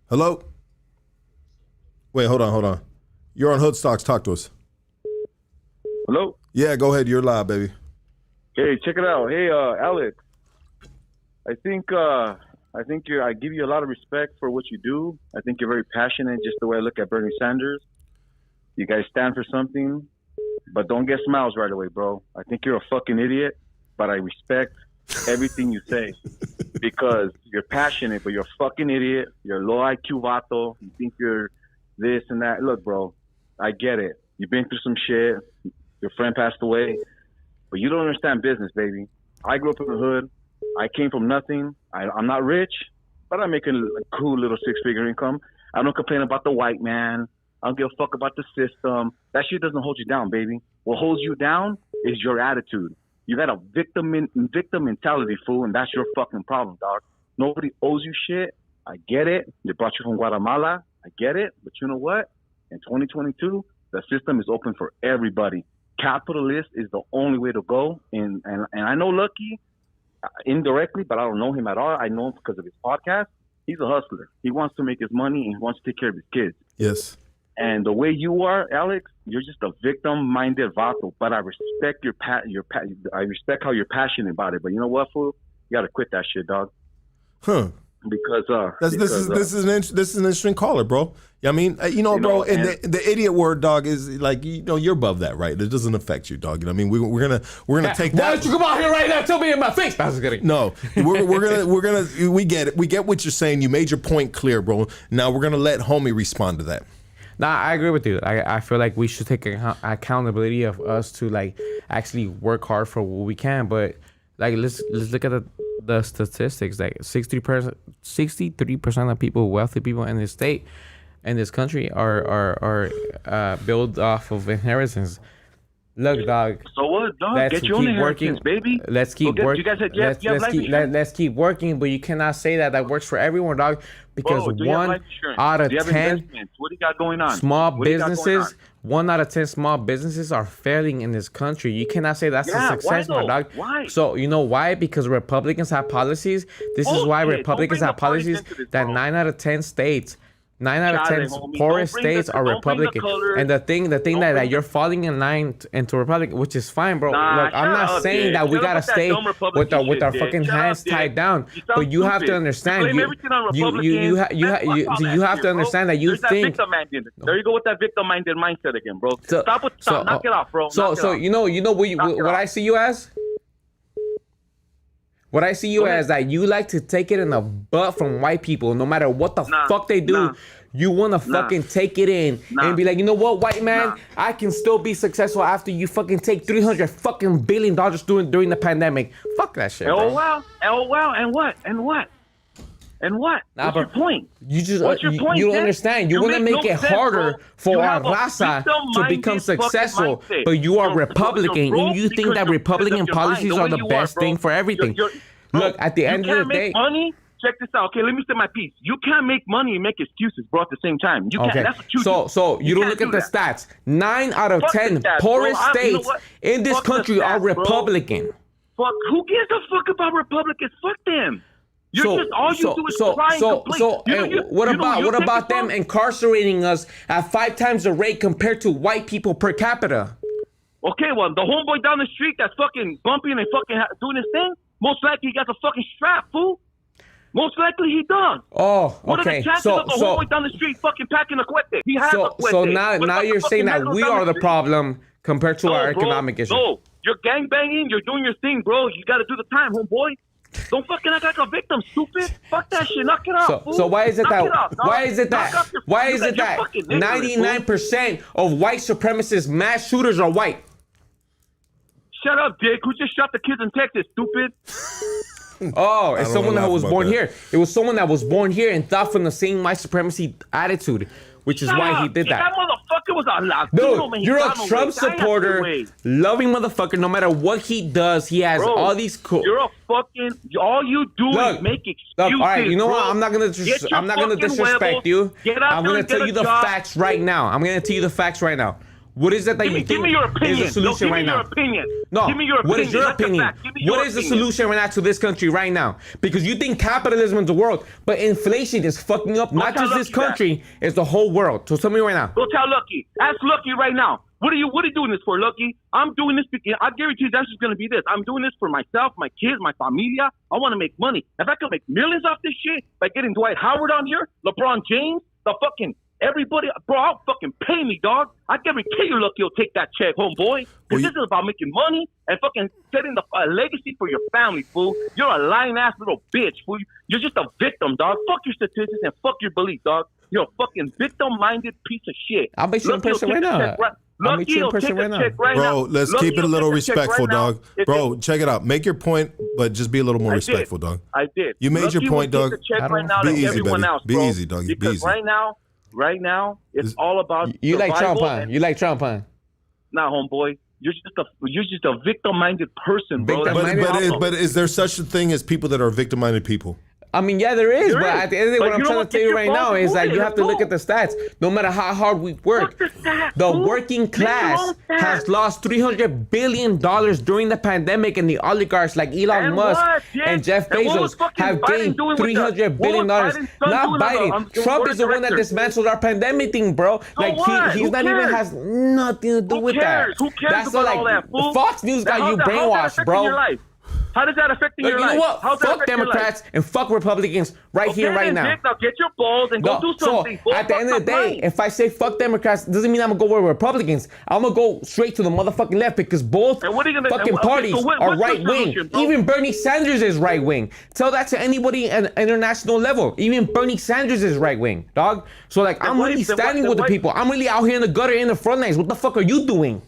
Hello? Wait, hold on. You're on Hood Stocks. Talk to us. Hello? Yeah, go ahead. You're live, baby. Hey, check it out. Hey, Alex. I think I give you a lot of respect for what you do. I think you're very passionate, just the way I look at Bernie Sanders. You guys stand for something, but don't get smiles right away, bro. I think you're a fucking idiot, but I respect everything you say because you're passionate, but you're a fucking idiot. You're low IQ vato. You think you're this and that. Look, bro, I get it. You've been through some shit. Your friend passed away, but you don't understand business, baby. I grew up in the hood. I came from nothing. I'm not rich, but I'm making a cool little six-figure income. I don't complain about the white man. I don't give a fuck about the system. That shit doesn't hold you down, baby. What holds you down is your attitude. You got a victim mentality, fool, and that's your fucking problem, dog. Nobody owes you shit. I get it. They brought you from Guatemala. I get it. But you know what? In 2022, the system is open for everybody. Capitalist is the only way to go. And I know Lucky indirectly, but I don't know him at all. I know him because of his podcast. He's a hustler. He wants to make his money and he wants to take care of his kids. Yes. And the way you are, Alex, you're just a victim-minded vato. But I respect I respect how you're passionate about it. But you know what, fool? You got to quit that shit, dog. Huh. Because this is an interesting caller, bro. I mean, bro, and the idiot word, dog, is like, you're above that, right? It doesn't affect you, dog. I mean, we're gonna take that. Why don't you come out here right now? Tell me in my face. I was kidding. No, we're gonna we get it. We get what you're saying. You made your point clear, bro. Now we're gonna let homie respond to that. Nah, I agree with you. I feel like we should take accountability of us to like actually work hard for what we can. But like, let's look at the statistics. Like 63% of people, wealthy people in this state, in this country, are built off of inheritance. Look, dog. So what, dog? Get your own inheritance, baby. Let's keep working. You guys said let's keep working, but you cannot say that works for everyone, dog. Because Bro, 1 out of 10 what do you got going on? small businesses, 1 out of 10 small businesses are failing in this country. You cannot say that's a success, my dog. Why? So you know why? Because Republicans have policies. This is why Republicans have policies that 9 out of 10 states. 9 out of 10 poorest states are Republican, and the thing that you're falling in line into Republican, which is fine, bro. Look, I'm not saying that we gotta stay with our fucking hands tied down, but you have to understand. You have to understand that you think. There you go with that victim-minded mindset again, bro. Stop, knock it off, bro. So you know what I see you as. What I see you as that you like to take it in the butt from white people, no matter what the fuck they do. You want to fucking take it in and be like, you know what, white man, I can still be successful after you fucking take $300 fucking billion during the pandemic. Fuck that shit, bro. Wow, and what? What's your point? What's your point? You don't understand. You want to make it harder for our raza to become successful, but you are Republican and you think that Republican policies are the best thing for everything. Look, at the end of the day, money. Check this out. Okay, let me say my piece. You can't make money and make excuses, bro, at the same time. You can't. That's what you do. So you don't look at the stats. 9 out of 10 poorest states in this country are Republican. Fuck, who gives a fuck about Republicans? Fuck them. All you do is cry and complain. What about them incarcerating us at 5 times the rate compared to white people per capita? Okay, well, the homeboy down the street that's fucking bumping and fucking doing his thing, most likely he got the fucking strap, fool. Most likely he does. Oh, okay. What are the chances of the homeboy down the street fucking packing a cuete? He has a cuete. So now you're saying that we are the problem compared to our economic issue. No, you're gangbanging. You're doing your thing, bro. You got to do the time, homeboy. Don't fucking act like a victim, stupid. Fuck that shit. Knock it off. So why is it that 99% of white supremacist mass shooters are white? Shut up, Dick. Who just shot the kids in Texas, stupid? Oh, it's someone that was born here. It was someone that was born here and thought from the same white supremacy attitude, which is why he did that. That motherfucker was a Latino. Dude, you're a Trump supporter, loving motherfucker. No matter what he does, he has all these cool. You're a fucking. All you do is make excuses. All right, you know what? I'm not gonna disrespect you. I'm gonna tell you the facts right now. What is it that you think give me your opinion. is the solution right now? No, give me your opinion. What is your opinion? What is the solution right now to this country right now? Because you think capitalism is the world, but inflation is fucking up not just this country, it's the whole world. So tell me right now. Go tell Lucky. Ask Lucky right now. What are you doing this for, Lucky? I'm doing this because I guarantee you that's just gonna be this. I'm doing this for myself, my kids, my familia. I want to make money. If I could make millions off this shit by getting Dwight Howard on here, LeBron James, the fucking Everybody, bro, I'll fucking pay me, dog. I guarantee you, Lucky, you'll take that check, homeboy. Because this is about making money and fucking setting the legacy for your family, fool. You're a lying-ass little bitch, fool. You're just a victim, dog. Fuck your statistics and fuck your belief, dog. You're a fucking victim-minded piece of shit. I'll bet you in person right now. I'll meet you in person right now. Bro, let's keep it a little respectful, dog. Bro, check it out. Make your point, but just be a little more respectful, dog. I did. You made your point, dog. Be easy, baby. Be easy, dog. Be Because easy. right now, it's all about You like Trump, huh? survival. You like Trump, huh? Nah, homeboy. You're just a victim-minded person, bro. But is there such a thing as people that are victim-minded people? I mean, yeah, there is, There but is. at the end of the day, But what I'm you know trying what? to tell you right Get your now balls is that moving. you have to look at the stats. No matter how hard we work, Fuck the stats, the fool. working Make your class own stats. has lost $300 billion during the pandemic, and the oligarchs like Elon And Musk what, yeah? and Jeff And what was Bezos fucking have Biden gained doing with the- $300 billion. what was Biden's son Not doing on the- Biden. on the Trump board is of the one that directors? dismantled our pandemic thing, bro. Like what? he's Who not even cares? has nothing to do Who with cares? that. Who cares That's about like all that, fool? Fox News got you How's that brainwashed, affecting bro. your life? How does that affect Look, your you life? know what? How's that Fuck affecting your life? Democrats and fuck Republicans right here, right now. Now get your balls and go do something. So at the end of the day, if I say fuck Democrats, doesn't mean I'm gonna go with Republicans. I'm gonna go straight to the motherfucking left because both And what are you gonna- fucking okay, so parties what- are what's your right wing. solution, bro? Even Bernie Sanders is right wing. Tell that to anybody at an international level. Even Bernie Sanders is right wing, dog. So like, I'm what really if- then standing what- with the then people. I'm really out here in the gutter, in the front lines. What the fuck are you doing?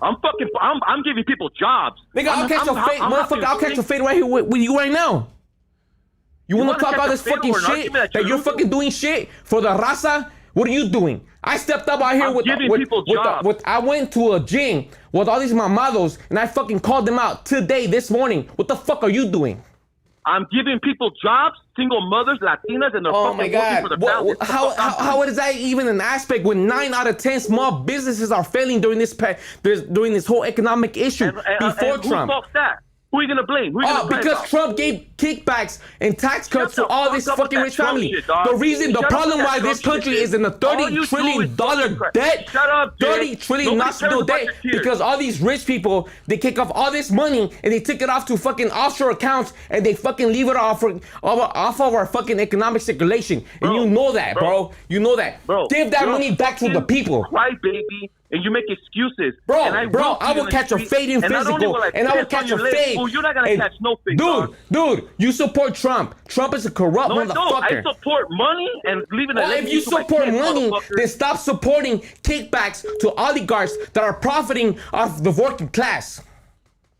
I'm giving people jobs. Nigga, I'll catch a fade, motherfucker. I'll catch a fade right here with you right now. You wanna wanna talk catch all a this fade fucking over an shit argument that you're fucking doing shit for the raza? What are you doing? I stepped up out here I'm giving people jobs. I went to a gym with all these mamados and I fucking called them out today, this morning. What the fuck are you doing? I'm giving people jobs, single mothers, Latinas, and they're Oh fucking my working God! for their families. How is that even an aspect when 9 out of 10 small businesses are failing during this whole economic issue before and Trump? Who fucked that? Who are you gonna blame? Who are you gonna blame? Because Trump gave kickbacks and tax cuts to the all fuck this up with fucking that rich Trump family. shit, dog. The Shut problem up why with that this Trump country shit. is in a All you $30 do trillion is fucking crap. debt. Shut up, dude. $30 trillion Nobody national cares about debt your kids. because all these rich people, they kick off all this money and they take it off to fucking offshore accounts and they fucking leave it off of our fucking economic circulation. And you know that, bro. You know that. Bro, Give that you're money back to the fucking people. Cry baby, and you make excuses. Bro, and I see you will in catch the a street, fade in and not only physical, will I and I will piss on catch a your lips, fade. fool, you're not gonna And- catch no fade, dog. Dude, you support Trump. Trump is a corrupt No, I don't. motherfucker. I support money and leaving a Well, if legacy you to my support kids, money, motherfucker. then stop supporting kickbacks to oligarchs that are profiting off the working class.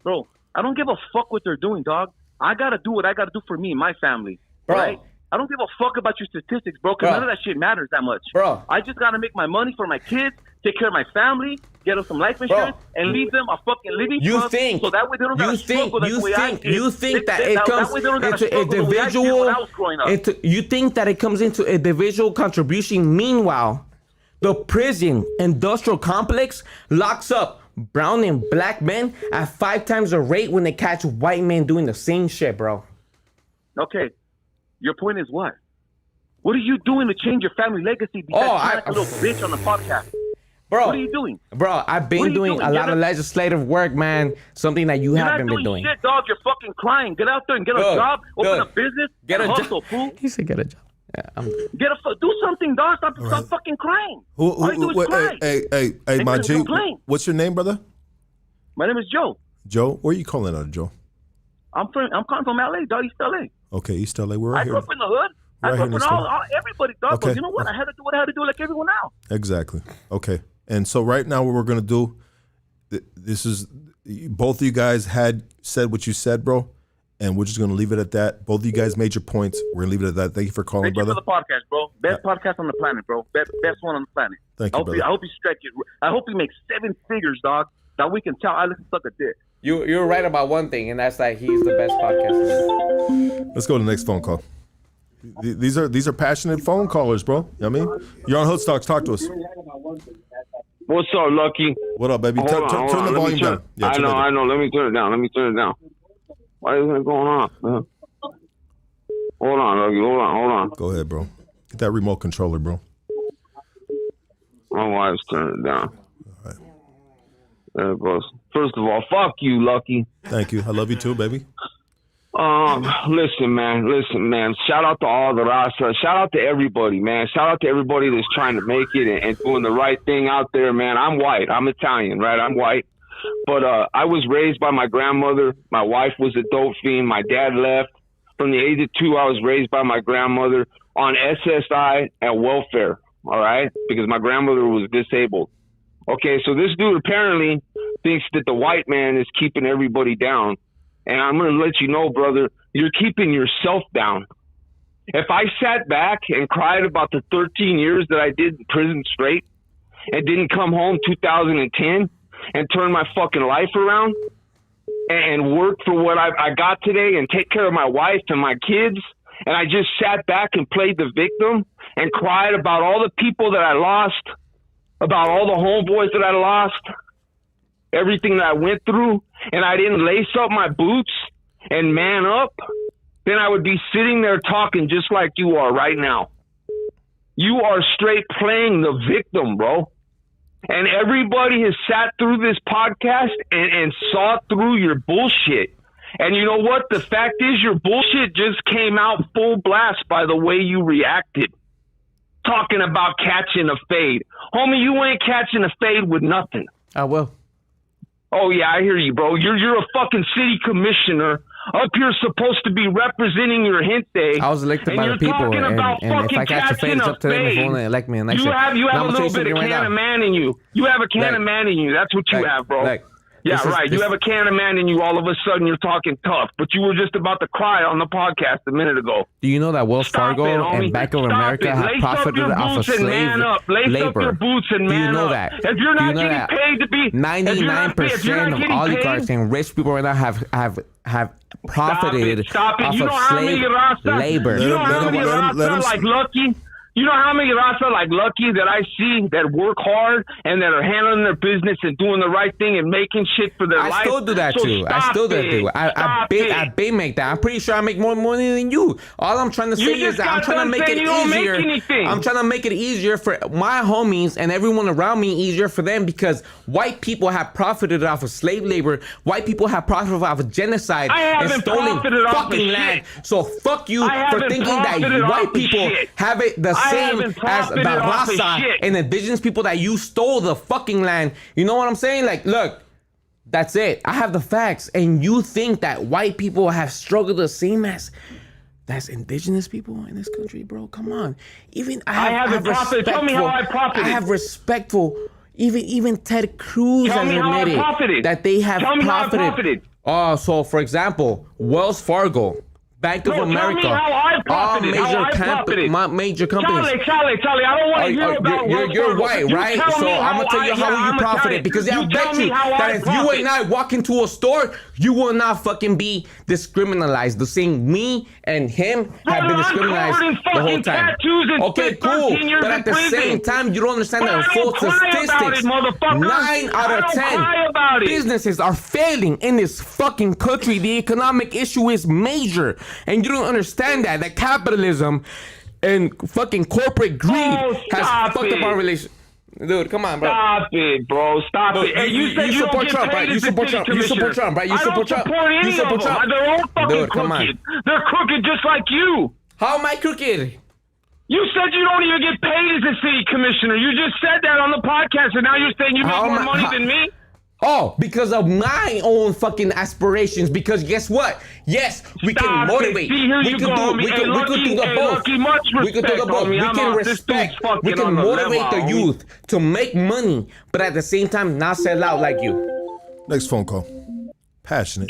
Bro, I don't give a fuck what they're doing, dog. I gotta do what I gotta do for me and my family, Bro. right? I don't give a fuck about your statistics, bro, because Bro. none of that shit matters that much. Bro. I just gotta make my money for my kids, take care of my family, get them some life insurance, and leave them a fucking living You trust think? so that way they don't gotta struggle the way I did. You think that it That comes way they don't gotta into struggle the way I did individual? when I was growing up. You think that it comes into individual contribution? Meanwhile, the prison industrial complex locks up brown and black men at 5 times the rate when they catch white men doing the same shit, bro. Okay, your point is what? What are you doing to change your family legacy besides I- a little bitch on the podcast? Bro, What are you doing? Bro, I've What been are you doing doing? a lot Get of a- legislative work, man. Something that you You're haven't not been doing. shit, dog. You're fucking crying. Get out there and get a Good, job, open good. a business, Get and a hustle, job. fool. He said get a job. Yeah, Do something, dog. Stop fucking crying. All you do is cry. Hey, Ain't my gonna G, complain. what's your name, brother? My name is Joe. Joe? Where are you calling out of, Joe? I'm calling from LA, dog. East LA. Okay, East LA. We're I right grew here. up in the hood. I Right grew here up in with this hood. everybody, dog. Okay. But you know what? I had to do what I had to do like everyone else. Exactly. Okay. And so right now what we're going to do, this is, both of you guys had said what you said, bro, and we're just going to leave it at that. Both of you guys made your points. We're going to leave it at that. Thank you for calling, Thank you brother. for the podcast, bro. Best podcast on the planet, bro. Best one on the planet. Thank you, brother. I hope you stretch it. I hope you make 7 figures, dog. That we can tell I listen suck a dick. You're right about one thing, and that's that he's the best podcaster. Let's go to the next phone call. These are passionate phone callers, bro. You know what I mean? You're on Hood Stocks. Talk to us. What's up, Lucky? What up, baby? Turn the volume down. Yeah, I know. Let me turn it down. Why is that going on? Hold on, Lucky. Hold on. Go ahead, bro. Get that remote controller, bro. My wife's turning it down. All right. There it goes. First of all, fuck you, Lucky. Thank you. I love you too, baby. Listen, man. Shout out to all the Rasa. Shout out to everybody, man. Shout out to everybody that's trying to make it and doing the right thing out there, man. I'm white. I'm Italian, right? I'm white. But I was raised by my grandmother. My wife was a dope fiend. My dad left. From the age of 2, I was raised by my grandmother on SSI and welfare, all right? Because my grandmother was disabled. Okay, so this dude apparently thinks that the white man is keeping everybody down. And I'm going to let you know, brother, you're keeping yourself down. If I sat back and cried about the 13 years that I did in prison straight and didn't come home 2010 and turn my fucking life around and work for what I got today and take care of my wife and my kids, and I just sat back and played the victim and cried about all the people that I lost, about all the homeboys that I lost, everything that I went through, and I didn't lace up my boots and man up, then I would be sitting there talking just like you are right now. You are straight playing the victim, bro. And everybody has sat through this podcast and saw through your bullshit. And you know what? The fact is your bullshit just came out full blast by the way you reacted. Talking about catching a fade. Homie, you ain't catching a fade with nothing. I will. Oh, yeah, I hear you, bro. You're a fucking city commissioner up here supposed to be representing your gente. I was elected by the people, and if I catch a fade, it's up to them if they want to elect me. And you have a little bit of can of man in you. You have a can of man in you. That's what you have, bro. Yeah, right. You have a can of man in you. All of a sudden, you're talking tough, but you were just about to cry on the podcast a minute ago. Do you know that Wells Fargo and Bank of America have profited off of slave labor? Up your boots and Do you know that? If you're not getting paid to be 99% of oligarchs and rich people right now have profited off of slave labor. You know how many Rasta like Lucky? You know how many Rasta like Lucky that I see that work hard and that are handling their business and doing the right thing and making shit for their life? I still do that too. I still do that. I big make that. I'm pretty sure I make more money than you. All I'm trying to say is that I'm trying to make it easier. I'm trying to make it easier for my homies and everyone around me, easier for them, because white people have profited off of slave labor. White people have profited off of genocide and stolen fucking land. So fuck you for thinking that white people have it the same as the Raza and indigenous people that you stole the fucking land. You know what I'm saying? Like, look, that's it. I have the facts, and you think that white people have struggled the same as that's indigenous people in this country, bro? Come on. Even I have profited. Tell me how I profited. I have respectful. Even Ted Cruz has admitted that they have profited. Oh, so for example, Wells Fargo, Bank of America, all major companies. Charlie, I don't want to hear about you're white, right? So I'm going to tell you how you profited, because I bet you that if you and I walk into a store, you will not fucking be discriminalized. The same me and him have been discriminalized the whole time. Okay, cool. But at the same time, you don't understand the full statistics. 9 out of 10 businesses are failing in this fucking country. The economic issue is major. And you don't understand that capitalism and fucking corporate greed has fucked up our relationship. Dude, come on, bro. Stop it, bro. Stop it. Hey, you said you support Trump, right? You support Trump. You support Trump, right? You support Trump. You support Trump. They're all fucking crooked. They're crooked just like you. How am I crooked? You said you don't even get paid as a city commissioner. You just said that on the podcast, and now you're saying you make more money than me? Oh, because of my own fucking aspirations. Because guess what? Yes, we can motivate. We can do the both. We can do the both. We can respect. We can motivate the youth to make money, but at the same time not sell out like you. Next phone call. Passionate.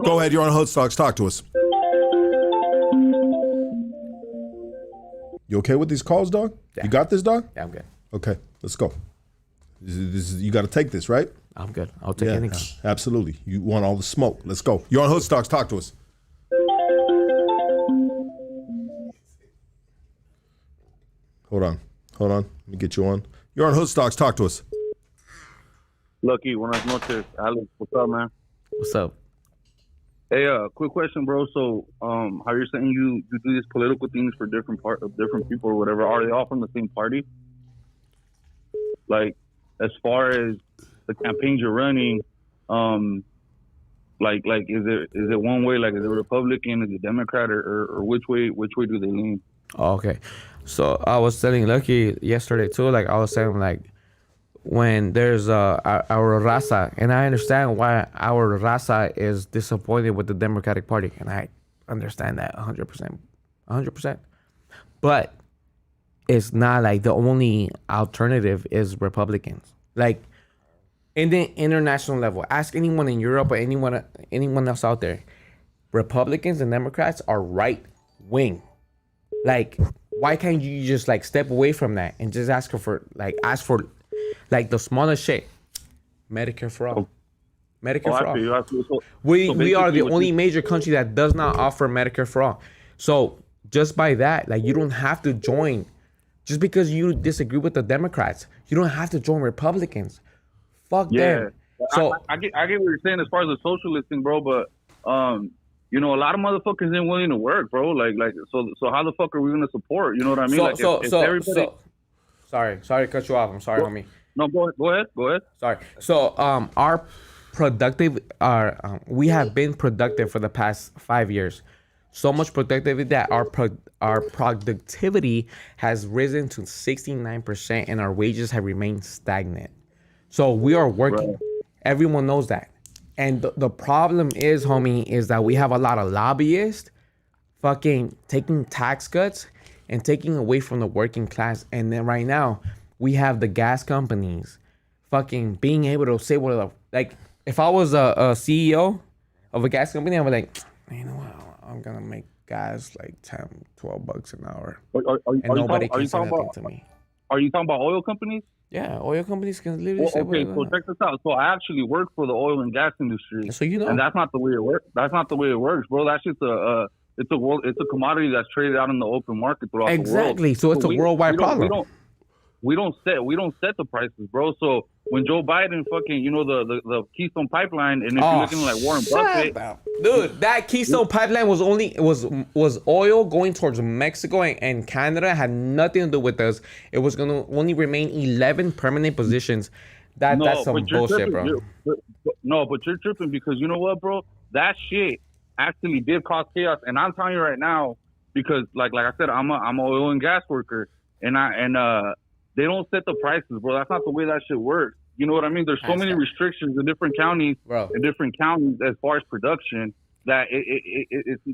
Go ahead. You're on Hoodstocks. Talk to us. You okay with these calls, dog? Yeah. You got this, dog? Yeah, I'm good. Okay, let's go. You got to take this, right? I'm good. I'll take anything. Absolutely. You want all the smoke. Let's go. You're on Hoodstocks. Talk to us. Hold on. Let me get you on. You're on Hoodstocks. Talk to us. Lucky, buenas noches. Alex, what's up, man? What's up? Hey, quick question, bro. So, how you're saying you do these political things for different people or whatever? Are they all from the same party? Like, as far as the campaigns you're running, Like, is it one way? Like, is it Republican? Is it Democrat? Or which way do they lean? Oh, okay. So I was telling Lucky yesterday too. Like I was saying, like when there's our raza, and I understand why our raza is disappointed with the Democratic Party, and I understand that 100%, 100%. But it's not like the only alternative is Republicans. Like in the international level, ask anyone in Europe or anyone else out there. Republicans and Democrats are right wing. Like, why can't you just like step away from that and just ask for the smallest shit? Medicare for all. Medicare for all. We are the only major country that does not offer Medicare for all. So just by that, like you don't have to join. Just because you disagree with the Democrats, you don't have to join Republicans. Fuck them. So I get what you're saying as far as the socialist thing, bro. But you know, a lot of motherfuckers ain't willing to work, bro. Like so how the fuck are we gonna support? You know what I mean? Sorry to cut you off. I'm sorry, homie. No, go ahead. Sorry. So we have been productive for the past 5 years. So much productivity that our productivity has risen to 69% and our wages have remained stagnant. So we are working. Right. Everyone knows that. And the problem is, homie, is that we have a lot of lobbyists fucking taking tax cuts and taking away from the working class. And then right now we have the gas companies fucking being able to say what, like, if I was a CEO of a gas company, I would like, you know what? I'm gonna make gas like $10-12 an hour, and nobody can say anything to me. Are you talking about oil companies? Yeah, oil companies can literally say whatever. So check this out. So I actually work for the oil and gas industry. So you know, and that's not the way it works. That's not the way it works, bro. That shit's it's a commodity that's traded out in the open market throughout the world. Exactly. So it's a worldwide problem. We don't set the prices, bro. So when Joe Biden fucking, you know, the Keystone Pipeline, and if you're looking like Warren Buffett, dude, that Keystone Pipeline was oil going towards Mexico and Canada, had nothing to do with us. It was gonna only remain 11 permanent positions. That's some bullshit, bro. But you're tripping because you know what, bro? That shit actually did cause chaos, and I'm telling you right now because, like I said, I'm an oil and gas worker, and they don't set the prices, bro. That's not the way that shit works. You know what I mean? There's so many restrictions in different counties, as far as production that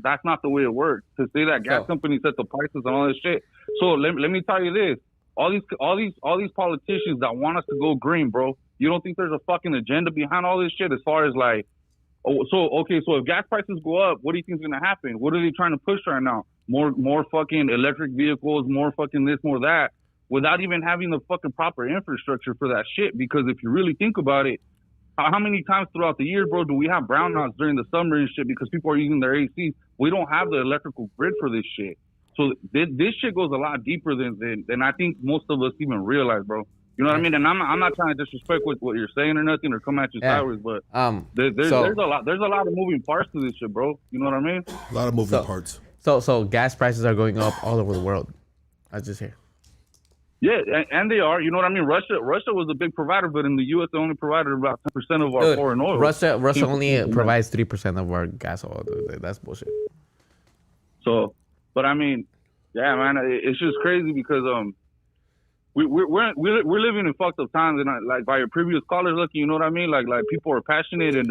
that's not the way it works. To say that gas companies set the prices and all this shit. So let me tell you this: all these politicians that want us to go green, bro. You don't think there's a fucking agenda behind all this shit? As far as like, so if gas prices go up, what do you think is gonna happen? What are they trying to push right now? More fucking electric vehicles, more fucking this, more that, without even having the fucking proper infrastructure for that shit. Because if you really think about it, how many times throughout the year, bro, do we have brownouts during the summer and shit because people are using their AC? We don't have the electrical grid for this shit. So this shit goes a lot deeper than I think most of us even realize, bro. You know what I mean? And I'm not trying to disrespect what you're saying or nothing or come at you sideways, but there's a lot of moving parts to this shit, bro. You know what I mean? A lot of moving parts. So gas prices are going up all over the world. I just hear. Yeah, and they are. You know what I mean? Russia was a big provider, but in the U.S. they only provided about 10% of our foreign oil. Russia only provides 3% of our gas oil. That's bullshit. So, but I mean, yeah, man, it's just crazy because we're living in fucked up times, and like by your previous callers, Lucky, you know what I mean? Like people are passionate, and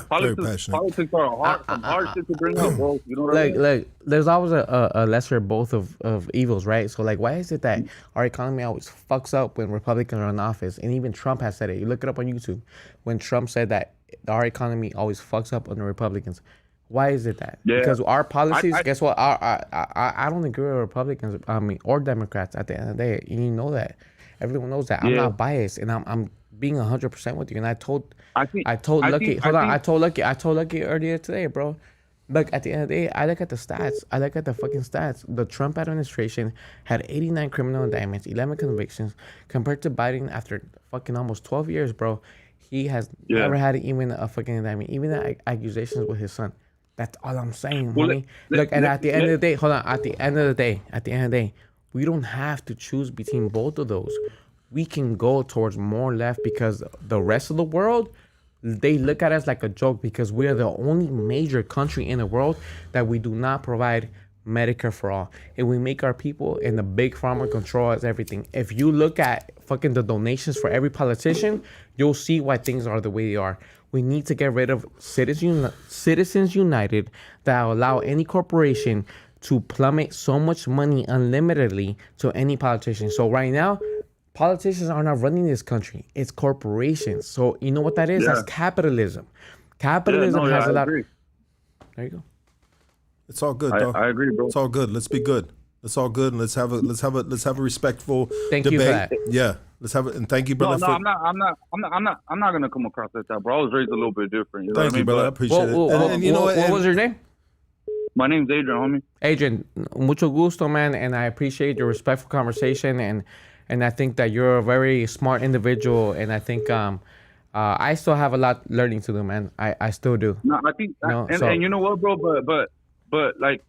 politics are hard shit to bring up, bro. You know what I mean? Like there's always a lesser both of evils, right? So like, why is it that our economy always fucks up when Republicans are in office? And even Trump has said it. You look it up on YouTube. When Trump said that our economy always fucks up under Republicans. Why is it that? Yeah. Because our policies, guess what? I don't agree with Republicans, or Democrats at the end of the day. You know that. Everyone knows that. I'm not biased, and I'm being 100% with you. And I told Lucky earlier today, bro. Look, at the end of the day, I look at the stats. I look at the fucking stats. The Trump administration had 89 criminal indictments, 11 convictions, compared to Biden after fucking almost 12 years, bro. He has never had even a fucking indictment, even the accusations with his son. That's all I'm saying, homie. Look, and at the end of the day, hold on. At the end of the day, we don't have to choose between both of those. We can go towards more left because the rest of the world they look at us like a joke because we are the only major country in the world that we do not provide Medicare for all. And we make our people and the big pharma control us everything. If you look at fucking the donations for every politician, you'll see why things are the way they are. We need to get rid of Citizens United that allow any corporation to plummet so much money unlimitedly to any politician. So right now, politicians are not running this country. It's corporations. So you know what that is? Yeah. That's capitalism. Capitalism has a lot. Agree. There you go. It's all good, dog. I agree, bro. It's all good. Let's be good. It's all good, and let's have a respectful Thank debate. you for that. Yeah, let's have it. And thank you, No, brother. I'm not gonna come across like that, bro. I was raised a little bit different. You know Thank what I you, mean? brother. I But appreciate it. And you know what was your name? my name's Adrian, homie. Adrian, mucho gusto, man, and I appreciate your respectful conversation, and I think that you're a very smart individual, and I think I still have a lot learning to do, man. I still do. No, I think, No, and, so- and you know what, bro? But like,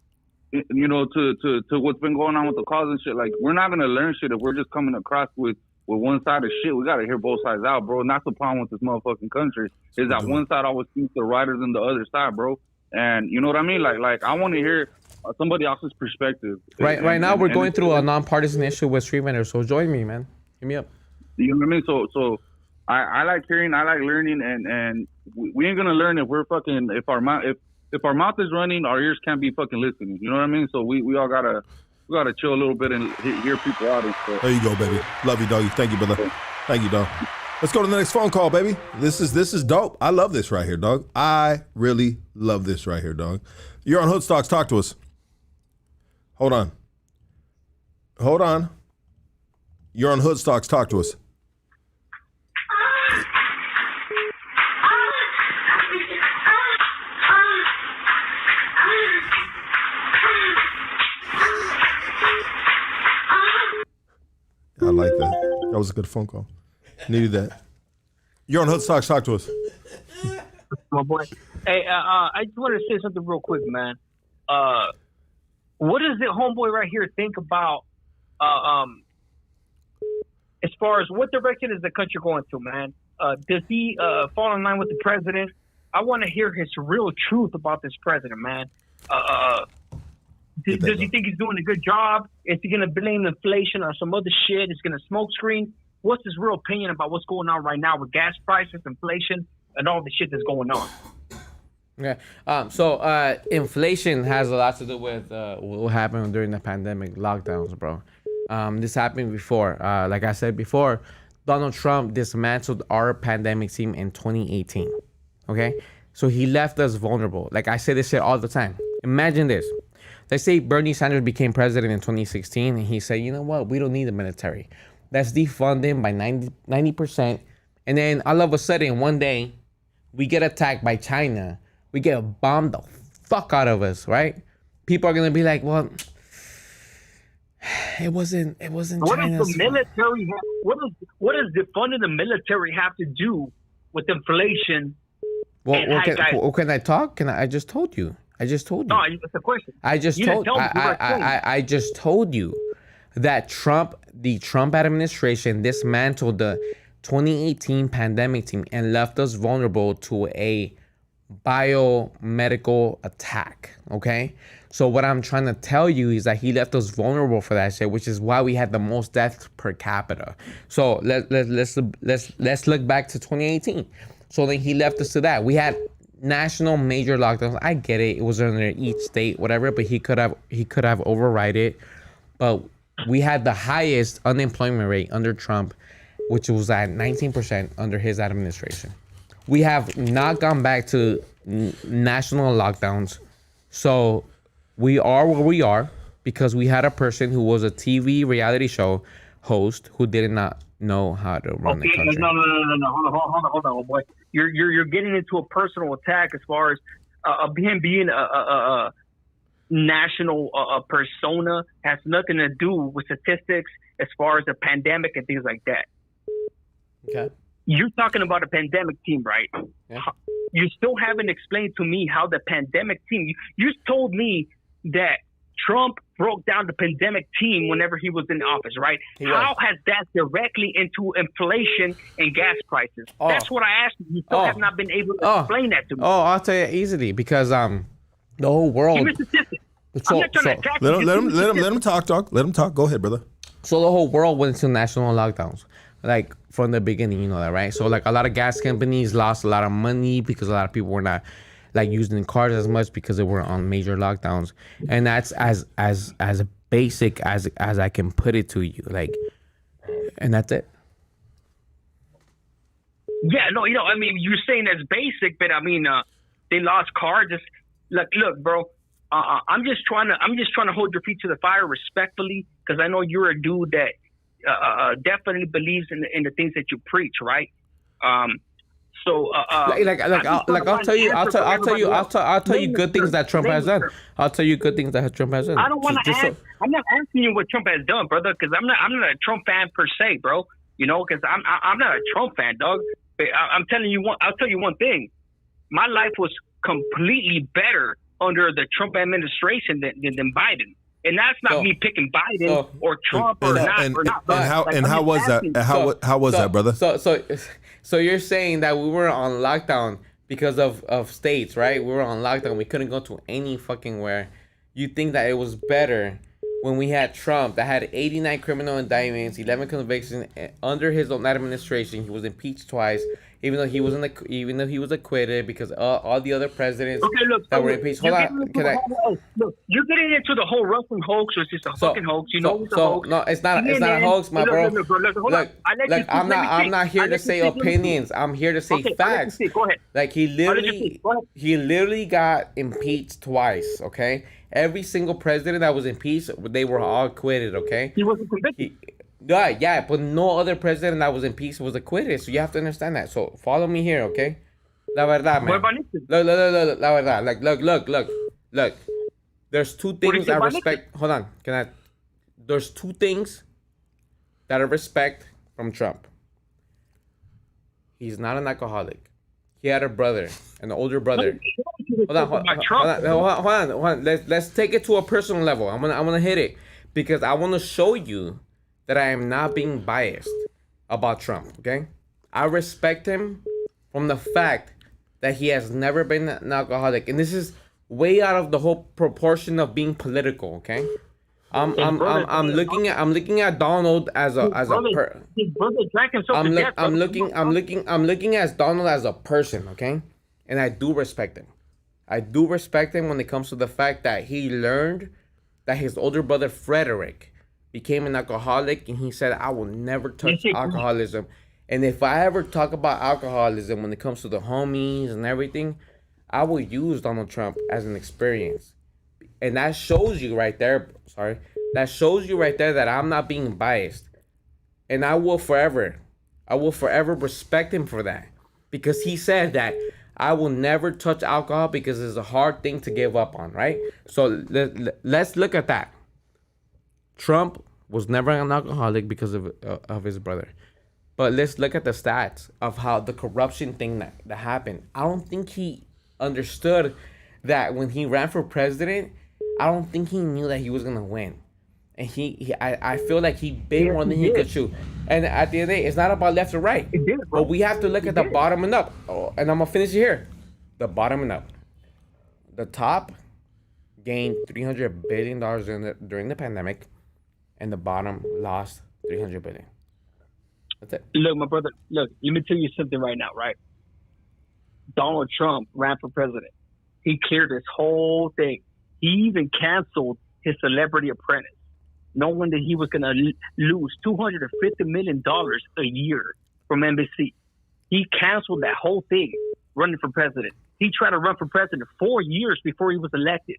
you know, to what's been going on with the cause and shit. Like, we're not gonna learn shit if we're just coming across with one side of shit. We gotta hear both sides out, bro. And that's the problem with this motherfucking country is that one side always thinks they're righter than the other side, bro. And you know what I mean? Like I want to hear somebody else's perspective. Right now, we're going it's- through a nonpartisan issue with street vendors, so join me, man. Hit me up. You know what I mean? So I like hearing, I like learning, and we ain't gonna learn if we're fucking if our mouth is running, our ears can't be fucking listening. You know what I mean? So we all gotta chill a little bit and hear people out and stuff. There you go, baby. Love you, doggy. Thank you, brother. Thank you, dog. Let's go to the next phone call, baby. This is dope. I love this right here, dog. I really love this right here, dog. You're on Hoodstocks. Talk to us. Hold on. You're on Hoodstocks. Talk to us. I like that. That was a good phone call. Needed that. You're on Hoodstocks. Talk to us. My boy. Hey, I just wanted to say something real quick, man. What does the homeboy right here think about, as far as what direction is the country going to, man? Does he fall in line with the president? I want to hear his real truth about this president, man. Does he think he's doing a good job? Is he going to blame inflation or some other shit? Is he going to smoke screen? What's his real opinion about what's going on right now with gas prices, inflation, and all the shit that's going on? Yeah. So inflation has a lot to do with what happened during the pandemic lockdowns, bro. This happened before. Like I said before, Donald Trump dismantled our pandemic team in 2018. Okay? So he left us vulnerable. Like I say this shit all the time. Imagine this. Let's say Bernie Sanders became president in 2016 and he said, you know what? We don't need the military. Let's defund them by 90%. And then all of a sudden, one day, we get attacked by China. We get bombed the fuck out of us, right? People are going to be like, well, it wasn't What China's does the military what does defunding the military have to do with inflation? Well, and high guys? can I talk? I just told you. No, it's a question. I just told you that the Trump administration dismantled the 2018 pandemic team and left us vulnerable to a biomedical attack. Okay, so what I'm trying to tell you is that he left us vulnerable for that shit, which is why we had the most deaths per capita. So let's look back to 2018. So then he left us to that. We had national major lockdowns. I get it. It was under each state, whatever, but he could have override it. But we had the highest unemployment rate under Trump, which was at 19% under his administration. We have not gone back to national lockdowns. So we are where we are because we had a person who was a TV reality show host who did not know how to run the country. No. Hold on, boy. You're getting into a personal attack as far as him being a national persona has nothing to do with statistics as far as the pandemic and things like that. Okay. You're talking about a pandemic team, right? Yeah. You still haven't explained to me how the pandemic team. You told me that Trump broke down the pandemic team whenever he was in office, right? How has that directly into inflation and gas prices? That's what I asked you. You still have not been able to explain that to me. Oh, I'll tell you easily because the whole world. Give me statistics. I'm not trying to attack you. Let him talk, dog. Let him talk. Go ahead, brother. So the whole world went into national lockdowns, like from the beginning, you know that, right? So like a lot of gas companies lost a lot of money because a lot of people were not like using cars as much because they were on major lockdowns, and that's as basic as I can put it to you, like, and that's it. Yeah, no, I mean, you're saying that's basic, but I mean, they lost cars. Just look, bro. I'm just trying to hold your feet to the fire respectfully, because I know you're a dude that definitely believes in the things that you preach, right? So I'll tell you good things that Trump has done. I'll tell you good things that Trump has done. I don't want to ask. I'm not asking you what Trump has done, brother, because I'm not a Trump fan per se, bro. Because I'm not a Trump fan, dog. But I'm telling you one. I'll tell you one thing. My life was completely better under the Trump administration than Biden. And that's not me picking Biden or Trump or not. How was that? How was that, brother? So you're saying that we were on lockdown because of states, right? We were on lockdown. We couldn't go to any fucking where. You think that it was better when we had Trump that had 89 criminal indictments, 11 convictions under his own administration. He was impeached twice. Even though he was acquitted because all the other presidents that were impeached. Hold on, look, you're getting into the whole Russian hoax, which is a fucking hoax. It's a hoax. No, it's not a hoax, my bro. Look, I'm not here to say opinions. I'm here to say facts. Go ahead. Like he literally got impeached twice. Okay, every single president that was impeached, they were all acquitted. Okay, he wasn't convicted. Yeah, but no other president that was impeached was acquitted. So you have to understand that. So follow me here, okay? La verdad, man. Look, la verdad. Like, look. There's two things I respect. Hold on. There's two things that I respect from Trump. He's not an alcoholic. He had a brother, an older brother. Hold on. Let's take it to a personal level. I'm gonna hit it because I want to show you that I am not being biased about Trump, okay? I respect him from the fact that he has never been an alcoholic, and this is way out of the whole proportion of being political, okay? I'm looking at Donald as a I'm looking at Donald as a person, okay? And I do respect him. I do respect him when it comes to the fact that he learned that his older brother Frederick became an alcoholic, and he said, I will never touch alcoholism. And if I ever talk about alcoholism when it comes to the homies and everything, I will use Donald Trump as an experience. And that shows you right there, that I'm not being biased. And I will forever respect him for that. Because he said that I will never touch alcohol because it's a hard thing to give up on, right? So let's look at that. Trump was never an alcoholic because of his brother. But let's look at the stats of how the corruption thing that happened. I don't think he understood that when he ran for president, I don't think he knew that he was going to win. And I feel like he bit more than he could chew. And at the end of the day, it's not about left or right. But we have to look at the bottom and up. Oh, and I'm going to finish it here. The bottom and up. The top gained $300 billion during the pandemic. And the bottom lost $300 billion. That's it. Look, my brother. Look, let me tell you something right now, right? Donald Trump ran for president. He cleared this whole thing. He even canceled his Celebrity Apprentice, knowing that he was going to lose $250 million a year from NBC. He canceled that whole thing, running for president. He tried to run for president 4 years before he was elected.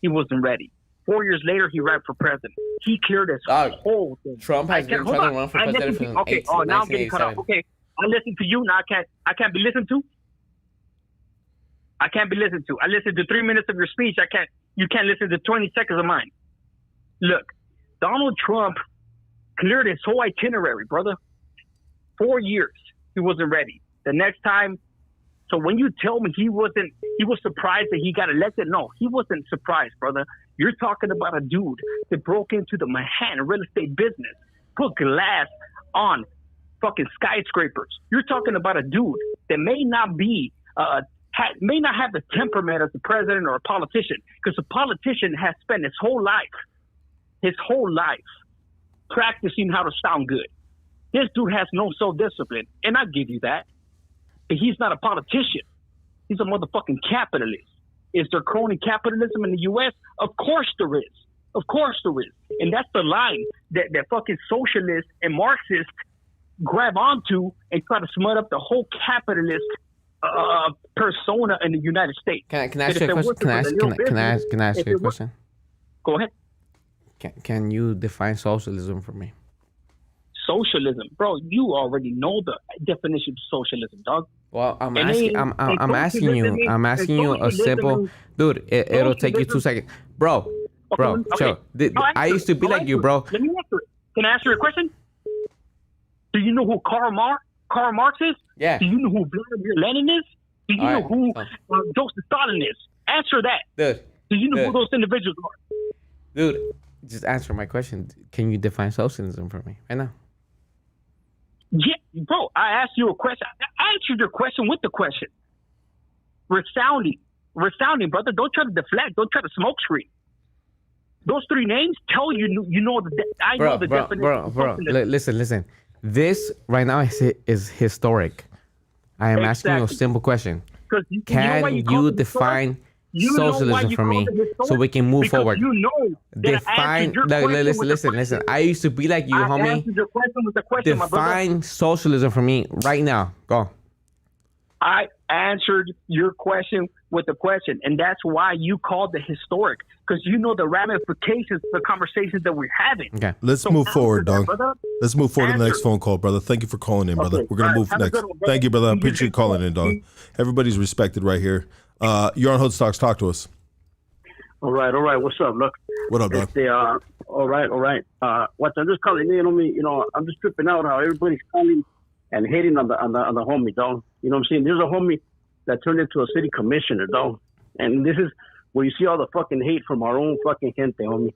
He wasn't ready. 4 years later, he ran for president. He cleared his whole thing. Trump has been trying to run for president since 1987. Now I'm getting cut off. Okay, I listen to you. Now I can't be listened to. I can't be listened to. I listened to 3 minutes of your speech. You can't listen to 20 seconds of mine. Look, Donald Trump cleared his whole itinerary, brother. 4 years. He wasn't ready. The next time. So when you tell me he was surprised that he got elected, no, he wasn't surprised, brother. You're talking about a dude that broke into the Manhattan real estate business, put glass on fucking skyscrapers. You're talking about a dude that may not be, may not have the temperament as a president or a politician, because a politician has spent his whole life practicing how to sound good. This dude has no self-discipline, and I give you that. But he's not a politician. He's a motherfucking capitalist. Is there crony capitalism in the U.S.? Of course there is. Of course there is. And that's the line that fucking socialists and Marxists grab onto and try to smut up the whole capitalist persona in the United States. Can I ask you a question? Can I ask you a question? Go ahead. Can you define socialism for me? Socialism, bro. You already know the definition of socialism, dog. Well, I'm asking you a simple, dude. It'll take you 2 seconds, bro. Chill. I used to be like you, bro. Let me answer it. Can I answer your question? Do you know who Karl Marx is? Yeah. Do you know who Vladimir Lenin is? Do you know who Joseph Stalin is? Answer that. Dude. Do you know who those individuals are? Dude, just answer my question. Can you define socialism for me right now? Yeah, bro, I asked you a question. I answered your question with the question. Resounding, brother. Don't try to deflect. Don't try to smoke screen. Those three names tell you, you know the. I know the definition. Bro. Listen. This right now is historic. I am asking you a simple question. Can you define socialism for me so we can move forward? You know define. Listen. I used to be like you, homie. I answered your question with the question, define socialism for me right now. Go. I answered your question with the question, and that's why you called it historic, because you know the ramifications of the conversations that we're having. Okay, let's move forward, dog. Let's move forward to the next phone call, brother. Thank you for calling in, brother. We're gonna move next. Thank you, brother. I appreciate you calling in, dog. Everybody's respected right here. You're on Hoodstocks. Talk to us. All right. What's up? Look. What up, dog? All right. I'm just calling in on me. You know, I'm just tripping out how everybody's calling and hating on the homie, dog. You know what I'm saying? There's a homie that turned into a city commissioner, dog. And this is where you see all the fucking hate from our own fucking gente, homie.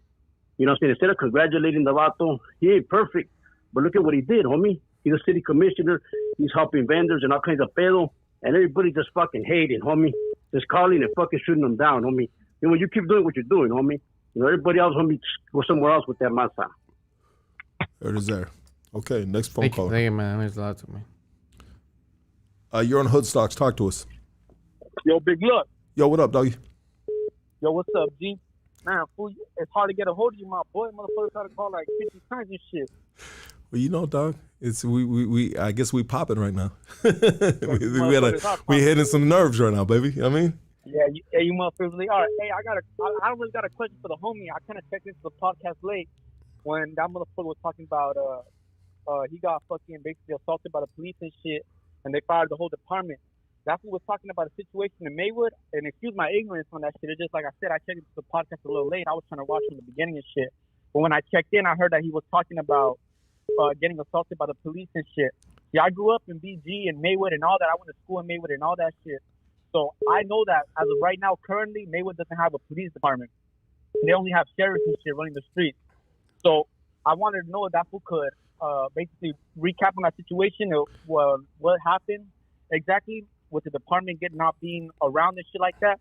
You know what I'm saying? Instead of congratulating the vato, he ain't perfect, but look at what he did, homie. He's a city commissioner. He's helping vendors and all kinds of pedo. And everybody just fucking hating, homie. Just calling and fucking shooting them down, homie. You know, you keep doing what you're doing, homie. You know, everybody else, homie, go somewhere else with that masa. There it is there. Okay, next phone call. Thank you, man. That means a lot to me. You're on Hoodstocks. Talk to us. Yo, Big Luck. Yo, what up, doggy? Yo, what's up, G? Man, fool, it's hard to get a hold of you, my boy. Motherfucker try to call like 50 times and shit. Well, you know, dog. It's we I guess we popping right now. we hitting some nerves right now, baby. You know what I mean? Yeah, you motherfuckers. All right, hey, I don't really got a question for the homie. I kind of checked into the podcast late when that motherfucker was talking about he got fucking basically assaulted by the police and shit, and they fired the whole department. That's what was talking about a situation in Maywood, and excuse my ignorance on that shit. It's just like I said, I checked into the podcast a little late. I was trying to watch from the beginning and shit, but when I checked in, I heard that he was talking about getting assaulted by the police and shit. See, I grew up in BG and Maywood and all that. I went to school in Maywood and all that shit. So I know that as of right now, currently, Maywood doesn't have a police department. They only have sheriffs and shit running the streets. So I wanted to know if that fool could basically recap on that situation of what happened exactly with the department not being around and shit like that.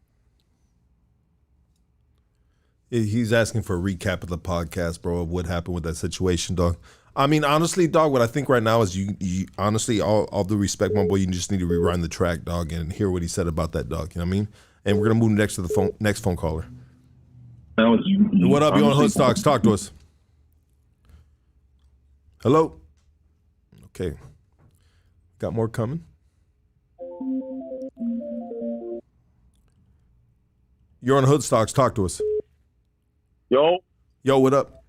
He's asking for a recap of the podcast, bro, of what happened with that situation, dog. I mean, honestly, dog, what I think right now is you honestly, all due respect, my boy, you just need to rewind the track, dog, and hear what he said about that, dog. You know what I mean? And we're going to move next to the next phone caller. What up? You on Hoodstocks? Talk to us. Hello? Okay. Got more coming? You're on Hoodstocks. Talk to us. Yo, what up?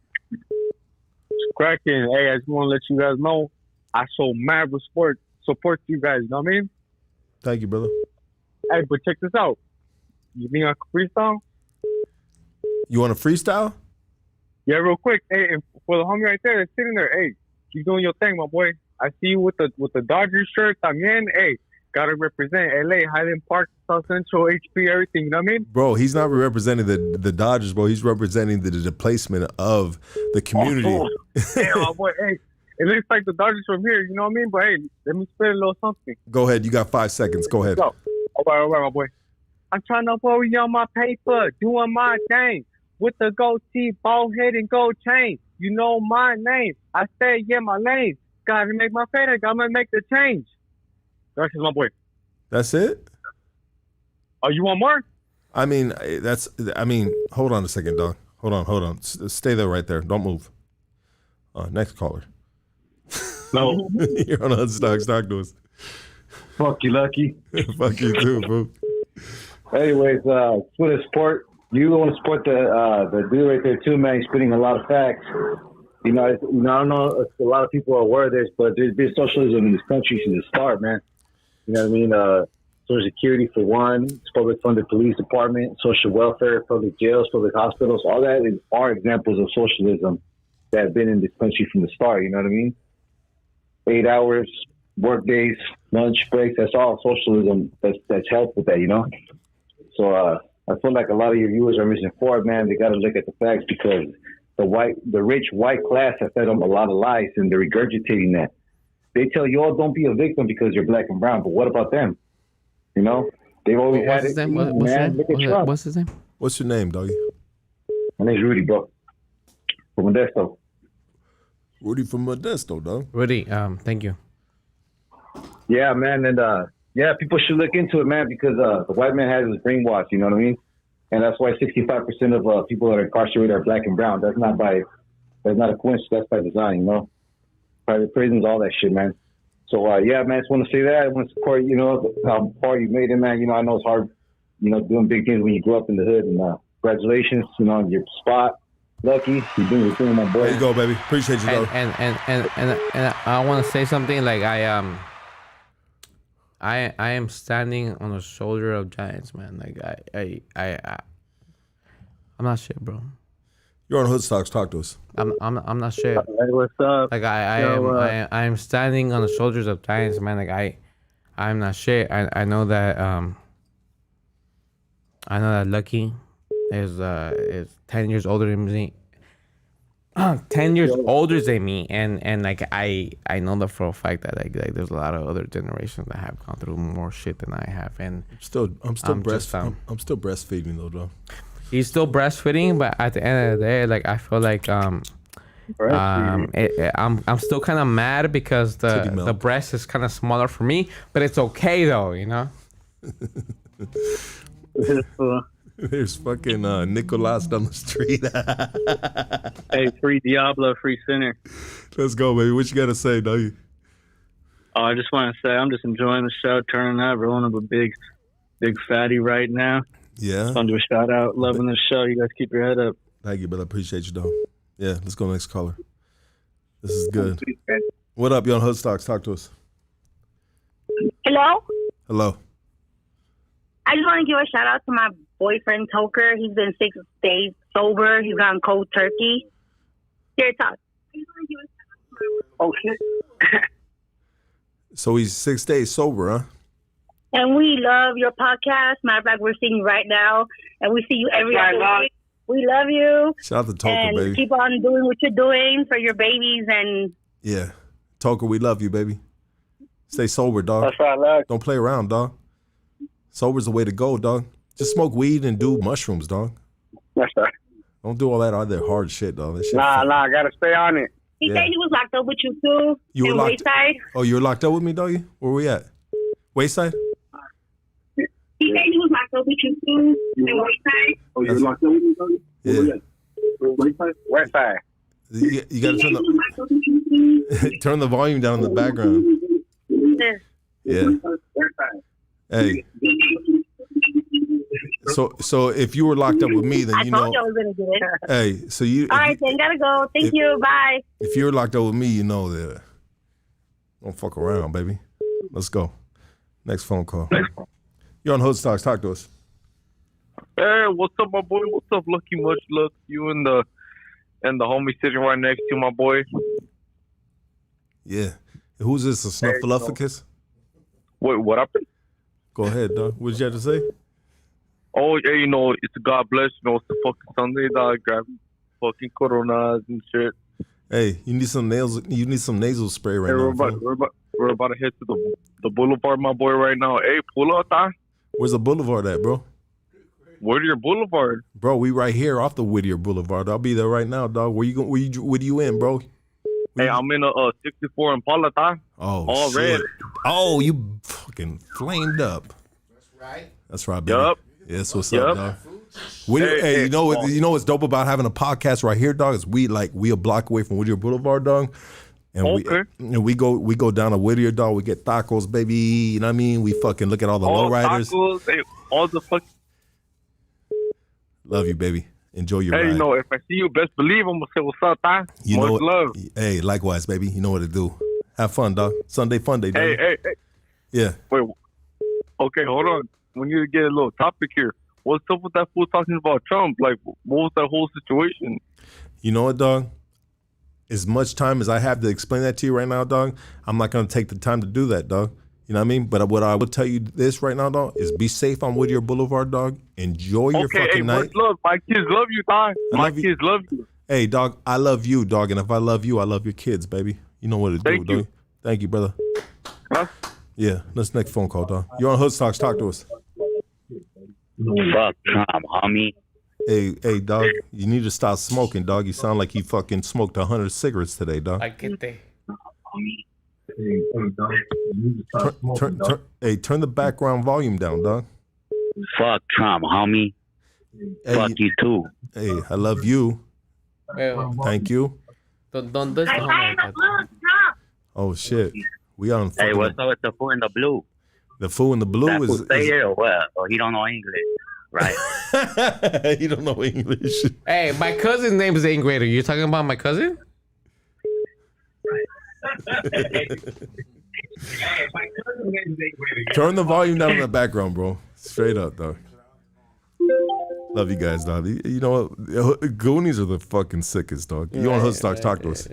cracking. Hey, I just want to let you guys know I so mad support you guys. You know what I mean? Thank you, brother. Hey, but check this out. You think I can freestyle? You want to freestyle? Yeah, real quick. Hey, and for the homie right there that's sitting there, hey, keep doing your thing, my boy. I see you with the Dodgers shirt. También, hey, Gotta represent LA, Highland Park, South Central, HP, everything. You know what I mean? Bro, he's not representing the Dodgers, bro. He's representing the placement of the community. Hey, my boy, hey, it looks like the Dodgers from here. You know what I mean? But hey, let me spit a little something. Go ahead. You got 5 seconds. Go ahead. All right, my boy. I'm trying to worry on my paper, doing my thing. With the goatee, bald head, and gold chain. You know my name. I stay in my lane. Gotta make my fader. Gotta make the change. That's my boy. That's it? Oh, you want more? I mean, hold on a second, dog. Hold on. Stay there right there. Don't move. Next caller. No. You're on Unstocks. Talk to us. Fuck you, Lucky. Fuck you too, bro. Anyways, for the sport, you want to support the dude right there too, man. He's spitting a lot of facts. I don't know if a lot of people are aware of this, but there's been socialism in this country since the start, man. You know what I mean? Social security for one, public funded police department, social welfare, public jails, public hospitals, all that are examples of socialism that have been in this country from the start. You know what I mean? 8 hours, work days, lunch breaks, that's all socialism that's helped with that, you know? So I feel like a lot of your viewers are misinformed, man. They got to look at the facts because the rich white class have fed them a lot of lies and they're regurgitating that. They tell you, oh, don't be a victim because you're black and brown. But what about them? You know, they've always had it. What's his name? What's your name, doggy? My name's Rudy, bro. From Modesto. Rudy from Modesto, dog. Rudy, thank you. Yeah, man, and people should look into it, man, because the white man has his brainwashed. You know what I mean? And that's why 65% of people that are incarcerated are black and brown. That's not a coincidence. That's by design, you know. Private prisons, all that shit, man. So, man, I just want to say that. I want to support, how far you made it, man. I know it's hard, doing big things when you grew up in the hood. And congratulations, on your spot. Lucky, you're doing your thing, my boy. There you go, baby. Appreciate you, though. And I want to say something. Like I am standing on the shoulder of giants, man. Like I'm not shit, bro. You're on Hoodstocks. Talk to us. I'm not shit. What's up? Like I am standing on the shoulders of giants, man. Like I'm not shit. I know that Lucky is 10 years older than me. 10 years older than me, and like I know that for a fact that like there's a lot of other generations that have gone through more shit than I have, and I'm still breastfeeding though, dog. He's still breastfeeding, but at the end of the day, like I feel like I'm still kind of mad because the breast is kind of smaller for me, but it's okay though, you know. There's fucking Nicolas down the street. Hey, free Diablo, free sinner. Let's go, baby. What you got to say, doggy? Oh, I just want to say I'm just enjoying the show, turning up, rolling up a big fatty right now. Yeah. Just want to do a shout out. Loving the show. You guys keep your head up. Thank you, brother. Appreciate you, though. Yeah, let's go next caller. This is good. What up? You on Hoodstocks? Talk to us. Hello? Hello. I just want to give a shout out to my boyfriend, Toker. He's been 6 days sober. He's gone cold turkey. Here, talk. Oh, shit. So he's 6 days sober, huh? And we love your podcast. Matter of fact, we're seeing you right now, and we see you every other week. We love you. Shout out to Toker, and baby. keep on doing what you're doing for your babies. And yeah. Toker, we love you, baby. Stay sober, dog. That's right, Luck. Don't play around, dog. Sober's the way to go, dog. Just smoke weed and do mushrooms, dog. That's right. Don't do all that other hard shit, dog. That shit I gotta stay on it. he said he was locked up with you too. You were in locked. Wayside. Oh, you were locked up with me, doggy? Where we at? Wayside? He said he was locked up with you too. In Wayside. Oh, you were locked up with me, doggy? Yeah. West side. You gotta turn the volume down in the background. Yeah. Hey. So if you were locked up with me, then you know. I told you I was gonna do it. Hey, so you. All right, then gotta go. Thank you. Bye. If you were locked up with me, you know that. Don't fuck around, baby. Let's go. Next phone call. You're on Hoodstocks. Talk to us. Hey, what's up, my boy? What's up, Lucky? Much luck. You and the homie sitting right next to you, my boy. Yeah. Who's this? A Snuffleupagus? what happened? Go ahead, dog. What did you have to say? Oh, yeah, you know, it's God bless. You know, it's the fucking Sunday, dog. Grab fucking coronas and shit. Hey, you need some nails. You need some nasal spray right Hey, now. we're about to head to the boulevard, my boy, right now. Hey, pull up, dog. Where's the boulevard at, bro? Whittier Boulevard. Bro, we right here off the Whittier Boulevard. I'll be there right now, dog. Where you going? What are you in, bro? Hey, I'm in a 64 Impala, dog. Oh, all shit. red. Oh, you fucking flamed up. That's right, baby. Yup. Yeah, that's what's Yup. up, dog. Hey, you know what's dope about having a podcast right here, dog? Is we a block away from Whittier Boulevard, dog. And we go down to Whittier, dog. We get tacos, baby. You know what I mean? We fucking look at all the lowriders. Tacos, hey, all the fuck. Love you, baby. Enjoy your ride. Hey, you know, if I see you, best believe I'm gonna say what's up, dog. You Much know what, love. Hey, likewise, baby. You know what to do. Have fun, dog. Sunday fun day, dog. Hey. Yeah. Wait. Okay, hold on. We need to get a little topic here. What's up with that fool talking about Trump? Like, what was that whole situation? You know what, dog? As much time as I have to explain that to you right now, dog, I'm not going to take the time to do that, dog. You know what I mean? But what I would tell you this right now, dog, is be safe on Whittier Boulevard, dog. Enjoy your fucking night. Look, my kids love you, dog. My kids love you. Hey, dog, I love you, dog. And if I love you, I love your kids, baby. You know what to do, dog. Thank you, brother. Huh? Yeah, let's next phone call, dog. You're on Hood Stocks. Talk to us. Fuck Trump, homie. Hey, dog, you need to stop smoking, dog. You sound like you fucking smoked 100 cigarettes today, dog. Turn the background volume down, dog. Fuck Trump, homie. Fuck you too. Hey, I love you. Thank you. Don't this Oh shit, we on. Hey, what's up with the fool in the blue? The fool in the blue that is. Stay here or what? Or he don't know English, right? He don't know English. Hey, my cousin's name is Ingrid. You're talking about my cousin? Turn the volume down in the background, bro. Straight up, dog. Love you guys, dog. You know what? Goonies are the fucking sickest, dog. You on Hood Stocks? Talk to us.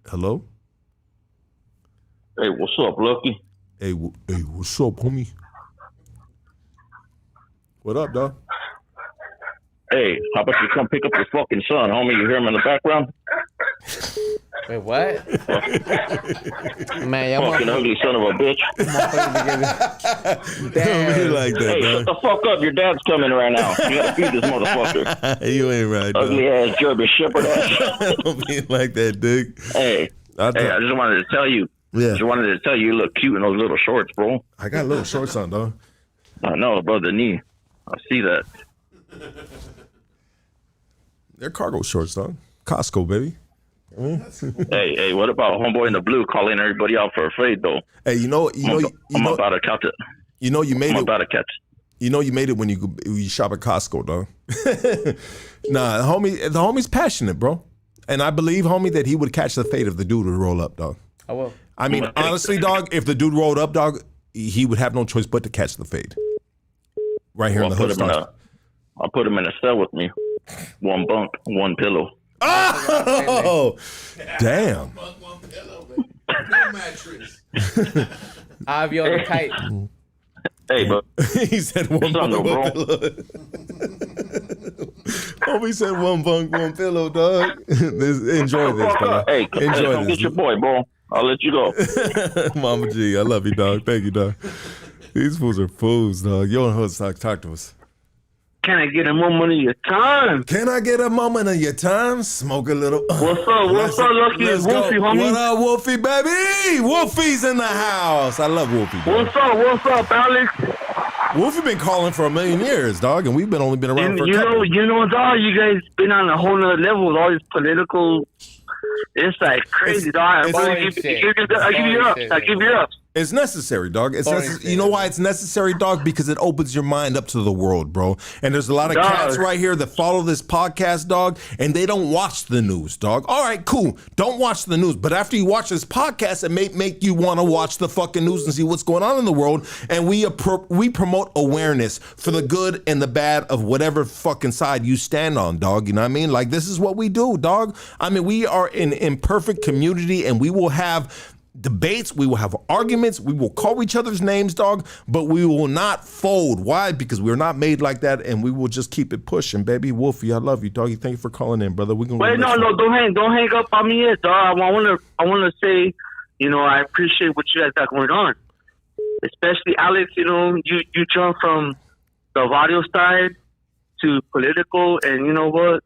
Hello? Hey, what's up, Lucky? Hey, what's up, homie? What up, dog? Hey, how about you come pick up your fucking son, homie? You hear him in the background? Wait, what? Man, y'all fucking ugly son of a bitch. Damn. Like that, hey, dog. shut the fuck up. Your dad's coming right now. You gotta feed this motherfucker. You ain't right, dog. Ugly ass German Shepherd ass. Don't be like that, dude. Hey, I just wanted to tell you. Yeah. Just wanted to tell you look cute in those little shorts, bro. I got little shorts on, dog. I know, bro, the knee. I see that. They're cargo shorts, dog. Costco, baby. Hey, what about homeboy in the blue calling everybody out for a fade, though? Hey, you know, I'm about to catch it. You know, you made I'm it. about to catch. You know, you made it when you shop at Costco, dog. Nah, the homie's passionate, bro. And I believe, homie, that he would catch the fade if the dude would roll up, dog. I will. I mean, honestly, dog, if the dude rolled up, dog, he would have no choice but to catch the fade. Right here in the Hood Stocks. I'll put him in a cell with me. One bunk, one pillow. Oh, damn. I have you on the tight. Hey, but he said one bunk, one pillow. Homie said one bunk, one pillow, dog. Enjoy this, bro. Hey, come get your boy, bro. I'll let you go. Mama G, I love you, dog. Thank you, dog. These fools are fools, dog. Yo, on Hood Stocks, talk to us. Can I get a moment of your time? Can I get a moment of your time? Smoke a little. What's up? What's up, Lucky? It's Wolfie, homie. What up, Wolfie, baby? Wolfie's in the house. I love Wolfie, dog. What's up, Alex? Wolfie been calling for 1,000,000 years, dog, and we've only been around for a couple. You know, dog, you guys been on a whole nother level with all this political. It's like crazy, dog. I give you up. It's necessary, dog. You know why it's necessary, dog? Because it opens your mind up to the world, bro. And there's a lot of cats right here that follow this podcast, dog, and they don't watch the news, dog. All right, cool. Don't watch the news. But after you watch this podcast, it may make you want to watch the fucking news and see what's going on in the world. And we promote awareness for the good and the bad of whatever fucking side you stand on, dog. You know what I mean? Like, this is what we do, dog. I mean, we are an imperfect community, and we will have debates. We will have arguments. We will call each other's names, dog, but we will not fold. Why? Because we're not made like that, and we will just keep it pushing. Baby Wolfie, I love you, doggy. Thank you for calling in, brother. We're gonna Wait, no, don't hang up on me yet, dog. I wanna say, I appreciate what you guys got going on. Especially Alex, you jump from the audio side to political, and you know what?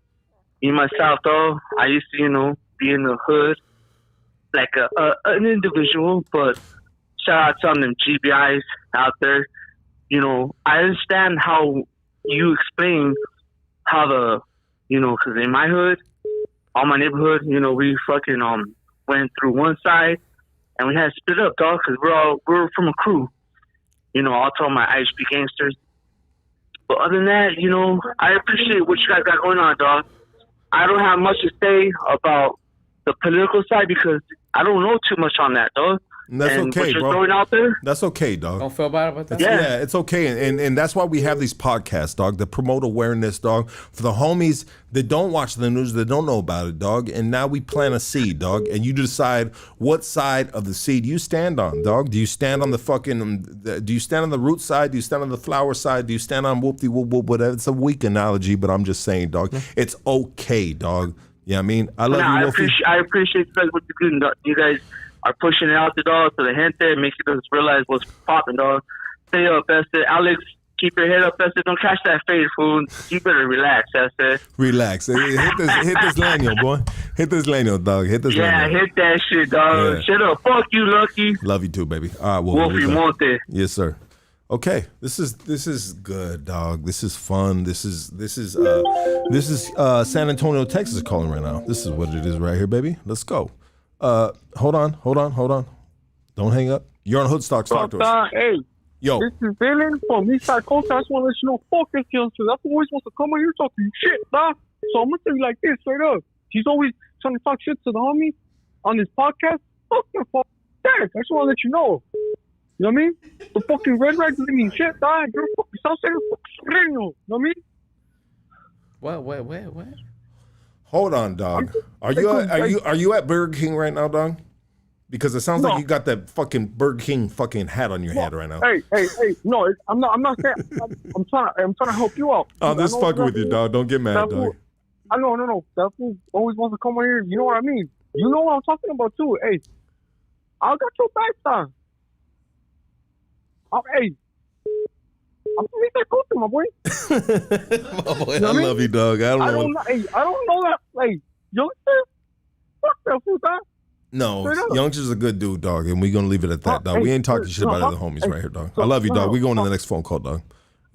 Me myself, though, I used to, be in the hood like an individual, but shout out to some of them GBIs out there. I understand how you explain how because in my hood, all my neighborhood, we fucking went through one side, and we had to split up, dog, because we're from a crew. I'll tell my IHP gangsters. But other than that, I appreciate what you guys got going on, dog. I don't have much to say about the political side because I don't know too much on that, dog. And that's and okay, what you're bro. Throwing out there, that's okay, dog. Don't feel bad about that. Yeah, it's okay, and that's why we have these podcasts, dog, that promote awareness, dog, for the homies that don't watch the news, that don't know about it, dog. And now we plant a seed, dog, and you decide what side of the seed you stand on, dog. Do you stand on do you stand on the root side? Do you stand on the flower side? Do you stand on whoop-de whoop whoop? Whatever. It's a weak analogy, but I'm just saying, dog. It's okay, dog. Yeah, I mean, I love you, Wolfie. I appreciate you guys what you're doing, dog. You guys are pushing it out the dog to the gente, making us realize what's popping, dog. Stay up, Esther. Alex, keep your head up, Esther. Don't catch that fade, fool. You better relax, Esther. Relax. Hit this Laniel, boy. Hit this Laniel, dog. Hit this Laniel. Hit that shit, dog. Yeah. Shut up. Fuck you, Lucky. Love you too, baby. All right, Wolfie Monte. Yes, sir. Okay, this is good, dog. This is fun. This is San Antonio, Texas calling right now. This is what it is right here, baby. Let's go. Hold on. Don't hang up. You're on Hoodstocks. Talk to us. Hey, yo, this is Dylan from Eastside Coast. I just want to let you know, fuck this youngster. That's always wants to come in here talking shit, dog. So I'm gonna tell you like this, straight up. He's always trying to talk shit to the homie on his podcast. Fuck your fuck that. I just want to let you know. You know what I mean? The fucking red rag doesn't mean shit, dog. You're a fucking South Central fucking Reno. You know what I mean? What? hold on, dog. Are you at Burger King right now, dog? Because it sounds like you got that fucking Burger King fucking hat on your head right now. Hey, no, I'm not saying. I'm trying to help you out. I'm just fucking with you, dog. Don't get mad, dog. I know. That fool always wants to come over here. You know what I mean? You know what I'm talking about too. Hey, I got your back, dog. Hey, I'm gonna make that go to my boy. My boy, I love you, dog. I don't know. Hey, I don't know that. Hey, youngster, fuck that fool, dog. No, Youngster's a good dude, dog, and we're gonna leave it at that, dog. We ain't talking shit about other homies right here, dog. I love you, dog. We going to the next phone call, dog.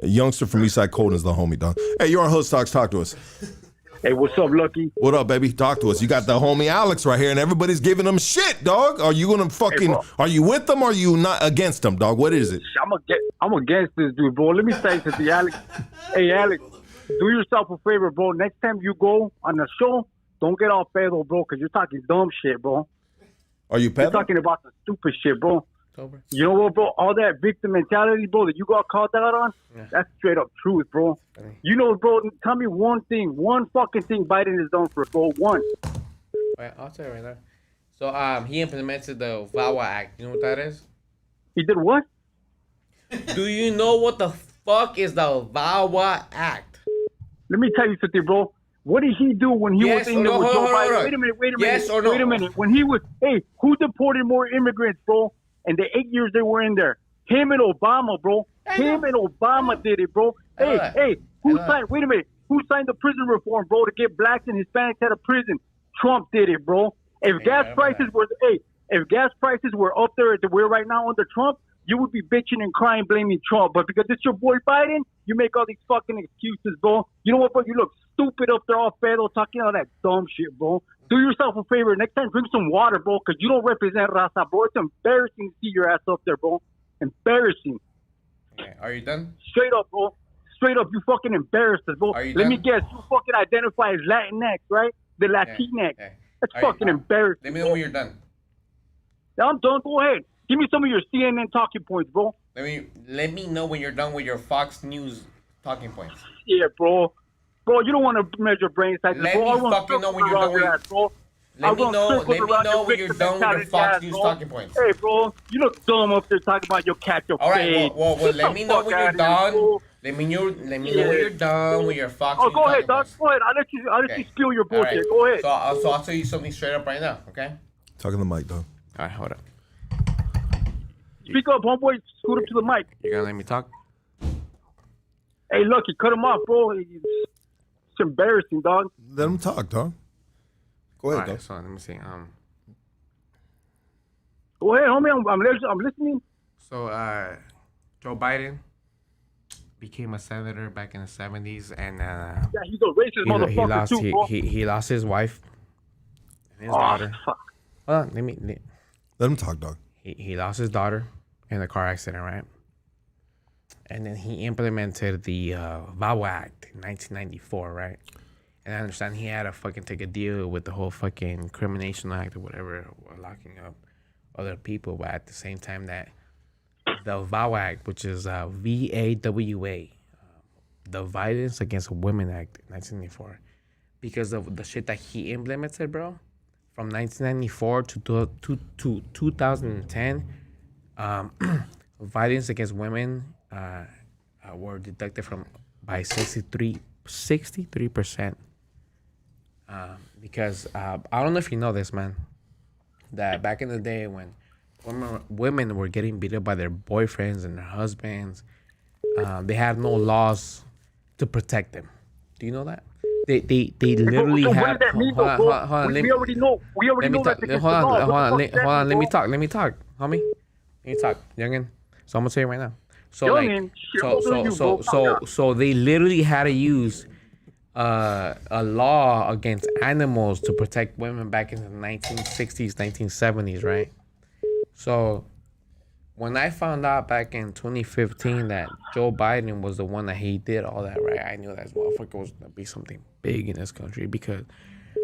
Youngster from Eastside Colton is the homie, dog. Hey, you're on Hoodstocks. Talk to us. Hey, what's up, Lucky? What up, baby? Talk to us. You got the homie Alex right here, and everybody's giving him shit, dog. Are you gonna fucking? Are you with them or are you not against them, dog? What is it? I'm against this dude, bro. Let me say something, Alex. Hey, Alex, do yourself a favor, bro. Next time you go on the show, don't get all pedo, bro, because you're talking dumb shit, bro. Are you pedo? You're talking about the stupid shit, bro. You know what, bro? All that victim mentality, bro, that you got called out on, that's straight up truth, bro. You know, bro, tell me one fucking thing Biden has done for it, bro. One. Wait, I'll tell you right now. So, he implemented the VAWA Act. You know what that is? He did what? Do you know what the fuck is the VAWA Act? Let me tell you something, bro. What did he do when he was in there with Joe Biden? Wait a minute. Yes or no? Wait a minute. When he was, who deported more immigrants, bro? And the 8 years they were in there, him and Obama, bro. Him and Obama did it, bro. Hey, who signed? Wait a minute. Who signed the prison reform, bro, to get blacks and Hispanics out of prison? Trump did it, bro. If gas prices were up there as they were right now under Trump, you would be bitching and crying, blaming Trump. But because it's your boy Biden, you make all these fucking excuses, bro. You know what, bro? You look stupid up there, all pedo, talking all that dumb shit, bro. Do yourself a favor. Next time, drink some water, bro, because you don't represent Raza, bro. It's embarrassing to see your ass up there, bro. Embarrassing. Okay, are you done? Straight up, bro. Straight up, you fucking embarrassed us, bro. Let me guess. You fucking identify as Latinx, right? The Latinx. That's fucking embarrassing. Let me know when you're done. I'm done. Go ahead. Give me some of your CNN talking points, bro. Let me know when you're done with your Fox News talking points. Yeah, bro. Bro, you don't want to measure brain sizes, Let bro. me fucking know when you're done with bro. Let me know when you're done with your Fox News talking points. Hey, bro, you look dumb up there talking about your cat, your All right, face. well, let me know when you're done. Let me know when you're done with your Fox News. Oh, go ahead, talking dog. points. Go ahead. I'll let you spill your All right. bullshit. Go ahead. So I'll tell you something straight up right now, okay? Talking to the mic, dog. All right, hold up. Speak up, homeboy. Scoot up to the mic. You gonna let me talk? Hey, look, you cut him off, bro. It's embarrassing, dog. Let him talk, dog. Go ahead, All right, dog. so let me see. Go ahead, homie. I'm listening. So Joe Biden became a senator back in the 70s, and Yeah, he's a racist motherfucker too, bro. he lost his wife and his daughter. Fuck. Hold on, let him talk, dog. He lost his daughter in a car accident, right? And then he implemented the VAWA Act in 1994, right? And I understand he had to fucking take a deal with the whole fucking Crimination Act or whatever, or locking up other people, but at the same time that the VAWA Act, which is VAWA, the Violence Against Women Act, 1994, because of the shit that he implemented, bro, from 1994 to 2010, violence against women were deducted by 63%. Because I don't know if you know this, man, that back in the day when women were getting beat up by their boyfriends and their husbands, they had no laws to protect them. Do you know that? They literally so have. what does that mean, though, bro? We already know. We already know that. Hold on. Let me talk, homie. Let me talk, youngin. So I'm gonna tell you right now. So Youngin, so they literally had to use a law against animals to protect women back in the 1960s, 1970s, right? So when I found out back in 2015 that Joe Biden was the one that he did all that, right? I knew that this motherfucker was gonna be something big in this country, because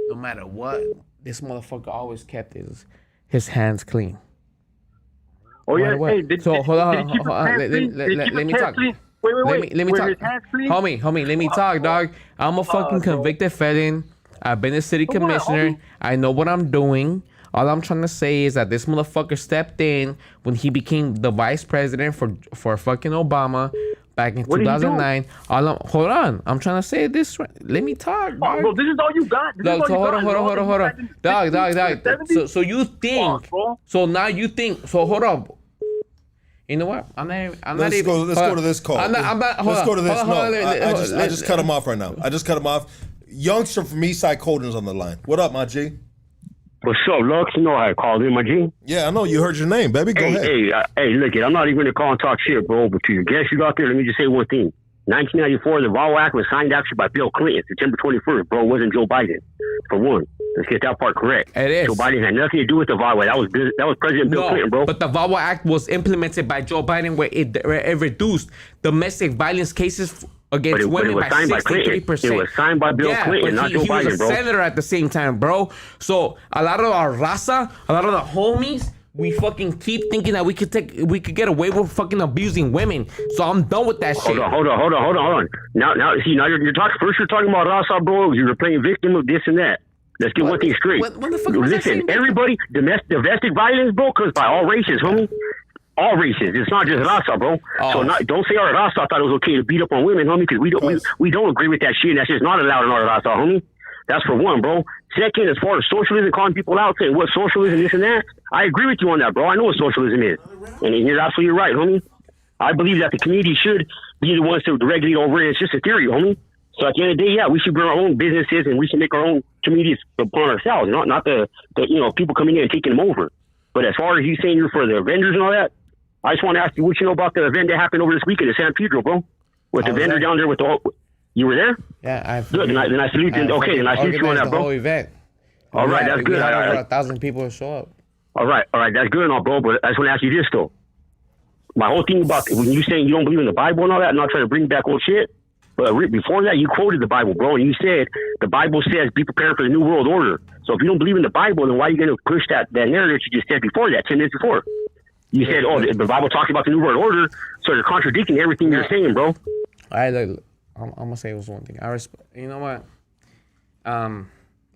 no matter what, this motherfucker always kept his hands clean. Oh yeah, hey, so hold on. Let me talk. Wait. Let me talk. Homie, let me talk, dog. I'm a fucking convicted felon. I've been a city commissioner. I know what I'm doing. All I'm trying to say is that this motherfucker stepped in when he became the vice president for fucking Obama back in 2009. Hold on. I'm trying to say this. Let me talk, dog. Bro, this is all you got. Hold on. Dog. So you think. So now you think. So hold on. You know what? Let's go to this call. Let's go to this. I just cut him off right now. I just cut him off. Youngster from Eastside Colden's on the line. What up, my G? What's up, Lux? You know how I called in, my G? Yeah, I know. You heard your name, baby. Go ahead. Hey, look, I'm not even going to call and talk shit, bro, but to your guests you out there, let me just say one thing. 1994, the VAWA Act was signed actually by Bill Clinton, September 21st, bro. It wasn't Joe Biden, for one. Let's get that part correct. It is. Joe Biden had nothing to do with the VAWA. That was President Bill Clinton, bro. But the VAWA Act was implemented by Joe Biden, where it reduced domestic violence cases against women by 63%. It was signed by Bill Clinton, not Joe Biden, bro. He was a senator at the same time, bro. So a lot of our raza, a lot of the homies, we fucking keep thinking that we could get away with fucking abusing women. So I'm done with that shit. Hold on. Now, you're talking. First, you're talking about raza, bro. You were playing victim of this and that. Let's get one thing straight. When the fuck was Listen, everybody, domestic violence, bro, because by all races, homie. All races. It's not just Rasa, bro. So don't say our Rasa thought it was okay to beat up on women, homie, because we don't agree with that shit. That's just not allowed in our Rasa, homie. That's for one, bro. Second, as far as socialism, calling people out, saying what socialism, this and that, I agree with you on that, bro. I know what socialism is. And you're absolutely right, homie. I believe that the community should be the ones to regulate over it. It's just a theory, homie. So at the end of the day, yeah, we should bring our own businesses and we should make our own communities upon ourselves, not the people coming in and taking them over. But as far as you saying you're for the vendors and all that, I just want to ask you what you know about the event that happened over this weekend in San Pedro, bro. With the vendor down there with the you were there? Yeah, good. Then I salute you. Okay, then I salute you on that, bro. Whole event. All right, that's good. We had over 1,000 people show up. All right, that's good and all, bro. But I just want to ask you this though. My whole thing about when you saying you don't believe in the Bible and all that, I'm not trying to bring back old shit. But before that, you quoted the Bible, bro, and you said the Bible says be prepared for the new world order. So if you don't believe in the Bible, then why are you going to push that narrative you just said before that, 10 minutes before? You said, the Bible talks about the new world order, so you're contradicting everything you're saying, bro. All right, look, I'm going to say this one thing. You know what?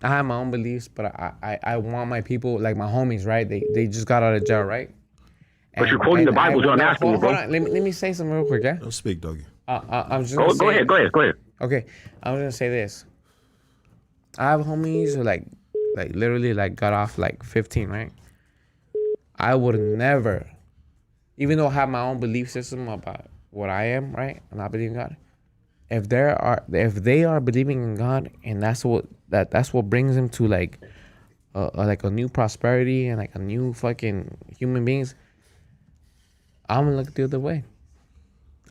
I have my own beliefs, but I want my people, like my homies, right? They just got out of jail, right? But you're quoting the Bible, so I'm asking you, bro. Hold on. Let me say something real quick, yeah? Don't speak, doggy. I'm just Go ahead. Okay, I'm gonna say this. I have homies who like literally like got off like 15, right? I would never, even though I have my own belief system about what I am, right? And I believe in God. If they are believing in God, and that's what brings them to like a new prosperity and like a new fucking human beings, I'm gonna look the other way.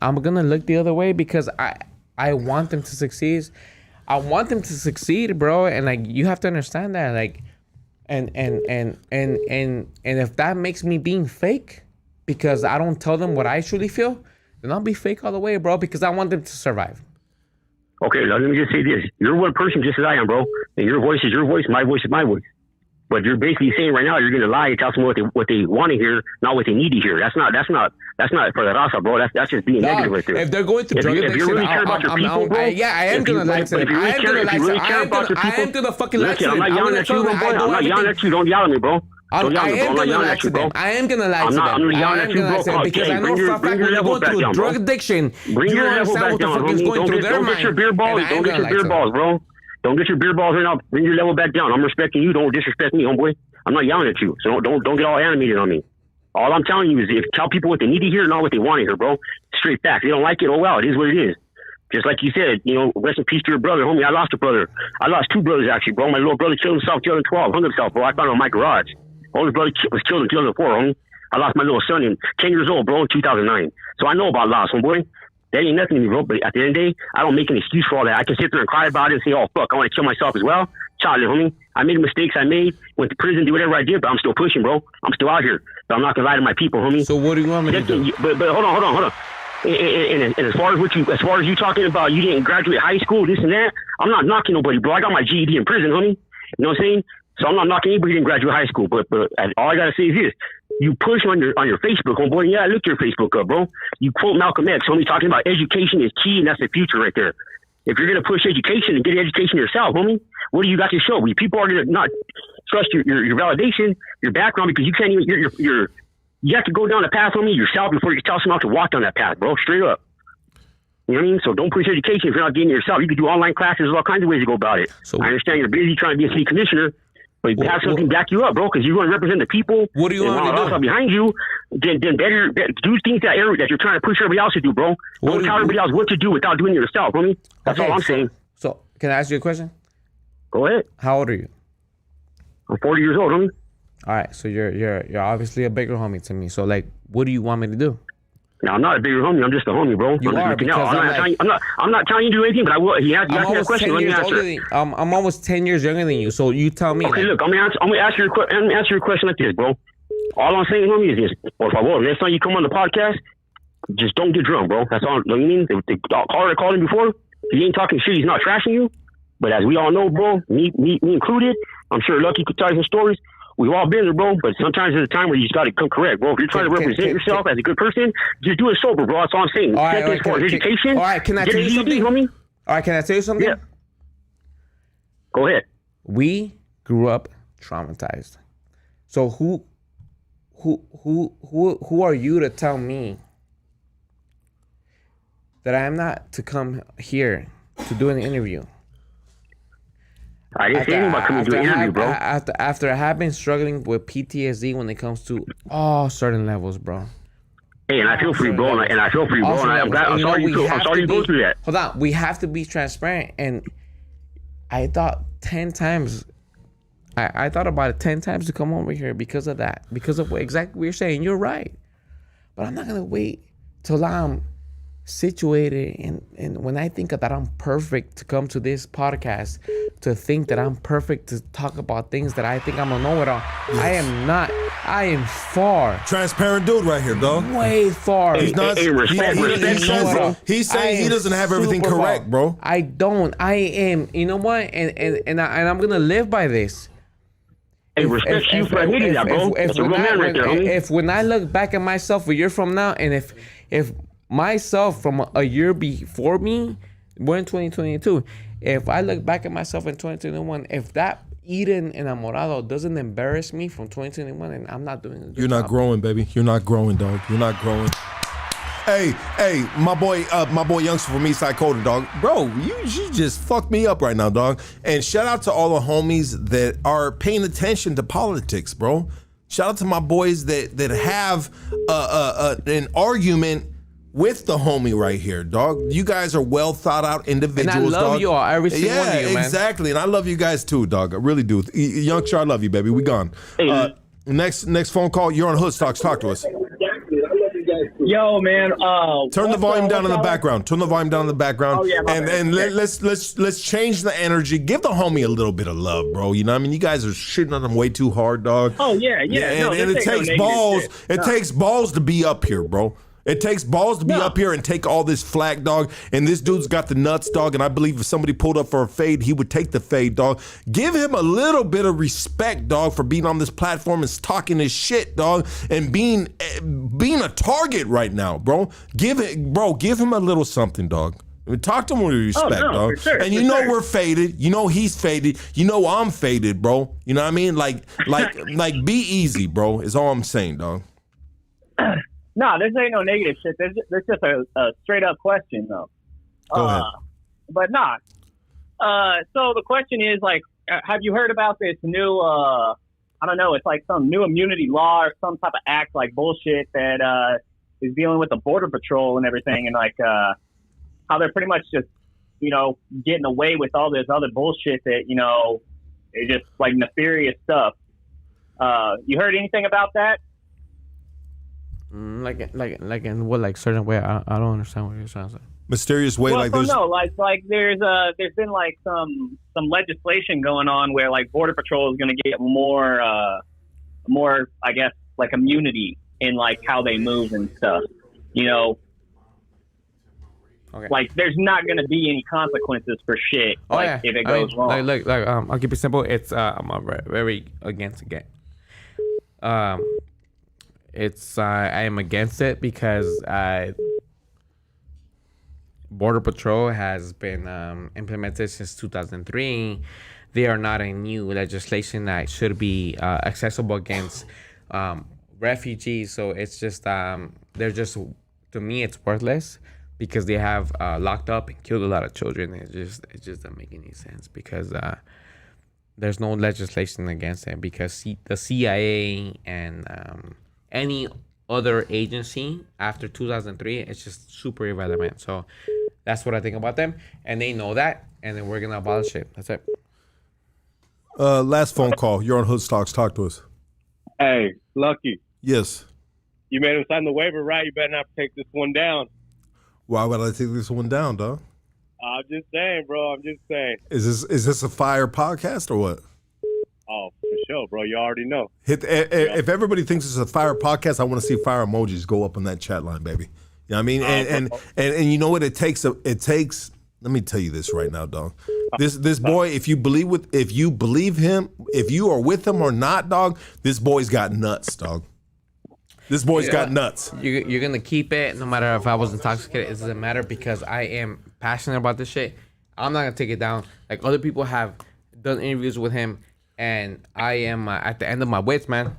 I'm gonna look the other way because I want them to succeed. I want them to succeed, bro. And like you have to understand that, like, and if that makes me being fake because I don't tell them what I truly feel, then I'll be fake all the way, bro. Because I want them to survive. Okay, let me just say this: you're one person just as I am, bro, and your voice is your voice, my voice is my voice. But you're basically saying right now you're gonna lie and tell someone what they want to hear, not what they need to hear. That's not for the raza, bro. That's just being negative right there. If they're going through drug addiction, if you really care about your people, bro, I am gonna lie to them. I am gonna fucking lie to them. I'm not yelling at you, bro. I'm not yelling at you. Don't yell at me, bro. Don't yell at me, bro. I'm not yelling at you, bro. I am gonna lie to them. I'm not yelling at you, bro. Because I know for a fact when you're going through drug addiction, you don't understand what the fuck is going through their mind. Don't get your beer balls. Don't get your beer balls, bro. Don't get your beer balls right now. Bring your level back down. I'm respecting you. Don't disrespect me, homeboy. I'm not yelling at you, so don't get all animated on me. All I'm telling you is tell people what they need to hear, not what they want to hear, bro. Straight facts. They don't like it, oh well, it is what it is. Just like you said, rest in peace to your brother, homie. I lost a brother. I lost two brothers, actually, bro. My little brother killed himself 2012, hung himself, bro. I found him in my garage. Older brother was killed in 2004, homie. I lost my little son in 10 years old, bro, in 2009. So I know about loss, homeboy. That ain't nothing to me, bro. But at the end of the day, I don't make an excuse for all that. I can sit there and cry about it and say, oh, fuck, I want to kill myself as well. Child, homie. I made mistakes I made, went to prison, did whatever I did, but I'm still pushing, bro. I'm still out here. But I'm not going to lie to my people, homie. So what do you want me to do? But hold on. And as far as you talking about, you didn't graduate high school, this and that, I'm not knocking nobody, bro. I got my GED in prison, homie. You know what I'm saying? So I'm not knocking anybody who didn't graduate high school. But all I got to say is this. You push on your Facebook, homeboy. Yeah, look your Facebook up, bro. You quote Malcolm X, homie, talking about education is key, and that's the future right there. If you're going to push education and get education yourself, homie, what do you got to show? People are going to not trust your validation, your background, because you can't even, you have to go down the path, homie, yourself before you can tell someone else to walk down that path, bro, straight up. You know what I mean? So don't push education if you're not getting it yourself. You can do online classes. There's all kinds of ways to go about it. So I understand you're busy trying to be a city commissioner, but you have something back you up, bro, because you want to represent the people. What do you want to do? Behind you, then better do things that you're trying to push everybody else to do, bro. Don't tell everybody else what to do without doing it yourself, homie. That's all I'm saying. So can I ask you a question? Go ahead. How old are you? I'm 40 years old, homie. All right, so you're obviously a bigger homie to me. So like, what do you want me to do? No, I'm not a bigger homie. I'm just a homie, bro. You are, because I'm not telling you to do anything, but I will. He asked me a question. Let me answer. I'm almost 10 years younger than you, so you tell me. Okay, look, I'm gonna answer your question like this, bro. All I'm saying, homie, is this: por favor, next time you come on the podcast, just don't get drunk, bro. That's all. You know what I mean? The caller called him before. He ain't talking shit. He's not trashing you. But as we all know, bro, me included, I'm sure Lucky could tell you some stories. We've all been there, bro, but sometimes there's a time where you just got to come correct, bro. If you're trying to represent yourself as a good person, just do it sober, bro. That's all I'm saying. As far as education, all right, can I tell you something? Homie? All right, can I tell you something? Yeah. Go ahead. We grew up traumatized. So who are you to tell me that I am not to come here to do an interview? I didn't say anything about coming to an interview, bro. After I have been struggling with PTSD when it comes to all certain levels, bro. Hey, and I feel for you, bro. And I feel for you, bro. And I'm sorry you go through that. Hold on. We have to be transparent. And I thought 10 times. I thought about it 10 times to come over here because of that. Because of what exactly what you're saying. You're right. But I'm not going to wait till I'm situated and when I think that I'm perfect to come to this podcast, to think that I'm perfect to talk about things that I think I'm a know-it-all. I am not. I am far. Transparent dude right here, dog. Way far. He's not. He's saying he doesn't have everything correct, bro. I don't. I am. You know what? And I'm gonna live by this. Hey, respect you for admitting that, bro. That's a real man right there, homie. If when I look back at myself a year from now, and if myself from a year before me, we're in 2022. if I look back at myself in 2021, if that Edin Enamorado doesn't embarrass me from 2021, and I'm not doing it. You're not growing, baby. You're not growing, dog. You're not growing. Hey, my boy Youngster from Eastside Coda, dog. Bro, you just fucked me up right now, dog. And shout out to all the homies that are paying attention to politics, bro. Shout out to my boys that have an argument with the homie right here, dog. You guys are well thought out individuals, and I love dog. you all, every single one of you, man. Exactly. And I love you guys too, dog. I really do. Youngster, I love you, baby. We gone. Next phone call. You're on Hood Stocks. Talk to us. Yo, man. Turn the volume down in the background. Turn the volume down in the background. Oh, yeah, and let's change the energy. Give the homie a little bit of love, bro. You know what I mean? You guys are shitting on him way too hard, dog. Oh, yeah. And it takes balls. It takes balls to be up here, bro. It takes balls to be up here and take all this flack, dog. And this dude's got the nuts, dog. And I believe if somebody pulled up for a fade, he would take the fade, dog. Give him a little bit of respect, dog, for being on this platform and talking his shit, dog, and being a target right now, bro. Give him a little something, dog. I mean, talk to him with respect, dog. For sure, and you know we're faded. You know he's faded. You know I'm faded, bro. You know what I mean? Like, be easy, bro. Is all I'm saying, dog. No, this ain't no negative shit. There's just a straight up question though. Go ahead. But not. So the question is like, have you heard about this new? I don't know. It's like some new immunity law or some type of act like bullshit that is dealing with the border patrol and everything, and like how they're pretty much just getting away with all this other bullshit that it's just like nefarious stuff. You heard anything about that? Like in what certain way? I don't understand what you're trying to say. Mysterious way, like this. No, like there's been like some legislation going on where like border patrol is going to get more I guess like immunity in like how they move and stuff. Okay. Like there's not going to be any consequences for shit if it goes wrong. I'll keep it simple. It's I'm very against it. I am against it because Border Patrol has been implemented since 2003. They are not a new legislation that should be accessible against refugees. So it's just they're just, to me, it's worthless because they have locked up and killed a lot of children. It just doesn't make any sense because there's no legislation against it because the CIA and any other agency after 2003, it's just super irrelevant. So that's what I think about them, and they know that, and then we're gonna abolish it. That's it. Last phone call. You're on Hood Stocks. Talk to us. Hey, Lucky. Yes. You made him sign the waiver, right? You better not take this one down. Why would I take this one down, dog? I'm just saying, bro. I'm just saying. Is this a fire podcast or what? Oh, for sure, bro. You already know. If everybody thinks it's a fire podcast, I want to see fire emojis go up on that chat line, baby. You know what I mean? And you know what it takes? It takes. Let me tell you this right now, dog. This boy, if you believe him, if you are with him or not, dog, this boy's got nuts, dog. This boy's got nuts. You're gonna keep it no matter if I was intoxicated. It doesn't matter because I am passionate about this shit. I'm not gonna take it down. Like other people have done interviews with him, and I am at the end of my wits, man.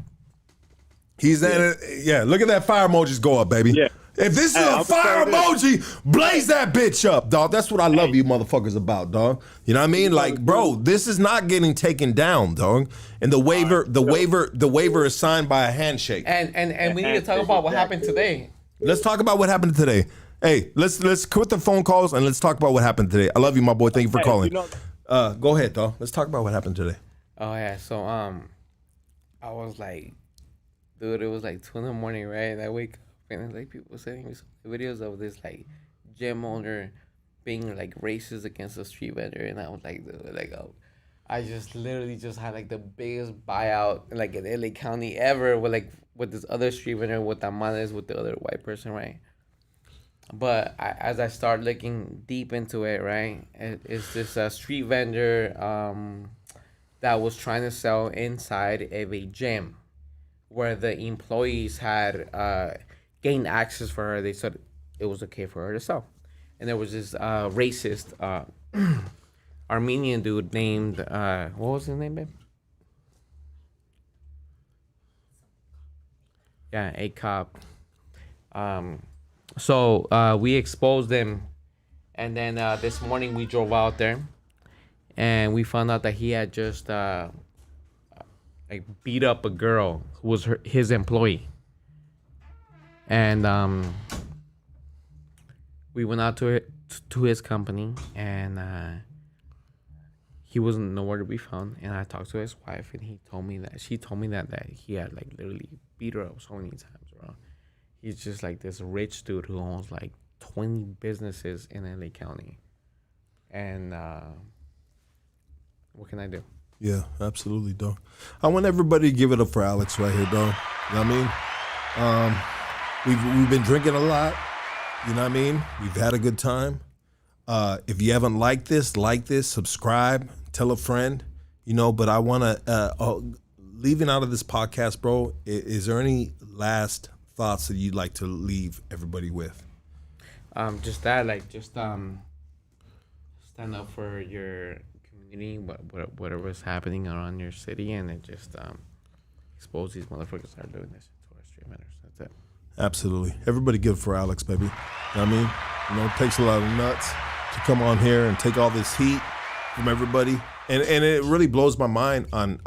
He's look at that fire emojis go up, baby. Yeah. If this is a fire emoji, blaze that bitch up, dog. That's what I love you motherfuckers about, dog. You know what I mean? Like, bro, this is not getting taken down, dog. And the waiver is signed by a handshake. And we need to talk about what happened today. Let's talk about what happened today. Hey, let's quit the phone calls and let's talk about what happened today. I love you, my boy. Thank you for calling. Go ahead, dog. Let's talk about what happened today. Oh yeah, so I was like, dude, it was like 2 a.m, right? And I wake up and like people sending me some videos of this like gym owner being like racist against a street vendor, and I was like, dude, I just literally just had like the biggest buyout like in LA County ever with this other street vendor with tamales with the other white person, right? But as I start looking deep into it, right, it's this street vendor that was trying to sell inside of a gym where the employees had gained access for her. They said it was okay for her to sell. And there was this racist Armenian dude named what was his name, babe? Yeah, a cop. So we exposed him, and then this morning we drove out there, and we found out that he had just like beat up a girl who was his employee, and we went out to his company, and he wasn't nowhere to be found. And I talked to his wife, and she told me that he had like literally beat her up so many times, bro. He's just like this rich dude who owns like 20 businesses in LA County. And what can I do? Yeah, absolutely, dog. I want everybody to give it up for Alex right here, dog. You know what I mean? We've been drinking a lot. You know what I mean? We've had a good time. If you haven't liked this, subscribe, tell a friend. You know, but I want to, leaving out of this podcast, bro, is there any last thoughts that you'd like to leave everybody with? Just that, like, stand up for your community, whatever's happening around your city, and then just expose these motherfuckers that are doing this to our street vendors. That's it. Absolutely. Everybody give it for Alex, baby. You know what I mean? You know, it takes a lot of nuts to come on here and take all this heat from everybody. And it really blows my mind on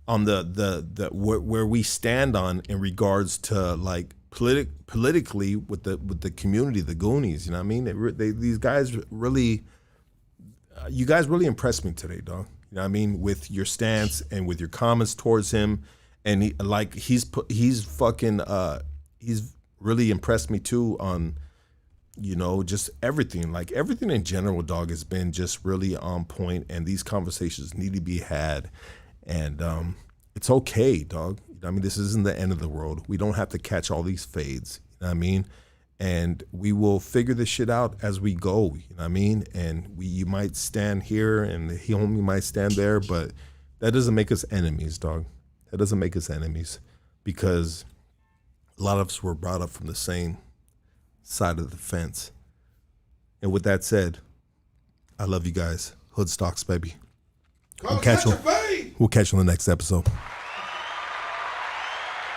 the where we stand on in regards to like politically with the community, the Goonies. You know what I mean? These guys really, you guys really impressed me today, dog. You know what I mean? With your stance and with your comments towards him, and he's really impressed me too on, you know, just everything. Like everything in general, dog, has been just really on point, and these conversations need to be had. And it's okay, dog. I mean, this isn't the end of the world. We don't have to catch all these fades. You know what I mean? And we will figure this shit out as we go. You know what I mean? And you might stand here, and the homie might stand there, but that doesn't make us enemies, dog. That doesn't make us enemies, because a lot of us were brought up from the same side of the fence. And with that said, I love you guys. Hood stocks, baby. We'll catch you on the next episode.